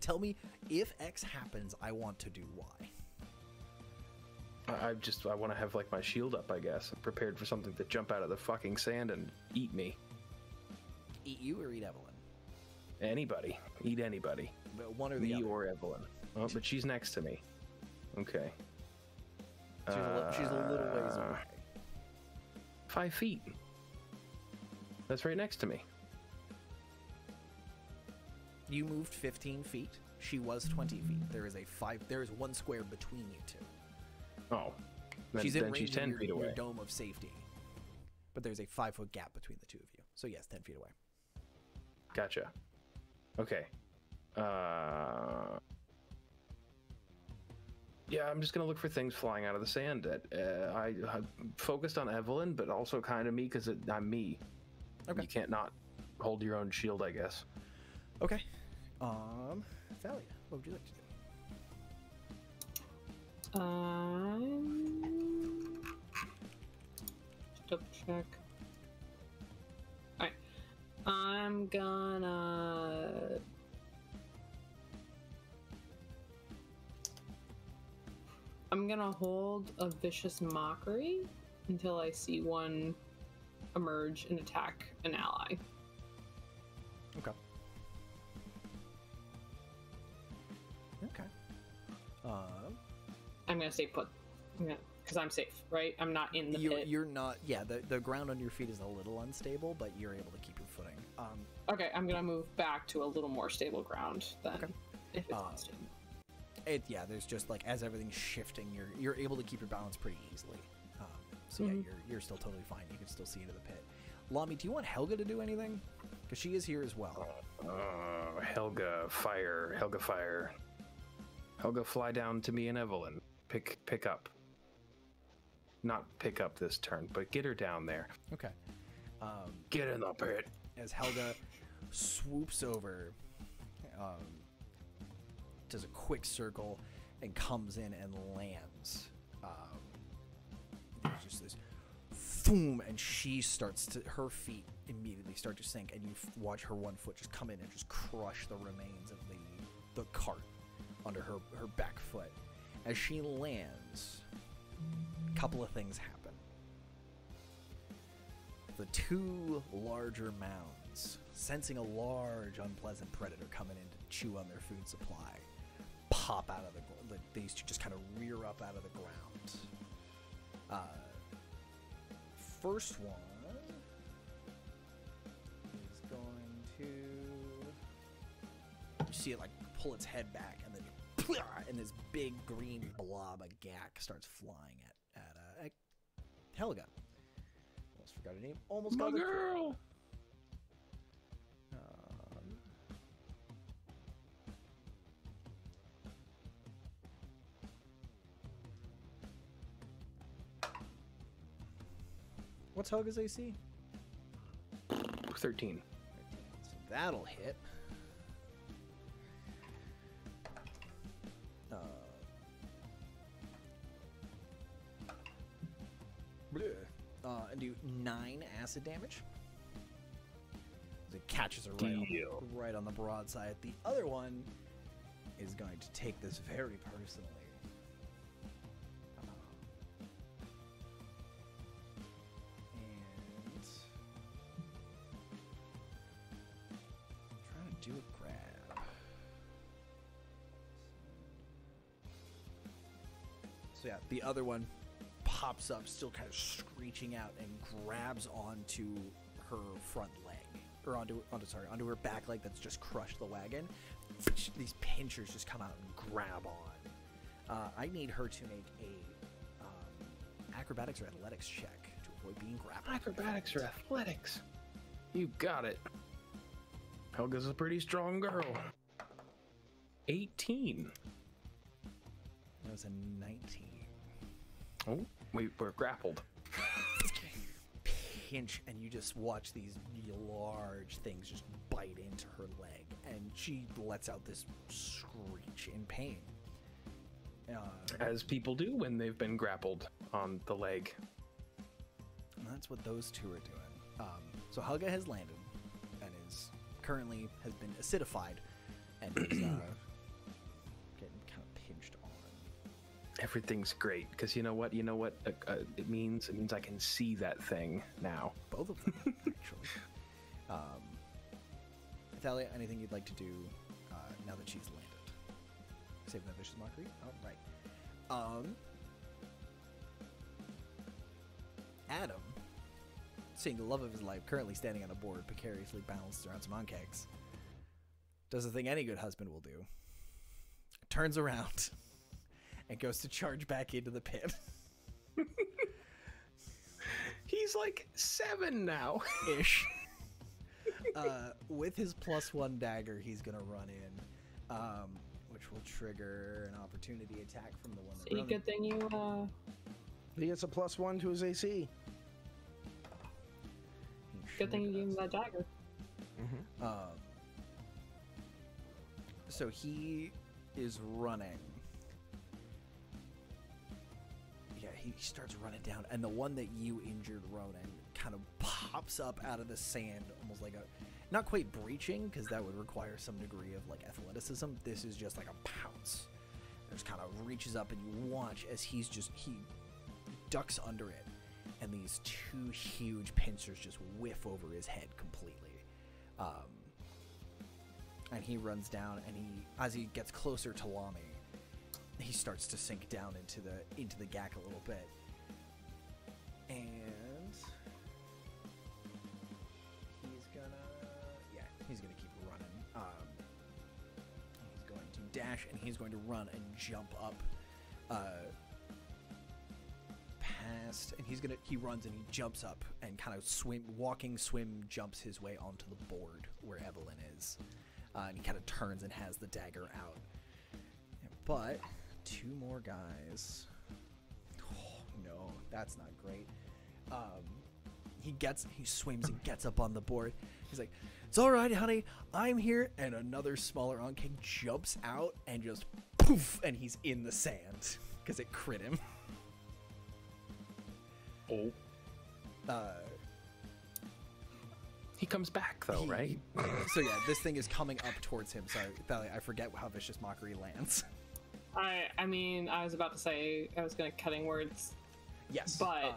tell me if X happens, I want to do Y. I want to have like my shield up, I guess. I'm prepared for something to jump out of the fucking sand and eat me. Eat you or eat Evelyn? Anybody. Eat anybody. But one or the other. Me or Evelyn. Oh, but she's next to me. Okay. She's a little ways away. 5 feet. That's right next to me. You moved 15 feet. She was 20 feet. There is 1 square between you two. Oh. Then She's in range she's 10 of feet your away. dome of safety. But there's a 5-foot gap between the 2 of you. So yes, 10 feet away. Gotcha. Okay. Yeah, I'm just gonna look for things flying out of the sand. I focused on Evelyn, but also kind of me because I'm me. Okay. You can't not hold your own shield, I guess. Okay. Thalia, what would you like to do? Double check. Alright. I'm gonna... hold a vicious mockery until I see one emerge and attack an ally. Okay. Okay. I'm gonna stay put. Because I'm safe, right? I'm not in the pit. You're not. Yeah, the ground under your feet is a little unstable, but you're able to keep your footing. Okay, I'm gonna move back to a little more stable ground then. Okay. If it's unstable. There's just like as everything's shifting, you're able to keep your balance pretty easily. So yeah, you're still totally fine. You can still see into the pit. Lami, do you want Helga to do anything? Because she is here as well. Helga, fire. Helga, fire. Helga, fly down to me and Evelyn. Pick up. Not pick up this turn, but get her down there. Okay. Get in the pit. As Helga swoops over, does a quick circle, and comes in and lands. There's just this boom, and her feet immediately start to sink, and you watch her 1 foot just come in and just crush the remains of the cart under her back foot. As she lands, a couple of things happen. The 2 larger mounds, sensing a large, unpleasant predator coming in to chew on their food supply, pop out of the ground. These 2 just kind of rear up out of the ground. First one is going to... You see it like pull its head back, and then and this big green blob of gack starts flying at Helga. Almost forgot her name. Almost got my girl. What's Helga's AC? 13. So that'll hit. And do 9 acid damage. It catches her right on the broadside. The other one is going to take this very personally. And trying to do a grab. So yeah, the other one pops up, still kind of screeching out, and grabs onto her front leg, or onto her back leg that's just crushed the wagon. These pinchers just come out and grab on. I need her to make a acrobatics or athletics check to avoid being grappled. Acrobatics or athletics? You got it. Helga's a pretty strong girl. 18. That was a 19. Oh, we're grappled. Pinch, and you just watch these large things just bite into her leg, and she lets out this screech in pain. As people do when they've been grappled on the leg. And that's what those two are doing. So Helga has landed and currently has been acidified and is getting kind of pinched on. Everything's great because you know what it means I can see that thing now. Both of them, actually. Natalia, anything you'd like to do now that she's landed? Save that vicious mockery. All right. Adam, seeing the love of his life currently standing on a board, precariously balanced around some oncakes, does the thing any good husband will do. Turns around and goes to charge back into the pit. He's like 7 now. Ish. With his +1 dagger, he's going to run in, which will trigger an opportunity attack from the one that See, good thing you, He gets a +1 to his AC. good thing you gave him that dagger. So he is running. Yeah, he starts running down, and the one that you injured, Ronan, kind of pops up out of the sand, almost like not quite breaching, because that would require some degree of like athleticism. This is just like a pounce. Just kind of reaches up, and you watch as he ducks under it, and these two huge pincers just whiff over his head completely. And he runs down, and as he gets closer to Lami, he starts to sink down into the gack a little bit, and he's gonna keep running. He's going to dash, and he's going to run and jump up past, and he runs and he jumps up and kind of jumps his way onto the board where Evelyn is, and he kind of turns and has the dagger out. But 2 more guys. Oh no, that's not great. He swims and gets up on the board. He's like, "It's all right, honey, I'm here." And another smaller Ankh jumps out and just poof, and he's in the sand because it crit him. Oh. He comes back though, right? So yeah, this thing is coming up towards him. Sorry, Thalia, I forget how Vicious Mockery lands. I mean, I was about to say I was gonna cutting words. Yes. But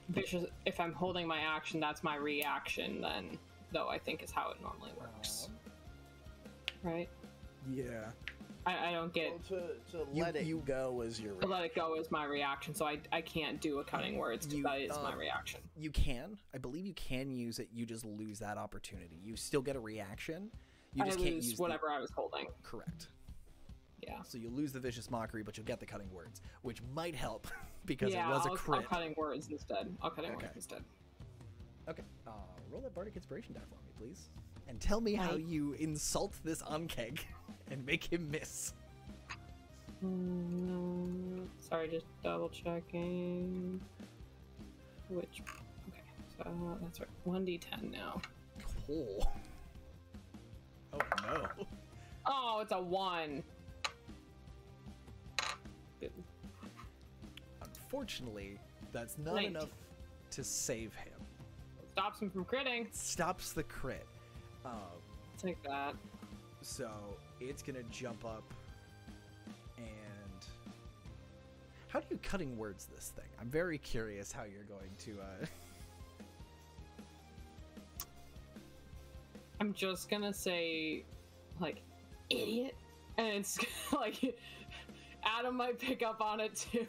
vicious, if I'm holding my action, that's my reaction then, though, I think is how it normally works. Right? Yeah. I don't get... Well, to let it go is your reaction. To let it go is my reaction, so I can't do a cutting words because that is my reaction. You can. I believe you can use it. You just lose that opportunity. You still get a reaction. You just can't use whatever I was holding. Correct. Yeah. So you lose the Vicious Mockery, but you'll get the cutting words, which might help because it was a crit. I'll cutting words instead. Words instead. Okay. Roll that Bardic Inspiration die for me, please. And tell me how you insult this Ankeg and make him miss. Sorry, just double checking. Okay, so that's right. 1d10 now. Cool. Oh no. Oh, it's a 1. Unfortunately, that's not enough to save him. Stops him from critting. Stops the crit. Take that. So it's gonna jump up and... How do you cutting words this thing? I'm very curious how you're going to... I'm just gonna say, like, idiot. And it's like, Adam might pick up on it too.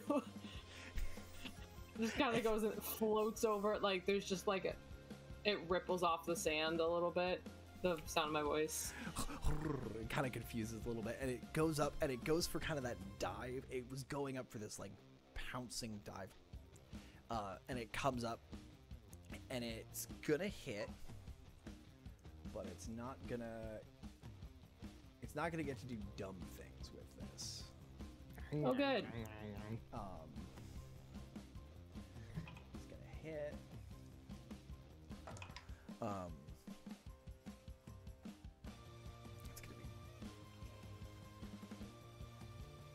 Just kind of goes and floats over it, like there's just like it ripples off the sand a little bit. The sound of my voice. It kind of confuses a little bit, and it goes up, and it goes for kind of that dive. It was going up for this like pouncing dive, and it comes up, and it's gonna hit, but it's not gonna get to do dumb things with this. Oh, good. It's gonna hit.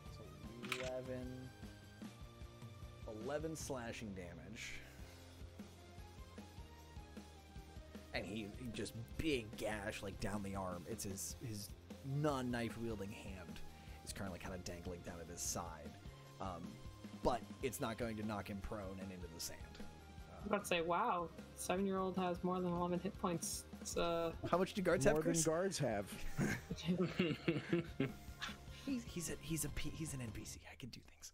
It's gonna be 11 slashing damage. And he just big gash like down the arm. It's his non-knife wielding hand is currently kind of dangling down at his side. But it's not going to knock him prone and into the sand. I'm about to say, wow, 7-year-old has more than 11 hit points. It's How much do guards have, More than Chris? guards have. He's an NPC. I can do things.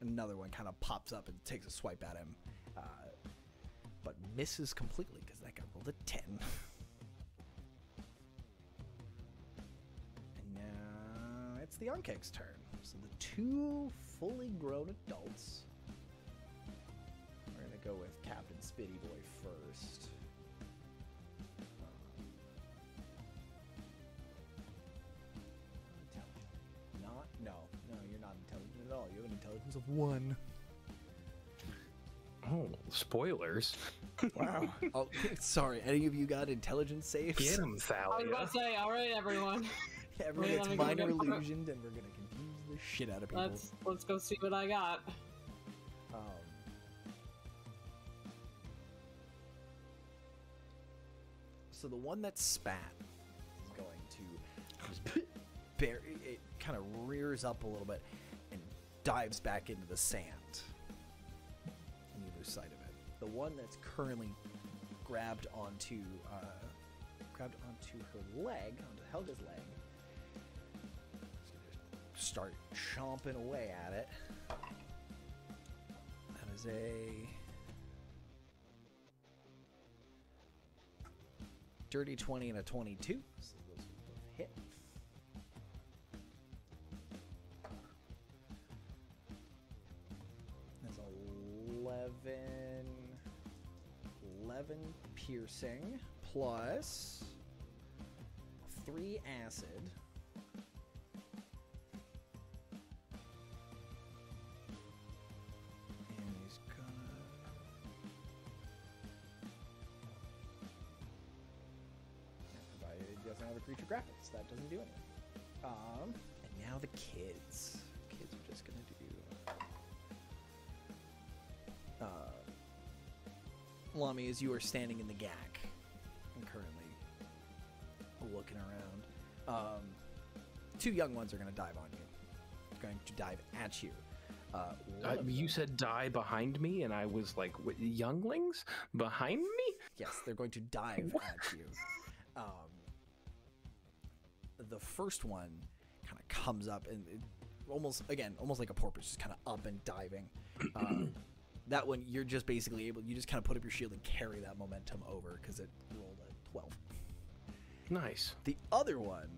Another one kind of pops up and takes a swipe at him, but misses completely because that guy rolled a 10. And now it's the Onkeg's turn. So the two fully grown adults. We're gonna go with Captain Spitty Boy first. No, you're not intelligent at all. You have an intelligence of 1. Oh, spoilers. Wow. Oh, sorry. Any of you got intelligence saves? Get him, I was Thalia. about to say, all right, everyone, Everyone Wait, gets let me go minor get- illusioned, and we're gonna confuse the shit out of people. let's go see what I got. So the one that spat is going to just bury it, kind of rears up a little bit and dives back into the sand on either side of it. The one that's currently grabbed onto her leg, onto Helga's leg, is gonna start chomping away at it. That is a dirty 20 and a 22. So those both hit. That's 11 piercing plus 3 acid. And he's gonna provided it doesn't have a creature graphics, that doesn't do anything. And now the kids. Kids are just gonna do. Lami, as you are standing in the GAC and currently looking around, 2 young ones are gonna dive on you. They're going to dive at you. One of You them- said die behind me, and I was like, what, younglings behind me? Yes, they're going to dive at you. The first one kind of comes up and almost like a porpoise, just kind of up and diving. That one, you're just basically you just kind of put up your shield and carry that momentum over because it rolled a 12. Nice. The other one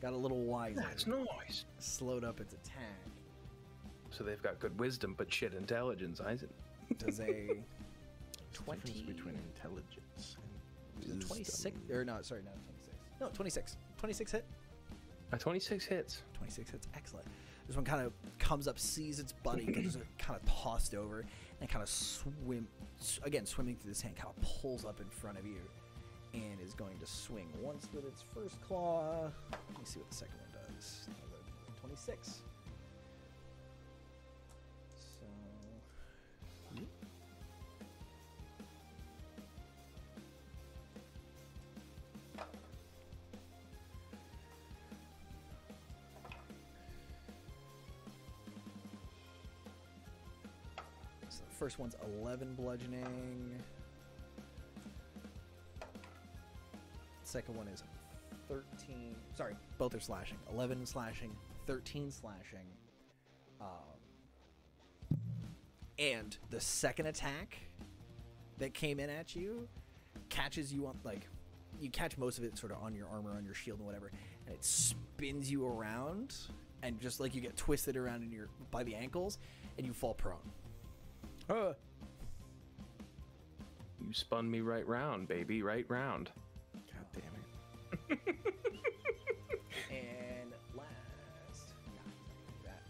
got a little wiser. That's nice. Slowed up its attack. So they've got good wisdom, but shit intelligence, Isaac. Does a Difference 20 between intelligence and does a 26 wisdom. or no, sorry, not 26. No, 26. 26 hit. A 26 hits. 26 hits. Excellent. This one kind of comes up, sees its buddy, gets it kind of tossed over, and kind of swimming through the sand, kind of pulls up in front of you, and is going to swing once with its first claw. Let me see what the second one does. 26. So. So the first one's 11 bludgeoning. second one is 13. Sorry, both are slashing. 11 slashing, 13 slashing. And the second attack that came in at you catches you on, like, you catch most of it sort of on your armor, on your shield and whatever, and it spins you around, and just like you get twisted around in by the ankles, and you fall prone. You spun me right round, baby, right round. God damn it. And last, that.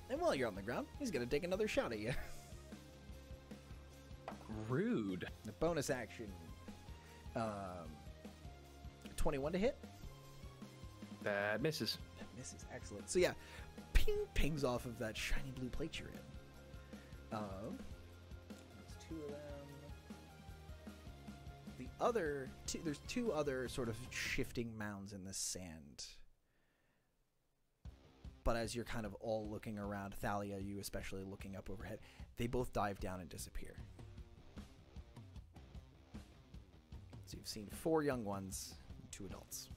And while you're on the ground, he's gonna take another shot at you. Rude. The bonus action. 21 to hit. That misses. That misses. Excellent. So yeah, pings off of that shiny blue plate you're in. There's two of them. The other two, there's two other sort of shifting mounds in the sand. But as you're kind of all looking around, Thalia, you especially looking up overhead, they both dive down and disappear. So you've seen 4 young ones, and 2 adults.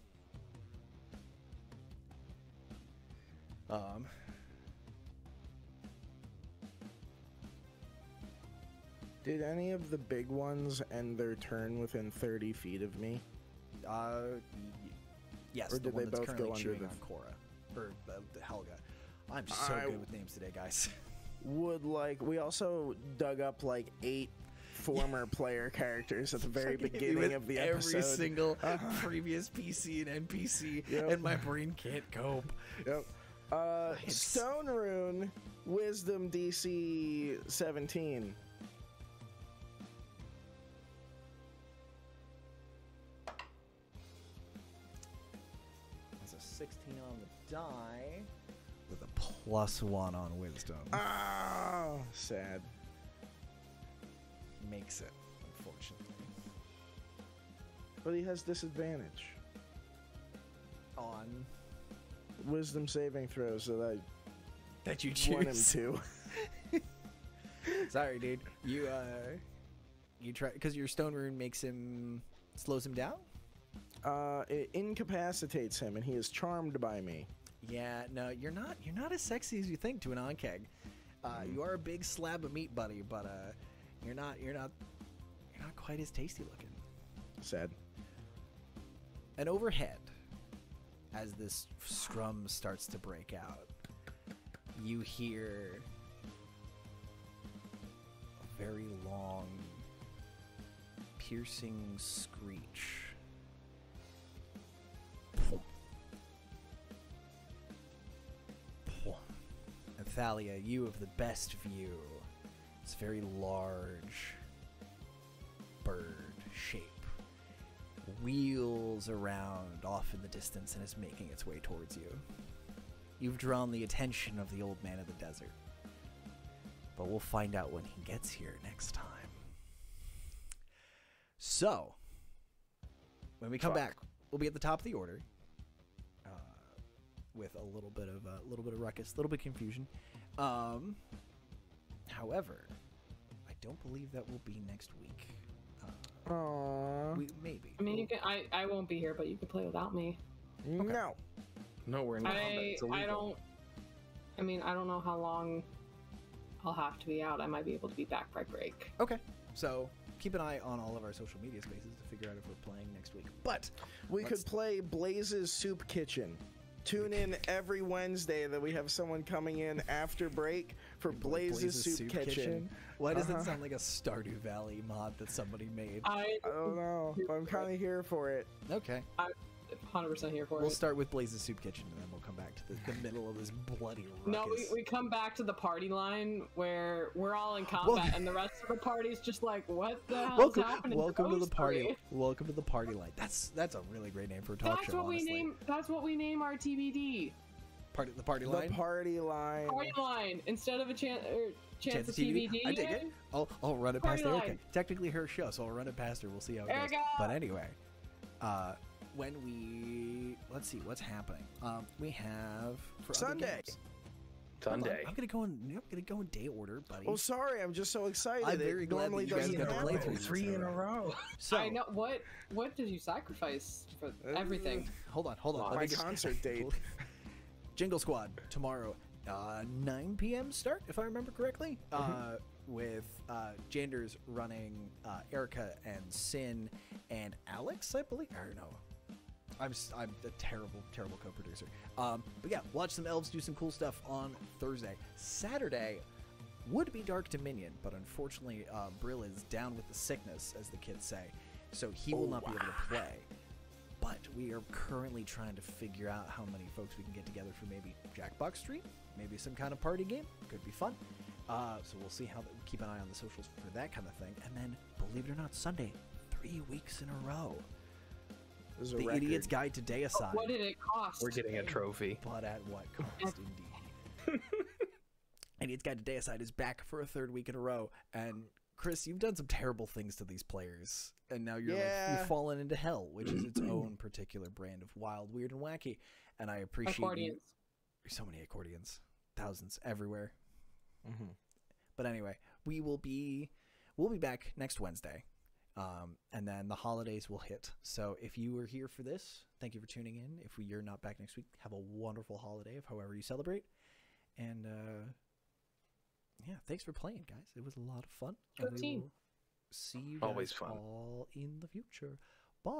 Did any of the big ones end their turn within 30 feet of me? Yes. Or the did one they that's both currently go under chewing the... on Cora, or the Helga. I'm so good with names today, guys. Would, like, we also dug up like 8 former player characters at the very beginning of the episode. Every single previous PC and NPC, and my brain can't cope. Yep. Stone Rune, Wisdom DC 17. That's a 16 on the die, with a +1 on Wisdom. Oh, sad. Makes it, unfortunately. But he has disadvantage On Wisdom saving throws that you want him choose. to. Sorry, dude. You try, because your Stone Rune slows him down? It incapacitates him, and he is charmed by me. Yeah, no, you're not as sexy as you think to an Ankeg. You are a big slab of meat, buddy, but you're not quite as tasty looking. Sad. And overhead, as this scrum starts to break out, you hear a very long, piercing screech. And Thalia, you have the best view. It's a very large bird shape. Wheels around off in the distance and is making its way towards you. You've drawn the attention of the old man of the desert. But we'll find out when he gets here next time. So, when we come back, we'll be at the top of the order. With a little bit of ruckus, a little bit of confusion. However, I don't believe that will be next week. Maybe. I mean, you can. I won't be here, but you can play without me. Okay. No, we're in combat. It's illegal. I don't know how long I'll have to be out. I might be able to be back by break. Okay, so keep an eye on all of our social media spaces to figure out if we're playing next week. But we could play Blaze's Soup Kitchen. Tune in every Wednesday that we have someone coming in after break for Blaze's Soup Kitchen. Why does it sound like a Stardew Valley mod that somebody made? I don't know, but I'm kind of here for it. Okay. I'm 100% here for it. We'll start with Blaze's Soup Kitchen, and then we'll come back to the middle of this bloody ruckus. No, we come back to the party line where we're all in combat, and the rest of the party's just like, what the hell's happening? Welcome to the party. Welcome to the party line. That's a really great name for a talk show. That's what we name our TBD. The party line. The party line. Party line instead of a chance of TBD. I dig it. I'll run it past Erica. Technically her show, so I'll run it past her. We'll see how it goes. But anyway, let's see what's happening. We have for Sunday. other games, Sunday. I'm gonna go in day order, buddy. Oh, sorry, I'm just so excited. I'm very it glad normally that you guys doesn't got to play happen. through Three in a row. So I know what did you sacrifice for everything? hold on. Let My me just- concert date. Jingle Squad tomorrow, 9 p.m. start, if I remember correctly. With Janders running Erica and Sin and Alex, I believe. I don't know. I'm a terrible co-producer. But yeah, watch some elves do some cool stuff on Thursday. Saturday would be Dark Dominion, but unfortunately, Brill is down with the sickness, as the kids say, so he will not be able to play. But we are currently trying to figure out how many folks we can get together for maybe Jackbox Street, maybe some kind of party game. Could be fun. So we'll see how keep an eye on the socials for that kind of thing. And then, believe it or not, Sunday, 3 weeks in a row. The Idiot's Guide to Deicide. What did it cost? We're getting a trophy. But at what cost, indeed. Idiot's Guide to Deicide is back for a 3rd week in a row. And Chris, you've done some terrible things to these players. And now you've fallen into hell, which is its own particular brand of wild, weird, and wacky. And I appreciate Accordions. So many accordions. Thousands everywhere. But anyway, we'll be back next Wednesday. And then the holidays will hit. So if you were here for this, thank you for tuning in. If you're not back next week, have a wonderful holiday of however you celebrate. And yeah, thanks for playing, guys. It was a lot of fun. Good and we team. will see you Always guys fun. all in the future. Bye.